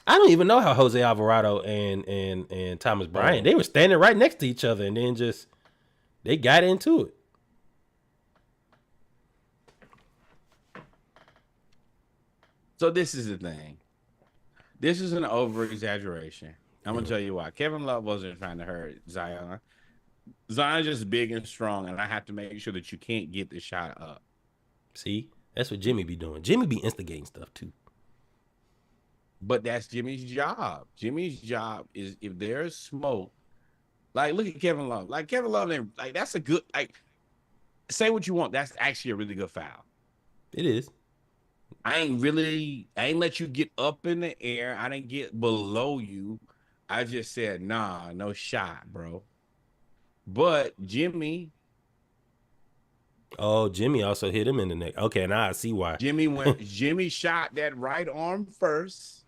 I don't even know how Jose Alvarado and Thomas Bryant, they were standing right next to each other, and then just, they got into it. So this is the thing. This is an over-exaggeration. I'm going to tell you why. Kevin Love wasn't trying to hurt Zion. Zion's just big and strong, and I have to make sure that you can't get the shot up. See? That's what Jimmy be doing. Jimmy be instigating stuff, too. But that's Jimmy's job. Jimmy's job is, if there's smoke, like, look at Kevin Love. Like, Kevin Love, like, that's a good, like, say what you want. That's actually a really good foul. It is. I ain't let you get up in the air. I didn't get below you. I just said, nah, no shot, bro. But Jimmy. Oh, Jimmy also hit him in the neck. Okay, now I see why. Jimmy shot that right arm first.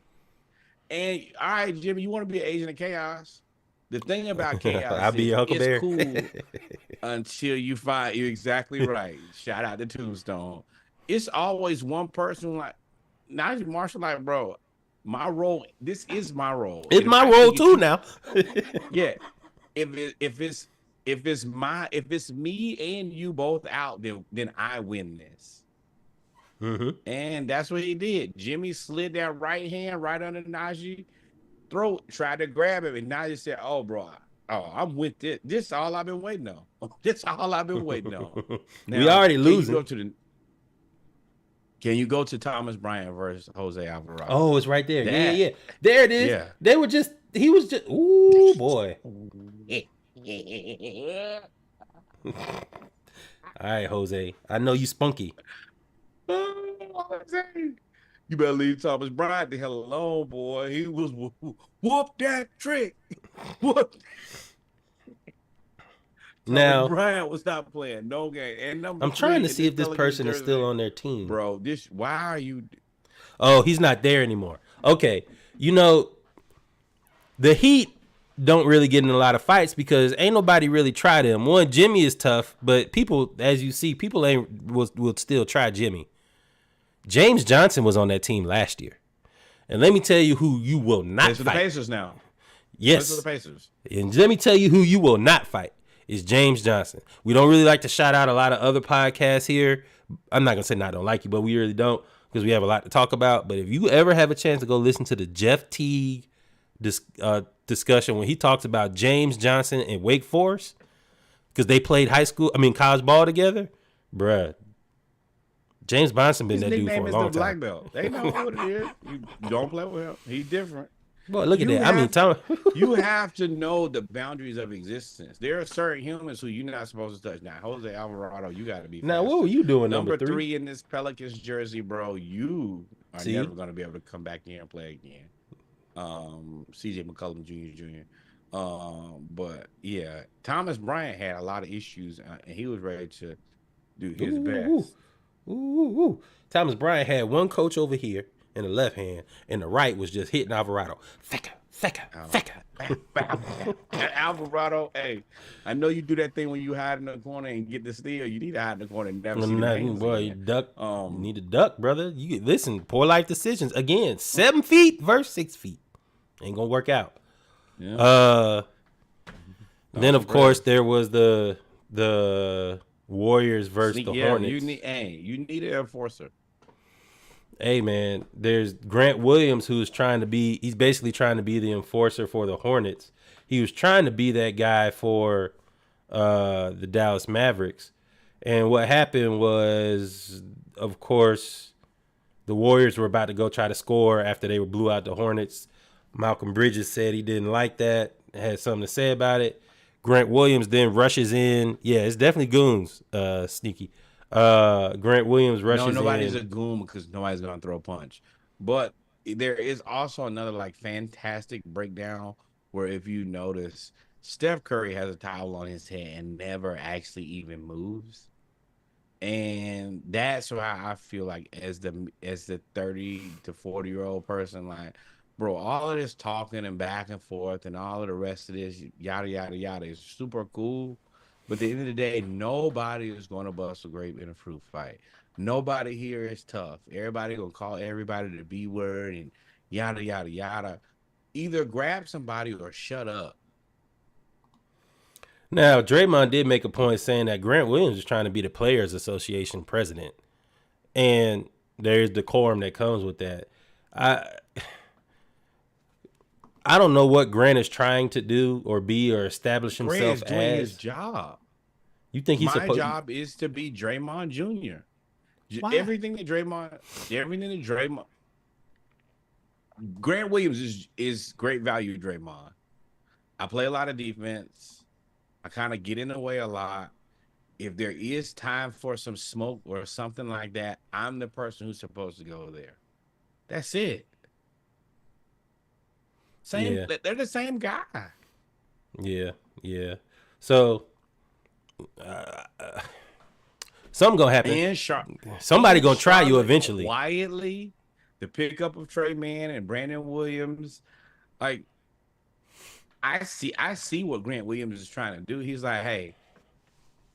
And all right, Jimmy, you want to be an agent of chaos? The thing about chaos I'll be your Huckleberry. It's cool until you find you're exactly right. Shout out to Tombstone. It's always one person like Najee Marshall, like, bro, my role, this is my role. It's my role too now. Yeah. If it's me and you both out, then I win this. Mm-hmm. And that's what he did. Jimmy slid that right hand right under Najee throat, tried to grab him, and Najee said, oh, bro, I'm with this. This is all I've been waiting on. This is all I've been waiting on. Now, we already losing. Can you go to Thomas Bryant versus Jose Alvarado? Oh, it's right there. Yeah. There it is. Yeah. He was just, ooh, boy. All right, Jose. I know you spunky. You better leave Thomas Bryant the hell alone, boy. He was whoop that trick. Whoop. Now, Bryant was not playing no game. And I'm trying to see if this person is still on their team. Bro, why are you? Oh, he's not there anymore. Okay. You know, the Heat don't really get in a lot of fights because ain't nobody really try them. One, Jimmy is tough, but people, as you see, people will still try Jimmy. James Johnson was on that team last year. And let me tell you who you will not fight. The Pacers now. Yes. Those are the Pacers. And let me tell you who you will not fight. Is James Johnson. We don't really like to shout out a lot of other podcasts here. I'm not going to say I don't like you, but we really don't because we have a lot to talk about. But if you ever have a chance to go listen to the Jeff Teague discussion when he talks about James Johnson and Wake Forest because they played college ball together, bruh. James Johnson been that dude for a long time. Black belt. They know what it is. You don't play with him. He's different. Boy, look at that. You have to know the boundaries of existence. There are certain humans who you're not supposed to touch. Now, Jose Alvarado, you got to be. Now, what were you doing? Number three in this Pelicans jersey, bro. You are never going to be able to come back here and play again. CJ McCollum Jr. But yeah, Thomas Bryant had a lot of issues, and he was ready to do his best. Thomas Bryant had one coach over here in the left hand, and the right was just hitting Alvarado. Thecka. Alvarado, hey, I know you do that thing when you hide in the corner and get the steal. You need to hide in the corner and never see the hands boy, you duck. You need to duck, brother. Listen, poor life decisions. Again, 7 feet versus 6 feet. Ain't gonna work out. Yeah. Then of course there was the the Warriors versus the Hornets. You need an enforcer. Hey man, there's Grant Williams who's he's basically trying to be the enforcer for the Hornets. He was trying to be that guy for the Dallas Mavericks. And what happened was, of course, the Warriors were about to go try to score after they blew out the Hornets. Malcolm Bridges said he didn't like that, had something to say about it. Grant Williams then rushes in. Yeah, it's definitely goons, sneaky. Grant Williams rushes in. No, nobody's a goon because nobody's going to throw a punch. But there is also another like fantastic breakdown where if you notice, Steph Curry has a towel on his head and never actually even moves. And that's why I feel like as the 30 to 40-year-old person, like, bro, all of this talking and back and forth and all of the rest of this yada yada yada is super cool. But at the end of the day, nobody is going to bust a grape in a fruit fight. Nobody here is tough. Everybody gonna call everybody the B word and yada yada yada. Either grab somebody or shut up. Now, Draymond did make a point saying that Grant Williams is trying to be the Players Association president. And there's decorum that comes with that. I don't know what Grant is trying to do or be or establish himself Grant is doing as. his job. You think he's My job is to be Draymond Jr. Everything that Draymond, Grant Williams is great value, Draymond. I play a lot of defense. I kind of get in the way a lot. If there is time for some smoke or something like that, I'm the person who's supposed to go there. That's it. They're the same guy. Yeah. So, something gonna happen. Somebody gonna try you eventually. Quietly, the pickup of Trey Mann and Brandon Williams, like I see what Grant Williams is trying to do. He's like, hey,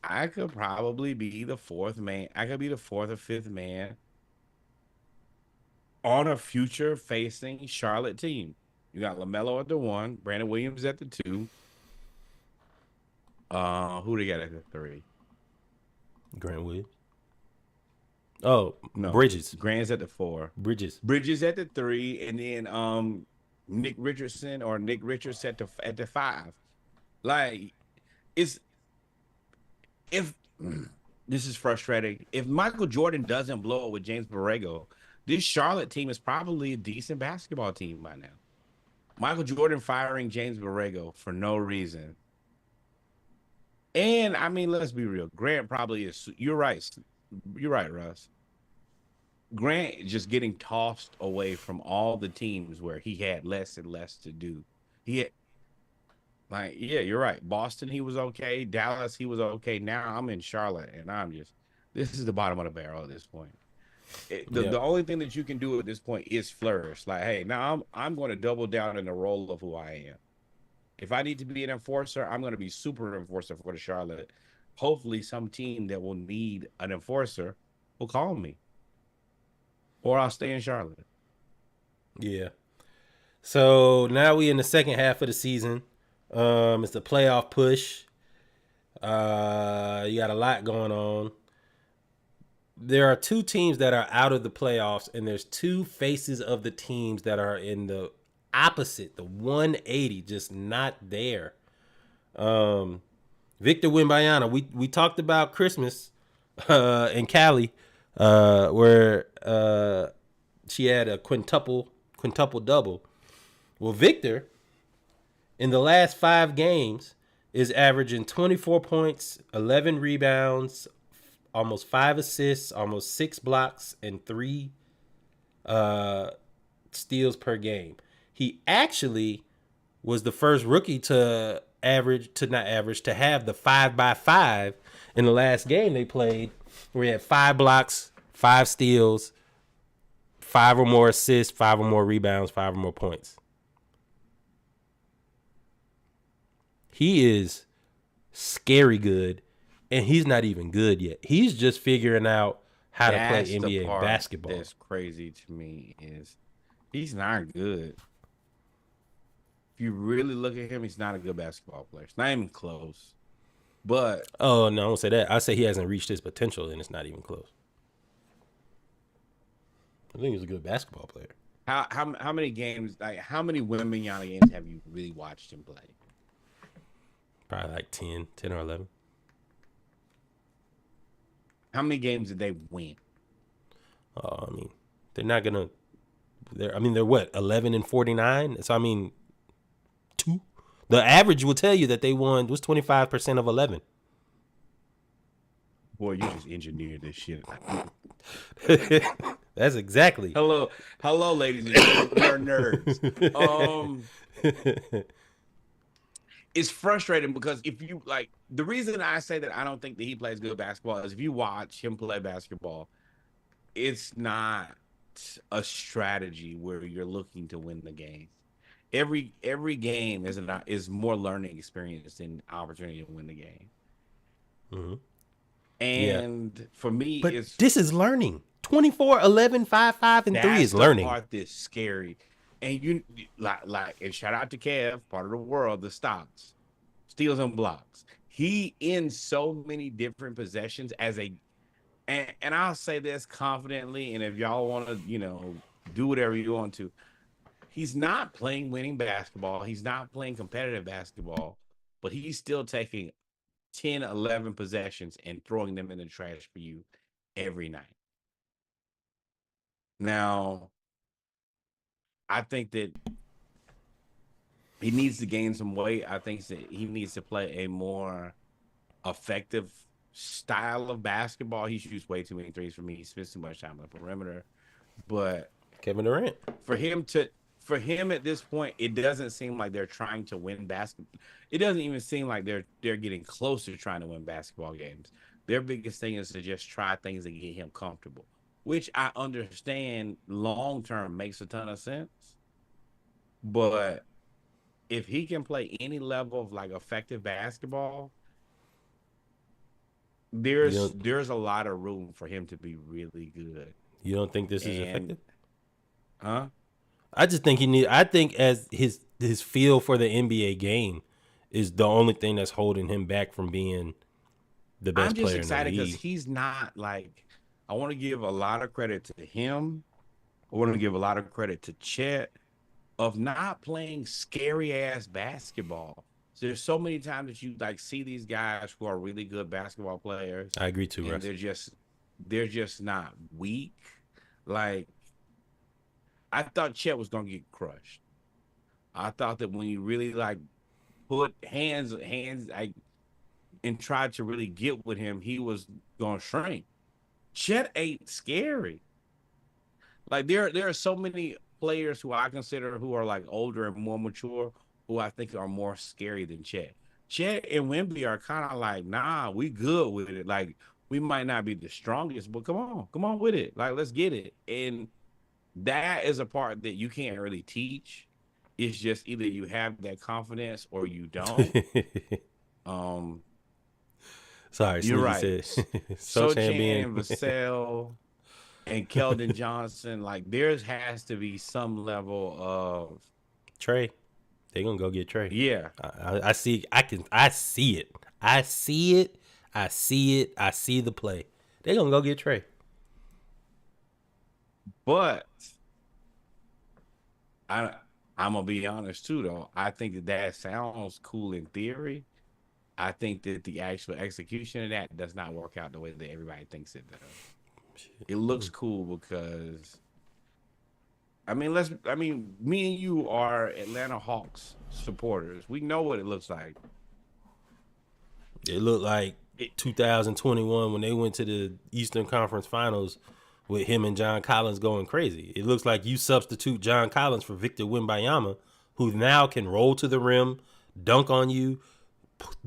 I could probably be the fourth man. I could be the fourth or fifth man on a future facing Charlotte team. You got LaMelo at the 1, Brandon Williams at the 2. Who they got at the 3? Grant Williams. Oh, no, Bridges. Grant's at the 4. Bridges at the 3, and then Nick Richardson at the 5. Like, this is frustrating. If Michael Jordan doesn't blow it with James Borrego, this Charlotte team is probably a decent basketball team by now. Michael Jordan firing James Borrego for no reason. And I mean, let's be real. Grant probably is. You're right, Russ. Grant just getting tossed away from all the teams where he had less and less to do. Yeah, you're right. Boston, he was okay. Dallas, he was okay. Now I'm in Charlotte, and this is the bottom of the barrel at this point. The only thing that you can do at this point is flourish. Like, hey, now I'm going to double down in the role of who I am. If I need to be an enforcer, I'm going to be super enforcer for the Charlotte. Hopefully, some team that will need an enforcer will call me. Or I'll stay in Charlotte. Yeah. So now we in the second half of the season. It's the playoff push. You got a lot going on. There are 2 teams that are out of the playoffs, and there's 2 faces of the teams that are in the opposite, the 180, just not there. Victor Wembanyama, we talked about Christmas in Cali, where she had a quintuple double. Well, Victor, in the last 5 games, is averaging 24 points, 11 rebounds, almost 5 assists, almost 6 blocks, and 3 steals per game. He actually was the first rookie to have the 5x5 in the last game they played, where he had 5 blocks, 5 steals, 5 or more assists, 5 or more rebounds, 5 or more points. He is scary good, and he's not even good yet. He's just figuring out how to play NBA basketball. That's crazy to me is he's not good. If you really look at him, he's not a good basketball player. It's not even close. But Oh no, I won't say that. I say he hasn't reached his potential, and it's not even close. I think he's a good basketball player. how many games, like how many Wembanyama games have you really watched him play? Probably like 10 or 11. How many games did they win? I mean, they're not gonna. They're what 11-49. So I mean, 2. The average will tell you that they won was 25% of 11. Boy, you just engineered this shit. That's exactly. Hello, ladies and gentlemen, we are nerds. It's frustrating because if you like, the reason I say that I don't think that he plays good basketball is if you watch him play basketball, it's not a strategy where you're looking to win the game. Every game is more learning experience than opportunity to win the game. Mm-hmm. And for me, But it's this is learning. 24, 11, 5, 5, and 3 is learning. That's the part that's scary. And you and shout out to Kev, part of the world, the stocks, steals and blocks. He ends so many different possessions as a, and I'll say this confidently. And if y'all want to, do whatever you want to, he's not playing winning basketball. He's not playing competitive basketball, but he's still taking 10, 11 possessions and throwing them in the trash for you every night. Now, I think that he needs to gain some weight. I think that he needs to play a more effective style of basketball. He shoots way too many threes for me. He spends too much time on the perimeter. But Kevin Durant. For him at this point, it doesn't seem like they're trying to win basketball. It doesn't even seem like they're getting close to trying to win basketball games. Their biggest thing is to just try things that get him comfortable, which I understand long term makes a ton of sense. But if he can play any level of like effective basketball, there's a lot of room for him to be really good. You don't think this is effective? Huh? I just think I think as his feel for the NBA game is the only thing that's holding him back from being the best player in the league. I'm just excited because he's not like, I want to give a lot of credit to him. I want to give a lot of credit to Chet of not playing scary ass basketball. So there's so many times that you like see these guys who are really good basketball players. I agree too, and Russ. They're just not weak. Like, I thought Chet was gonna get crushed. I thought that when you really like put hands like and tried to really get with him, he was gonna shrink. Chet ain't scary. Like there are so many players who I consider who are like older and more mature who I think are more scary than Chet. Chet and Wemby are kind of like, nah, we good with it. Like, we might not be the strongest, but come on with it. Like, let's get it. And that is a part that you can't really teach. It's just either you have that confidence or you don't. Sorry, you're right. Sochan and Vassell and Keldon Johnson, like there has to be some level of Trey. They're gonna go get Trey. Yeah. I see it. I see the play. They're gonna go get Trey. But I'm gonna be honest too, though. I think that sounds cool in theory. I think that the actual execution of that does not work out the way that everybody thinks it does. It looks cool because, me and you are Atlanta Hawks supporters. We know what it looks like. It looked like 2021 when they went to the Eastern Conference Finals with him and John Collins going crazy. It looks like you substitute John Collins for Victor Wembanyama, who now can roll to the rim, dunk on you,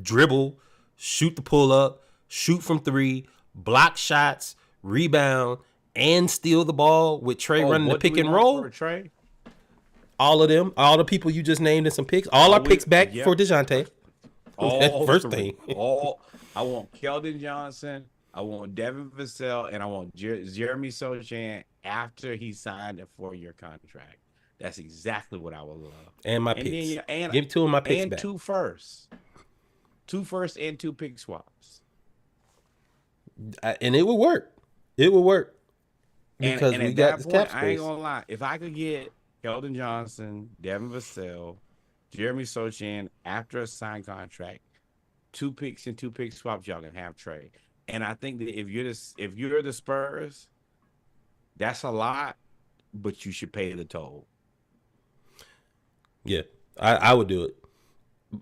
dribble, shoot the pull-up, shoot from three, block shots, rebound, and steal the ball with Trey running the pick and roll. Trey? All of them, all the people you just named in some picks, all our picks back for DeJounte. All first three. thing. I want Keldon Johnson, I want Devin Vassell, and I want Jeremy Sochan after he signed a 4-year contract. That's exactly what I would love. And my picks. Give 2 of my picks and back. 2 firsts. 2 first and 2 pick swaps. And it would work. It would work because And we at got that this point, cap I ain't space. gonna lie. If I could get Keldon Johnson, Devin Vassell, Jeremy Sochan after a signed contract, 2 picks and 2 pick swaps, y'all can have trade. And I think that if you're the Spurs, that's a lot, but you should pay the toll. Yeah, I would do it.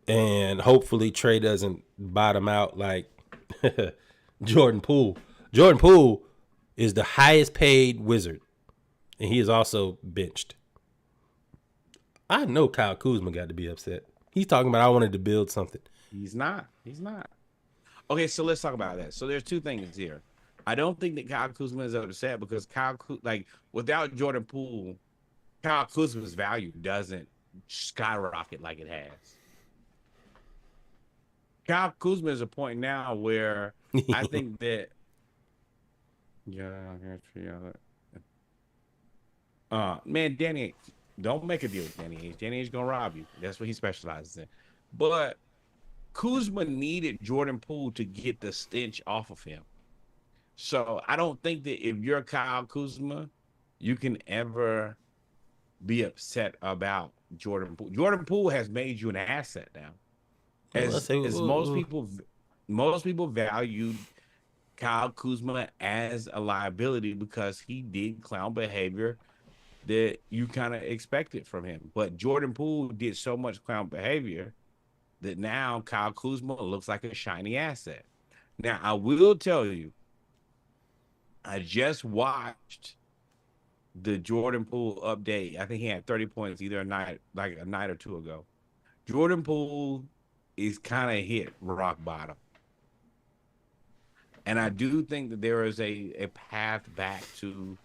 And hopefully Trey doesn't bottom out like Jordan Poole. Jordan Poole is the highest paid Wizard, and he is also benched. I know Kyle Kuzma got to be upset. He's talking about I wanted to build something. He's not. Okay, so let's talk about that. So there's 2 things here. I don't think that Kyle Kuzma is upset because without Jordan Poole, Kyle Kuzma's value doesn't skyrocket like it has. Kyle Kuzma is a point now where I think that man, Danny, don't make a deal with Danny Ainge. Danny Ainge gonna rob you. That's what he specializes in. But Kuzma needed Jordan Poole to get the stench off of him. So I don't think that if you're Kyle Kuzma, you can ever be upset about Jordan Poole. Jordan Poole has made you an asset now. As most people valued Kyle Kuzma as a liability because he did clown behavior that you kind of expected from him. But Jordan Poole did so much clown behavior that now Kyle Kuzma looks like a shiny asset. Now, I will tell you, I just watched the Jordan Poole update. I think he had 30 points either a night or 2 ago. Jordan Poole is kind of hit rock bottom. And I do think that there is a path back to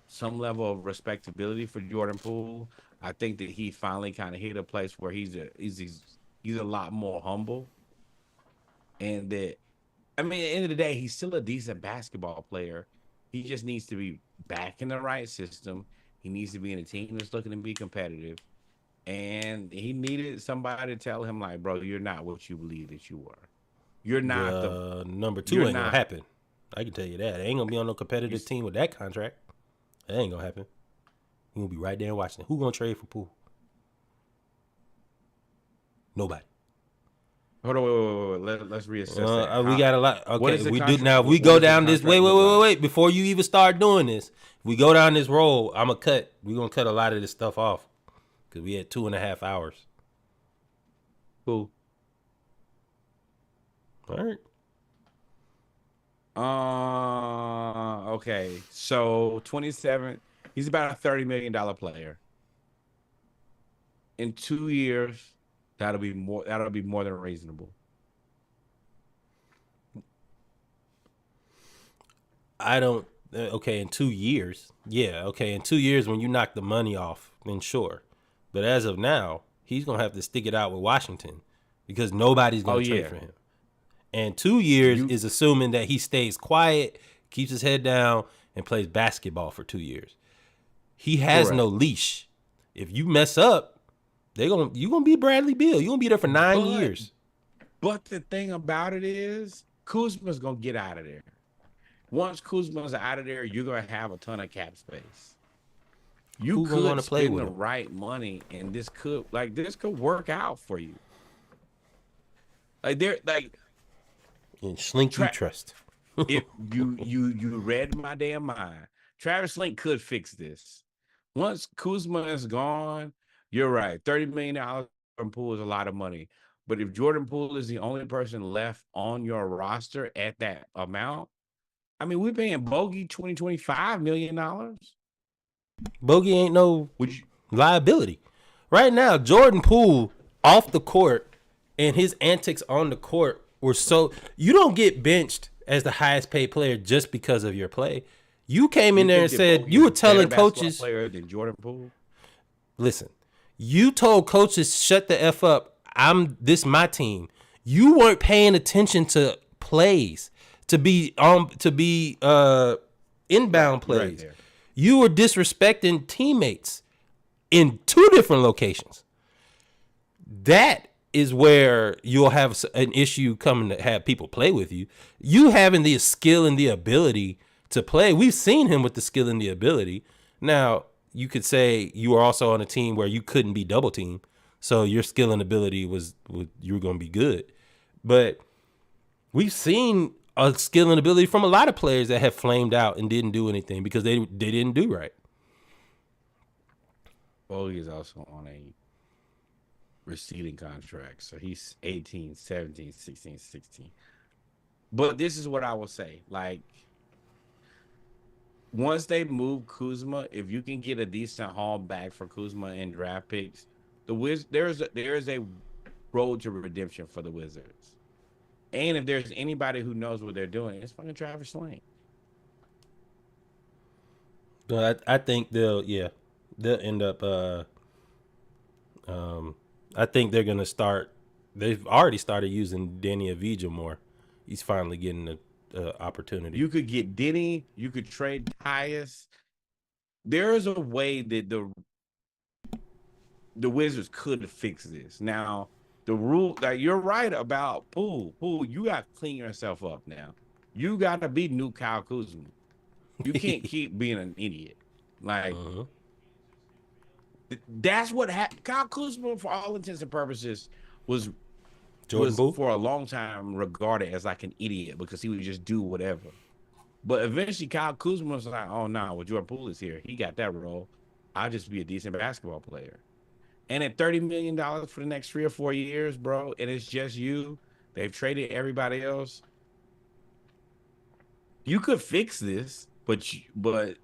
some level of respectability for Jordan Poole. I think that he finally kind of hit a place where he's a lot more humble. And that, I mean, at the end of the day, he's still a decent basketball player. He just needs to be back in the right system. He needs to be in a team that's looking to be competitive. And he needed somebody to tell him, like, bro, you're not what you believe that you were. You're not the number 2 ain't gonna happen. I can tell you that. It ain't gonna be on no competitive team with that contract. That ain't gonna happen. He gonna be right there watching. Who gonna trade for Poole? Nobody. Hold on, wait. Let's reassess that. We got a lot. Okay, we do now. What We go does the down this. contract look like? Wait. Before you even start doing this, we go down this roll. We're gonna cut a lot of this stuff off because we had 2.5 hours. Cool. All right. Okay. So 27. He's about a $30 million player. In 2 years, that'll be more than reasonable. I don't. Okay, in 2 years, yeah. Okay, in 2 years when you knock the money off, then sure. But as of now, he's gonna have to stick it out with Washington because nobody's gonna trade for him. And 2 years is assuming that he stays quiet, keeps his head down, and plays basketball for 2 years. He has no leash. If you mess up, you're gonna be Bradley Beal. You're gonna be there for 9 years. But the thing about it is, Kuzma's gonna get out of there. Once Kuzma's out of there, you're gonna have a ton of cap space. You could spend the right money, and this could work out for you. In Slink you trust. If you read my damn mind, Travis Slink could fix this. Once Kuzma is gone, you're right. $30 million from Poole is a lot of money. But if Jordan Poole is the only person left on your roster at that amount, I mean, we're paying Bogey $25 million. Bogey ain't no liability. Right now, Jordan Poole off the court and his antics on the court were so... You don't get benched as the highest paid player just because of your play. You came in there and said... You were telling coaches... Player than Jordan Poole? Listen, you told coaches, shut the F up. This my team. You weren't paying attention to plays, to be inbound plays. Right, you were disrespecting teammates in 2 different locations. That is where you'll have an issue coming to have people play with you. You having the skill and the ability to play. We've seen him with the skill and the ability. Now, you could say you were also on a team where you couldn't be double teamed. So your skill and ability was you were going to be good. But we've seen a skill and ability from a lot of players that have flamed out and didn't do anything because they didn't do right. Bogey is also on a receding contract. So he's 18, 17, 16, 16. But this is what I will say. Like, once they move Kuzma, if you can get a decent haul back for Kuzma and draft picks, there is a road to redemption for the Wizards. And if there's anybody who knows what they're doing, it's fucking Travis Lane. But I think they'll end up. I think they're gonna start. They've already started using Denny Avdija more. He's finally getting the opportunity. You could get Denny. You could trade Tyus. There is a way that the Wizards could fix this. Now, the rule that you're right about Poole, you got to clean yourself up now. You got to be new Kyle Kuzma. You can't keep being an idiot. Like, that's what happened. Kyle Kuzma, for all intents and purposes, was for a long time regarded as like an idiot because he would just do whatever. But eventually, Kyle Kuzma was like, oh, no, well, Jordan Poole is here. He got that role. I'll just be a decent basketball player. And at $30 million for the next 3 or 4 years, bro, and it's just you, they've traded everybody else. You could fix this, but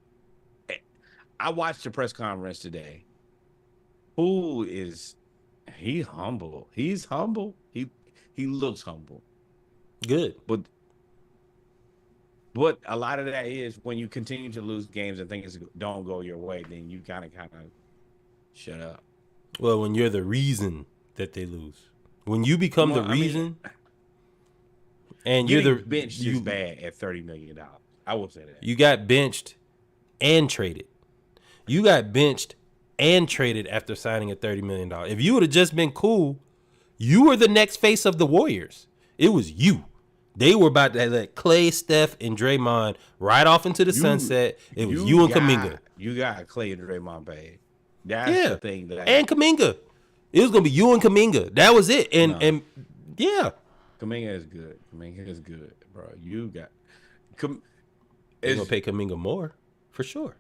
I watched the press conference today. Poole he's humble. He's humble. He looks humble. Good. But a lot of that is when you continue to lose games and things don't go your way, then you kind of shut up. Well, when you're the reason that they lose, when you become the reason, and you're the benched is bad at $30 million. I will say that you got benched and traded. You got benched and traded after signing a $30 million. If you would have just been cool, you were the next face of the Warriors. It was you. They were about to let Clay, Steph, and Draymond right off into the sunset. It was you and Kuminga. You got Clay and Draymond paid. That's the thing and Kuminga. It was gonna be you and Kuminga. That was it. And Kuminga is good. Kuminga is good, bro. You got. They're gonna pay Kuminga more for sure.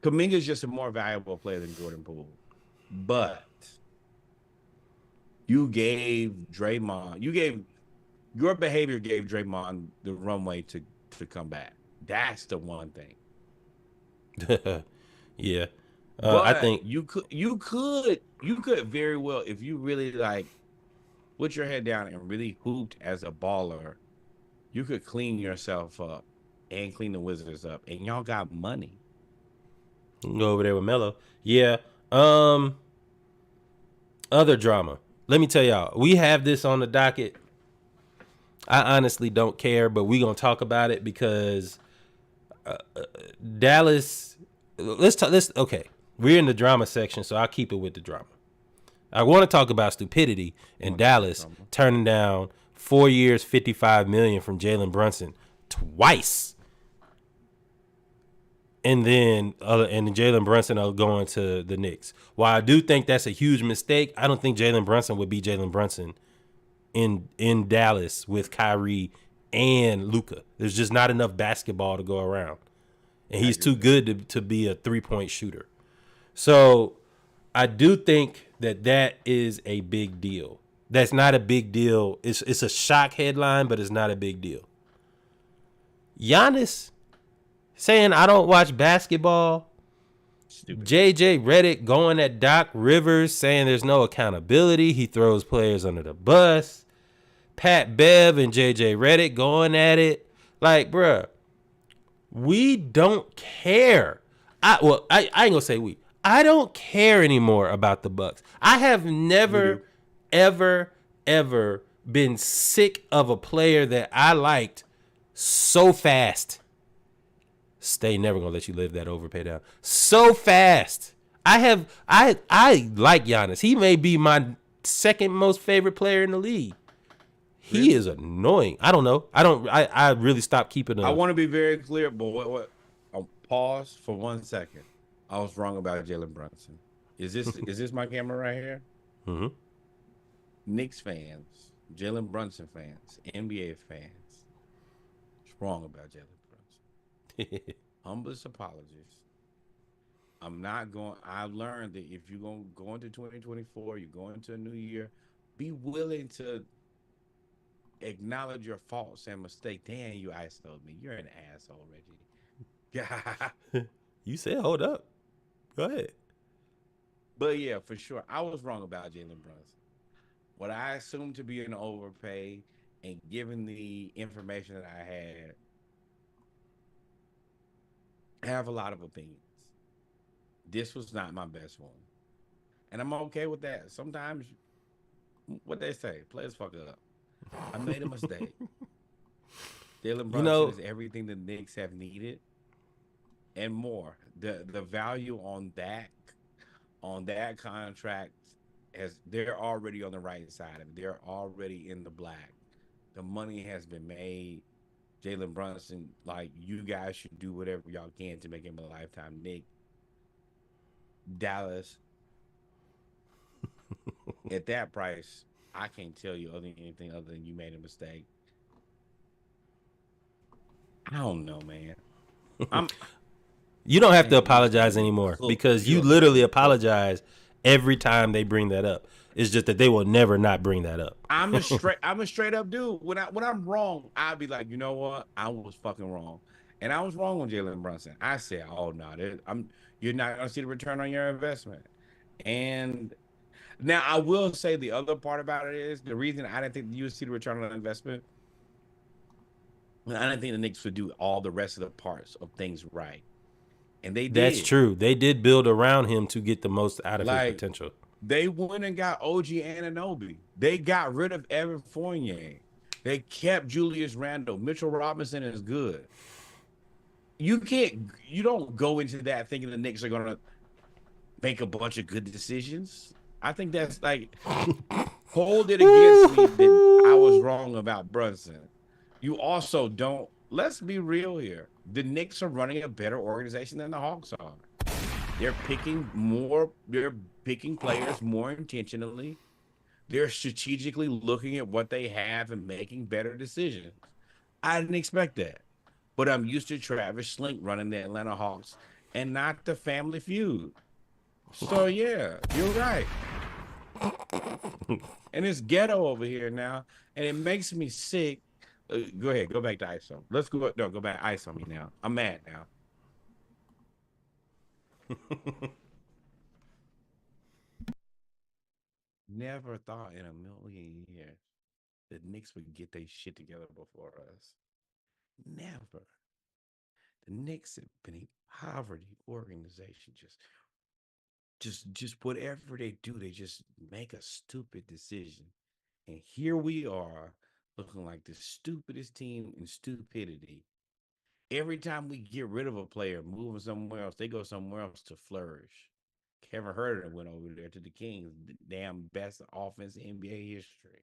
Kuminga is just a more valuable player than Jordan Poole, but you gave Draymond. Your behavior gave Draymond the runway to come back. That's the one thing. Yeah. I think you could very well, if you really like put your head down and really hooped as a baller, you could clean yourself up and clean the Wizards up, and y'all got money. Go over there with Melo. Yeah. Other drama. Let me tell y'all, we have this on the docket. I honestly don't care, but we're gonna talk about it because Dallas. Okay. We're in the drama section, so I'll keep it with the drama. I want to talk about stupidity in Dallas turning down 4 years, $55 million from Jalen Brunson twice, and then Jalen Brunson are going to the Knicks. While I do think that's a huge mistake, I don't think Jalen Brunson would be Jalen Brunson in Dallas with Kyrie and Luka. There's just not enough basketball to go around, and he's too good to be a 3-point shooter. So I do think that is a big deal. That's not a big deal. It's a shock headline, but it's not a big deal. Giannis saying I don't watch basketball. Stupid. JJ Redick going at Doc Rivers saying there's no accountability. He throws players under the bus. Pat Bev and JJ Redick going at it. Like, bruh, we don't care. I ain't gonna say we. I don't care anymore about the Bucks. I have never, ever been sick of a player that I liked so fast. Stay never gonna let you live that overpay down. So fast. I like Giannis. He may be my second most favorite player in the league. He is annoying. I don't know. I really stopped keeping I a. want to be very clear, but pause for 1 second. I was wrong about Jalen Brunson. Is this my camera right here? Mhm. Knicks fans, Jalen Brunson fans, NBA fans. It's wrong about Jalen Brunson. Humblest apologies. I'm not going. I learned that if you're going to go into 2024, you're going into a new year, be willing to acknowledge your faults and mistakes. Damn, you ISO'd me. You're an asshole, Reggie. Yeah. You said, hold up. Go ahead. But yeah, for sure. I was wrong about Jalen Brunson. What I assumed to be an overpay, and given the information that I have a lot of opinions. This was not my best one. And I'm okay with that. Sometimes, what they say, players fuck up. I made a mistake. Jalen You Brunson know, is everything the Knicks have needed and more. The value on that contract, as they're already on the right side of it. They're already in the black. The money has been made. Jalen Brunson, like, you guys should do whatever y'all can to make him a lifetime Nick. Dallas, at that price, I can't tell you anything other than you made a mistake. I don't know, man. I'm you don't have to man, you apologize got me anymore cooked. because You you have got literally me cooked. apologize every time they bring that up. It's just that they will never not bring that up. I'm a straight up dude. When I'm wrong, I'll be like, you know what? I was fucking wrong. And I was wrong on Jalen Brunson. I said, oh no, you're not gonna see the return on your investment. And now I will say the other part about it is the reason I didn't think you would see the return on investment. I didn't think the Knicks would do all the rest of the parts of things right. And they That's did. true. They did build around him to get the most out of his Like, potential. they went and got OG Anunoby. They got rid of Evan Fournier. They kept Julius Randle. Mitchell Robinson is good. You don't go into that thinking the Knicks are gonna make a bunch of good decisions. I think that's like, hold it against me that I was wrong about Brunson. You also don't, let's be real here. The Knicks are running a better organization than the Hawks are. They're picking players more intentionally. They're strategically looking at what they have and making better decisions. I didn't expect that. But I'm used to Travis Slink running the Atlanta Hawks and not the Family Feud. So yeah, you're right. And it's ghetto over here now, and it makes me sick. Go ahead, go back to ISO. Let's go. No, go back ISO me now. I'm mad now. Never thought in a million years the Knicks would get their shit together before us. Never. The Knicks have been a poverty organization. Just whatever they do, they just make a stupid decision. And here we are looking like the stupidest team in stupidity. Every time we get rid of a player, moving somewhere else, they go somewhere else to flourish. Kevin Herter went over there to the Kings, the damn best offense in NBA history.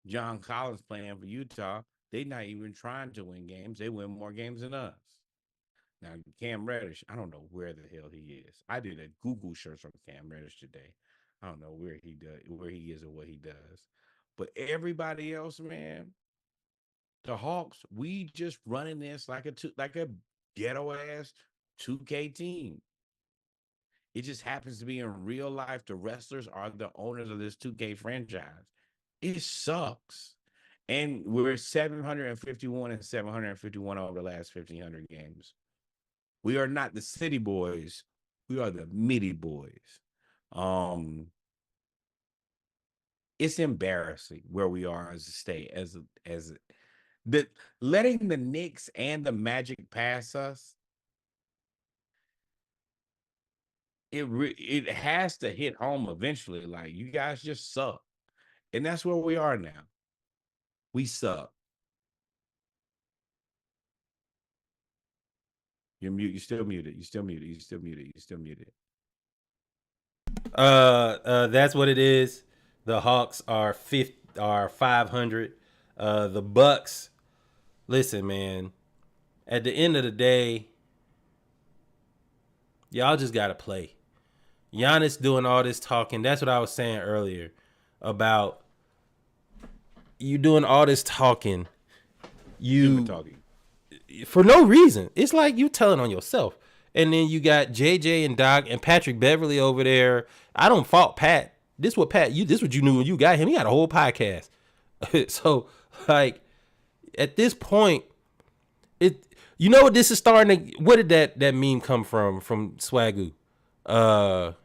John Collins playing for Utah, they not even trying to win games. They win more games than us. Now, Cam Reddish, I don't know where the hell he is. I did a Google search on Cam Reddish today. I don't know where he is or what he does. But everybody else, man, the Hawks, we just running this like a ghetto ass 2K team. It just happens to be in real life. The wrestlers are the owners of this 2K franchise. It sucks. And we're 751 and 751 over the last 1,500 games. We are not the city boys. We are the midi boys. It's embarrassing where we are as a state, as the letting the Knicks and the Magic pass us. It has to hit home eventually. Like, you guys just suck, and that's where we are now. We suck. You're mute. You're still muted. You're still muted. You're still muted. You're still muted. That's what it is. The Hawks are 500. The Bucks. Listen, man. At the end of the day, y'all just gotta play. Giannis doing all this talking. That's what I was saying earlier about you doing all this talking. Stupid talking. For no reason. It's like you telling on yourself. And then you got JJ and Doc and Patrick Beverly over there. I don't fault Pat. This what you knew when you got him. He had a whole podcast. So like at this point, you know what this is starting to, what did that meme come from Swagoo? Talking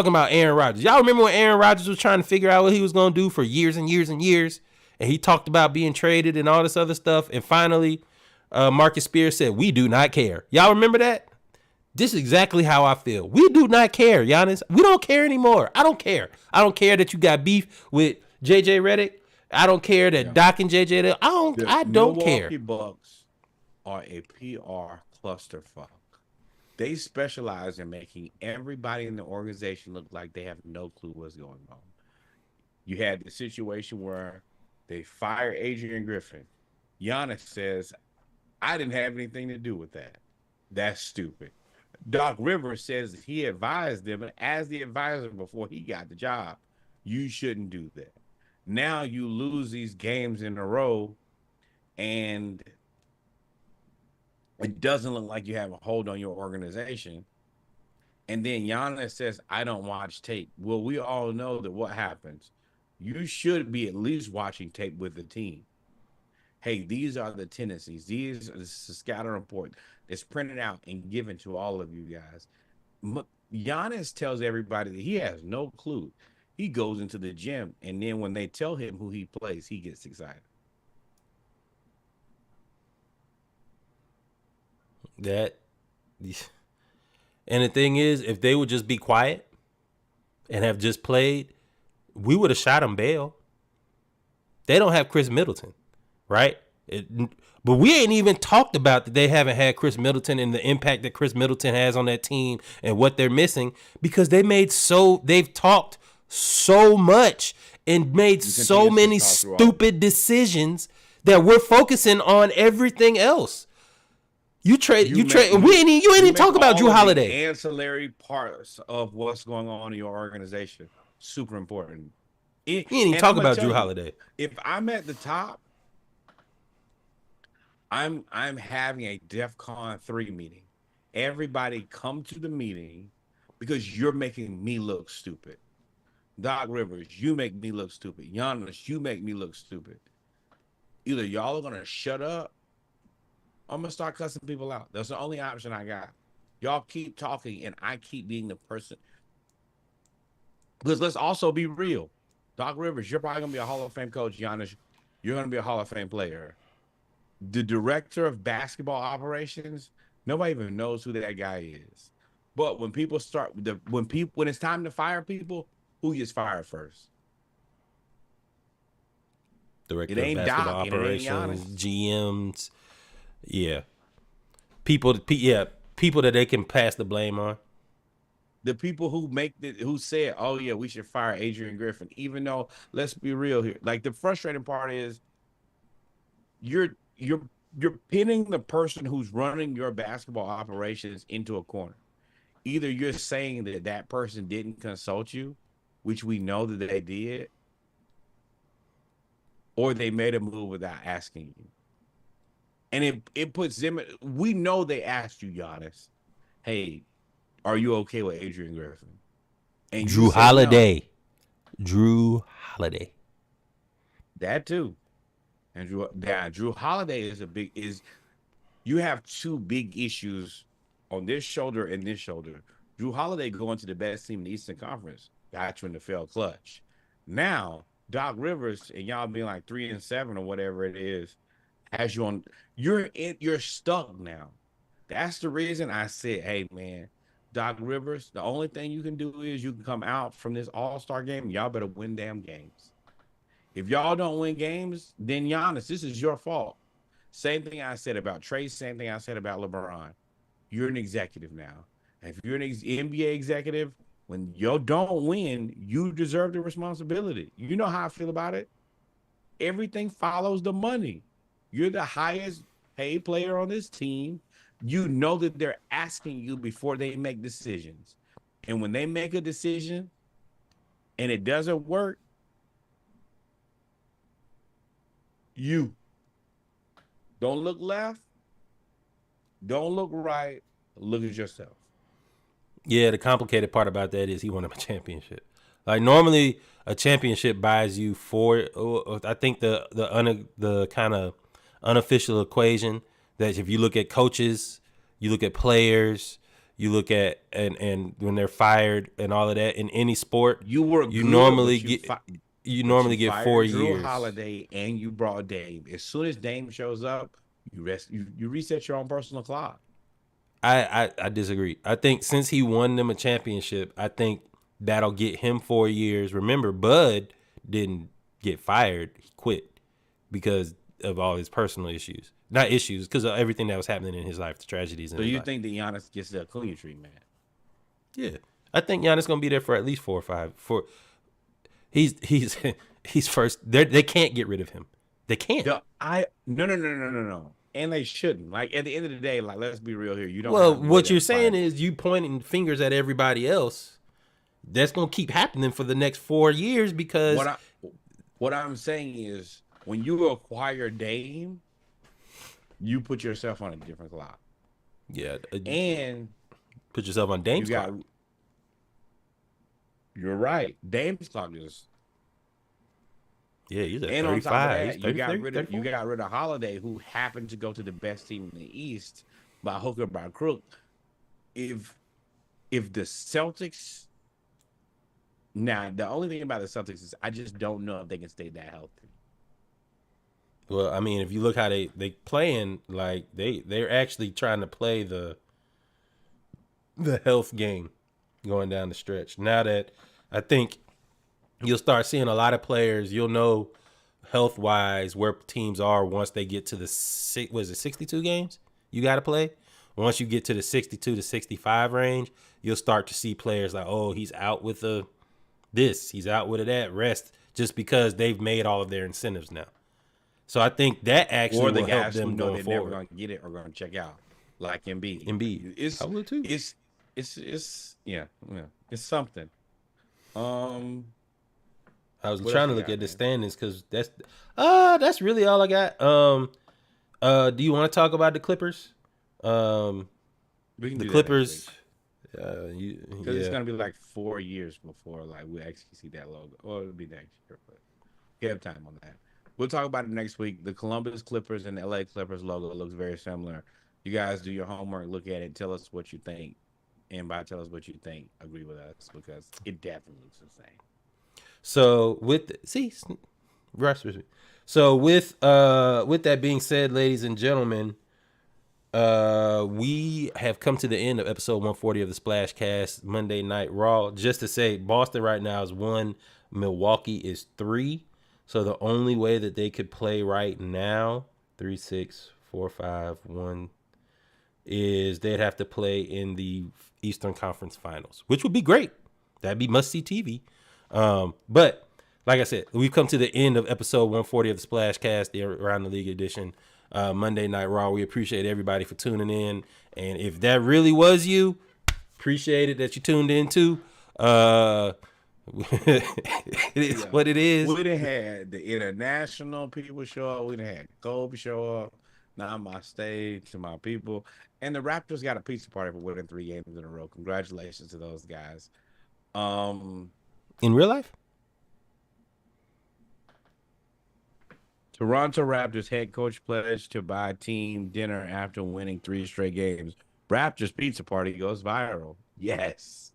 about Aaron Rodgers. Y'all remember when Aaron Rodgers was trying to figure out what he was going to do for years and years and years? And he talked about being traded and all this other stuff. And finally, Marcus Spears said, "We do not care." Y'all remember that? This is exactly how I feel. We do not care, Giannis. We don't care anymore. I don't care. I don't care that you got beef with JJ Redick. I don't care that Doc and JJ. I don't care. Milwaukee Bucks are a PR clusterfuck. They specialize in making everybody in the organization look like they have no clue what's going on. You had the situation where they fired Adrian Griffin. Giannis says, "I didn't have anything to do with that. That's stupid." Doc Rivers says he advised them as the advisor before he got the job. You shouldn't do that. Now you lose these games in a row, and it doesn't look like you have a hold on your organization. And then Giannis says, "I don't watch tape." Well, we all know that what happens. You should be at least watching tape with the team. Hey, these are the tendencies. This is a scatter report that's printed out and given to all of you guys. Giannis tells everybody that he has no clue. He goes into the gym, and then when they tell him who he plays, he gets excited. And the thing is, if they would just be quiet and have just played, we would have shot him bail. They don't have Chris Middleton, right? But we ain't even talked about that they haven't had Chris Middleton and the impact that Chris Middleton has on that team and what they're missing, because they've talked so much and made so many stupid decisions that we're focusing on everything else. You ain't even talk about Drew Holiday. Ancillary parts of what's going on in your organization, super important. You ain't even talk about Drew Holiday. If I'm at the top, I'm having a DEFCON 3 meeting. Everybody come to the meeting because you're making me look stupid. Doc Rivers, you make me look stupid. Giannis, you make me look stupid. Either y'all are gonna shut up, I'm gonna start cussing people out. That's the only option I got. Y'all keep talking, and I keep being the person. Because let's also be real. Doc Rivers, you're probably gonna be a Hall of Fame coach. Giannis, you're gonna be a Hall of Fame player. The director of basketball operations, nobody even knows who that guy is. But when people when it's time to fire people, who gets fired first? Director of basketball operations, GMs, people that they can pass the blame on. The people who said, "Oh yeah, we should fire Adrian Griffin," even though, let's be real here, like the frustrating part is you're pinning the person who's running your basketball operations into a corner. Either you're saying that person didn't consult you, which we know that they did, or they made a move without asking you. And it puts them, we know they asked you, Giannis, "Hey, are you okay with Adrian Griffin?" And Drew Holiday. No. Drew Holiday. That too. And Drew Holiday you have two big issues on this shoulder and this shoulder. Drew Holiday going to the best team in the Eastern Conference, got you in the failed clutch. Now, Doc Rivers and y'all being like 3-7 or whatever it is, has you on. You're stuck now. That's the reason I said, "Hey man, Doc Rivers, the only thing you can do is you can come out from this All-Star game. Y'all better win damn games. If y'all don't win games, then Giannis, this is your fault." Same thing I said about Trace, same thing I said about LeBron. You're an executive now. If you're an NBA executive, when you don't win, you deserve the responsibility. You know how I feel about it. Everything follows the money. You're the highest paid player on this team. You know that they're asking you before they make decisions. And when they make a decision and it doesn't work, you don't look left, don't look right, look at yourself. Yeah, the complicated part about that is he won him a championship. Like normally, a championship buys you four. I think the kind of unofficial equation that if you look at coaches, you look at players, you look at and when they're fired and all of that in any sport, You were you good, normally but get but you normally you get fired 4 Drew years. Holiday and you brought Dame. As soon as Dame shows up, you reset your own personal clock. I disagree. I think since he won them a championship, I think that'll get him 4 years. Remember, Bud didn't get fired; he quit because of all his personal issues. Not issues, because of everything that was happening in his life, the tragedies in So his you life. think that Giannis gets the Acuna treatment? Yeah, I think Giannis gonna be there for at least 4 or 5. He's he's first. They can't get rid of him. They can't. No. And they shouldn't. Like at the end of the day, like let's be real here. You don't. Well, have more what than you're saying 5. is you pointing fingers at everybody else. That's gonna keep happening for the next 4 years because What I'm saying is when you acquire Dame, you put yourself on a different clock. yeah, And put yourself on Dame's you got. clock. You're right. Dame's clock is. Yeah, he's at And on 35. top of that, He's 33, you got rid of Holiday, who happened to go to the best team in the East by hook or by crook. If the Celtics, now the only thing about the Celtics is I just don't know if they can stay that healthy. Well, I mean, if you look how they playing, like they're actually trying to play the health game going down the stretch. Now that I think you'll start seeing a lot of players, you'll know health wise where teams are once they get to the 62 games you got to play. Once you get to the 62 to 65 range, you'll start to see players like, oh, he's out with he's out with that rest, just because they've made all of their incentives now. So I think that actually Or the will help guys them who know going they're never forward. going to get it or going to check out, like Embiid. I will too. It's something. I was What trying else to you look got, at the man? standings because that's really all I got. Do you want to talk about the Clippers? We can The do that Clippers. because it's going to be like 4 years before like we actually see that logo. Or it'll be next year, but we have time on that. We'll talk about it next week. The Columbus Clippers and the LA Clippers logo looks very similar. You guys do your homework, look at it, tell us what you think, and by tell us what you think, agree with us because it definitely looks the same. So with that being said, ladies and gentlemen, we have come to the end of episode 140 of the Splashcast Monday Night Raw. Just to say, Boston right now is 1, Milwaukee is 3. So the only way that they could play right now, 3, 6, 4, 5, 1, is they'd have to play in the Eastern Conference Finals, which would be great. That'd be must-see TV. But like I said, we've come to the end of episode 140 of the Splashcast, the Around the League edition, Monday Night Raw. We appreciate everybody for tuning in. And if that really was you, appreciate it that you tuned in too. It is what it is. We done had the international people show up. We done had Kobe show up. Now my stage to my people. And the Raptors got a pizza party for winning 3 games in a row. Congratulations to those guys. In real life? Toronto Raptors head coach pledged to buy team dinner after winning 3 straight games. Raptors pizza party goes viral. Yes.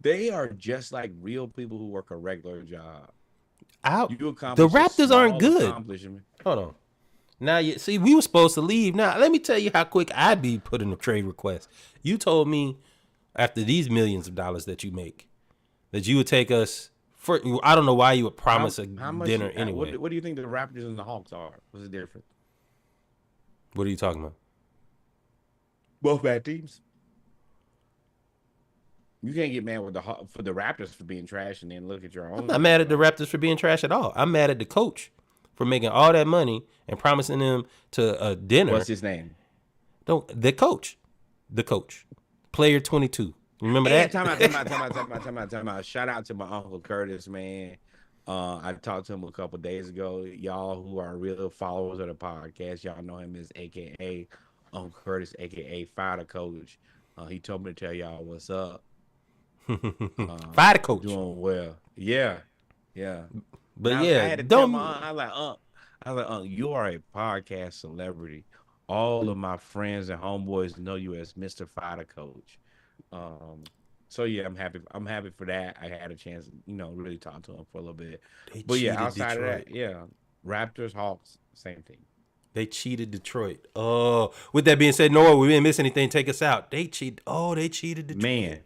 They are just like real people who work a regular job. You The Raptors aren't good. accomplishment. Hold on. Now, you see, we were supposed to leave. Now, let me tell you how quick I'd be putting a trade request. You told me after these millions of dollars that you make that you would take us for. I don't know why you would promise How much dinner anyway. What do you think the Raptors and the Hawks are? What's the difference? What are you talking about? Both bad teams. You can't get mad with for the Raptors for being trash and then look at your own. I'm not mad at the Raptors for being trash at all. I'm mad at the coach for making all that money and promising them to a dinner. What's his name? The coach, player 22. Remember that? Time out. Shout out to my Uncle Curtis, man. I talked to him a couple days ago. Y'all who are real followers of the podcast, y'all know him as AKA Uncle Curtis, AKA Fire the Coach. He told me to tell y'all what's up. Fire the coach. Doing well. Yeah. But now, yeah, I had to tell my aunt, I was like, you are a podcast celebrity. All of my friends and homeboys know you as Mr. Fire the Coach. So yeah, I'm happy. I'm happy for that. I had a chance, really talk to him for a little bit. But yeah, outside Detroit. of that, yeah, Raptors, Hawks, same thing. They cheated Detroit. Oh, with that being said, Noah, we didn't miss anything. Take us out. They cheated. Oh, they cheated Detroit. Man.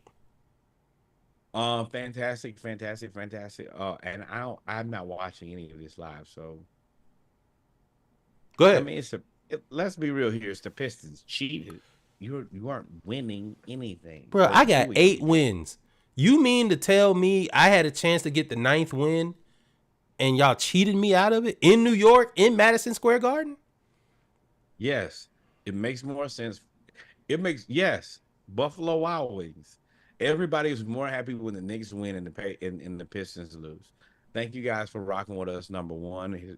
Fantastic. And I'm not watching any of this live, so go ahead. I mean, let's be real here. It's the Pistons cheated. You aren't winning anything, bro. I got 8 wins. You mean to tell me I had a chance to get the 9th win, and y'all cheated me out of it in New York, in Madison Square Garden? Yes, it makes more sense. Yes, Buffalo Wild Wings. Everybody was more happy when the Knicks win and the Pistons lose. Thank you guys for rocking with us. Number one.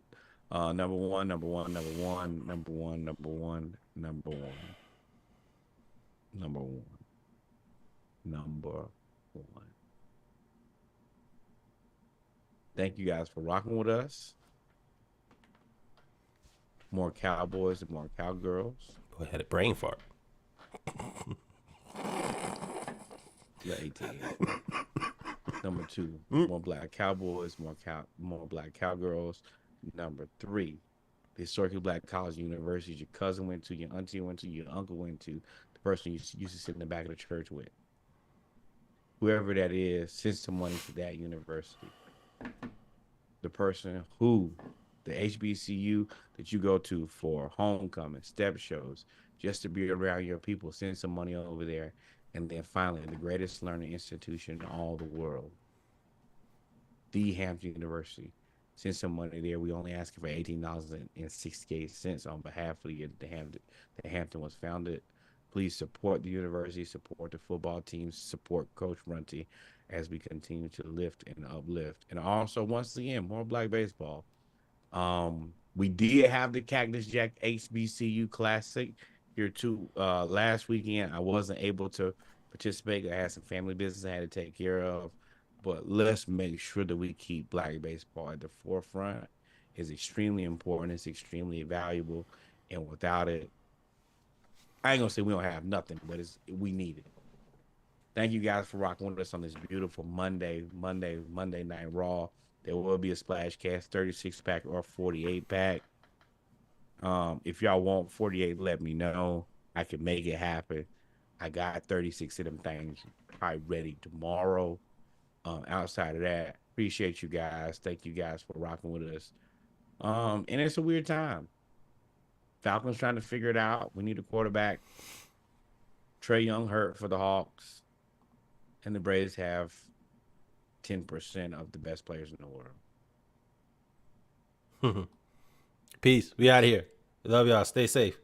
Thank you guys for rocking with us. More Cowboys and more Cowgirls. Boy, I had a brain fart. Number 2, more Black Cowboys, more Black Cowgirls. Number 3, the historically Black college universities your cousin went to, your auntie went to, your uncle went to, the person you used to sit in the back of the church with. Whoever that is, send some money to that university. The person who, the HBCU that you go to for homecoming, step shows, just to be around your people, send some money over there. And then finally, the greatest learning institution in all the world, the Hampton University. Send some money there. We only asking for $18.68 on behalf of the Hampton was founded. Please support the university, support the football teams, support Coach Runty as we continue to lift and uplift. And also, once again, more Black baseball. We did have the Cactus Jack HBCU Classic here too. Last weekend, I wasn't able to participate. I had some family business I had to take care of. But let's make sure that we keep Black baseball at the forefront. It's extremely important. It's extremely valuable. And without it, I ain't going to say we don't have nothing, but we need it. Thank you guys for rocking with us on this beautiful Monday Night Raw. There will be a splash cast, 36-pack or 48-pack. If y'all want 48, let me know. I can make it happen. I got 36 of them things probably ready tomorrow. Outside of that, appreciate you guys. Thank you guys for rocking with us. And it's a weird time. Falcons trying to figure it out. We need a quarterback. Trae Young hurt for the Hawks. And the Braves have 10% of the best players in the world. Peace. We out of here. Love y'all. Stay safe.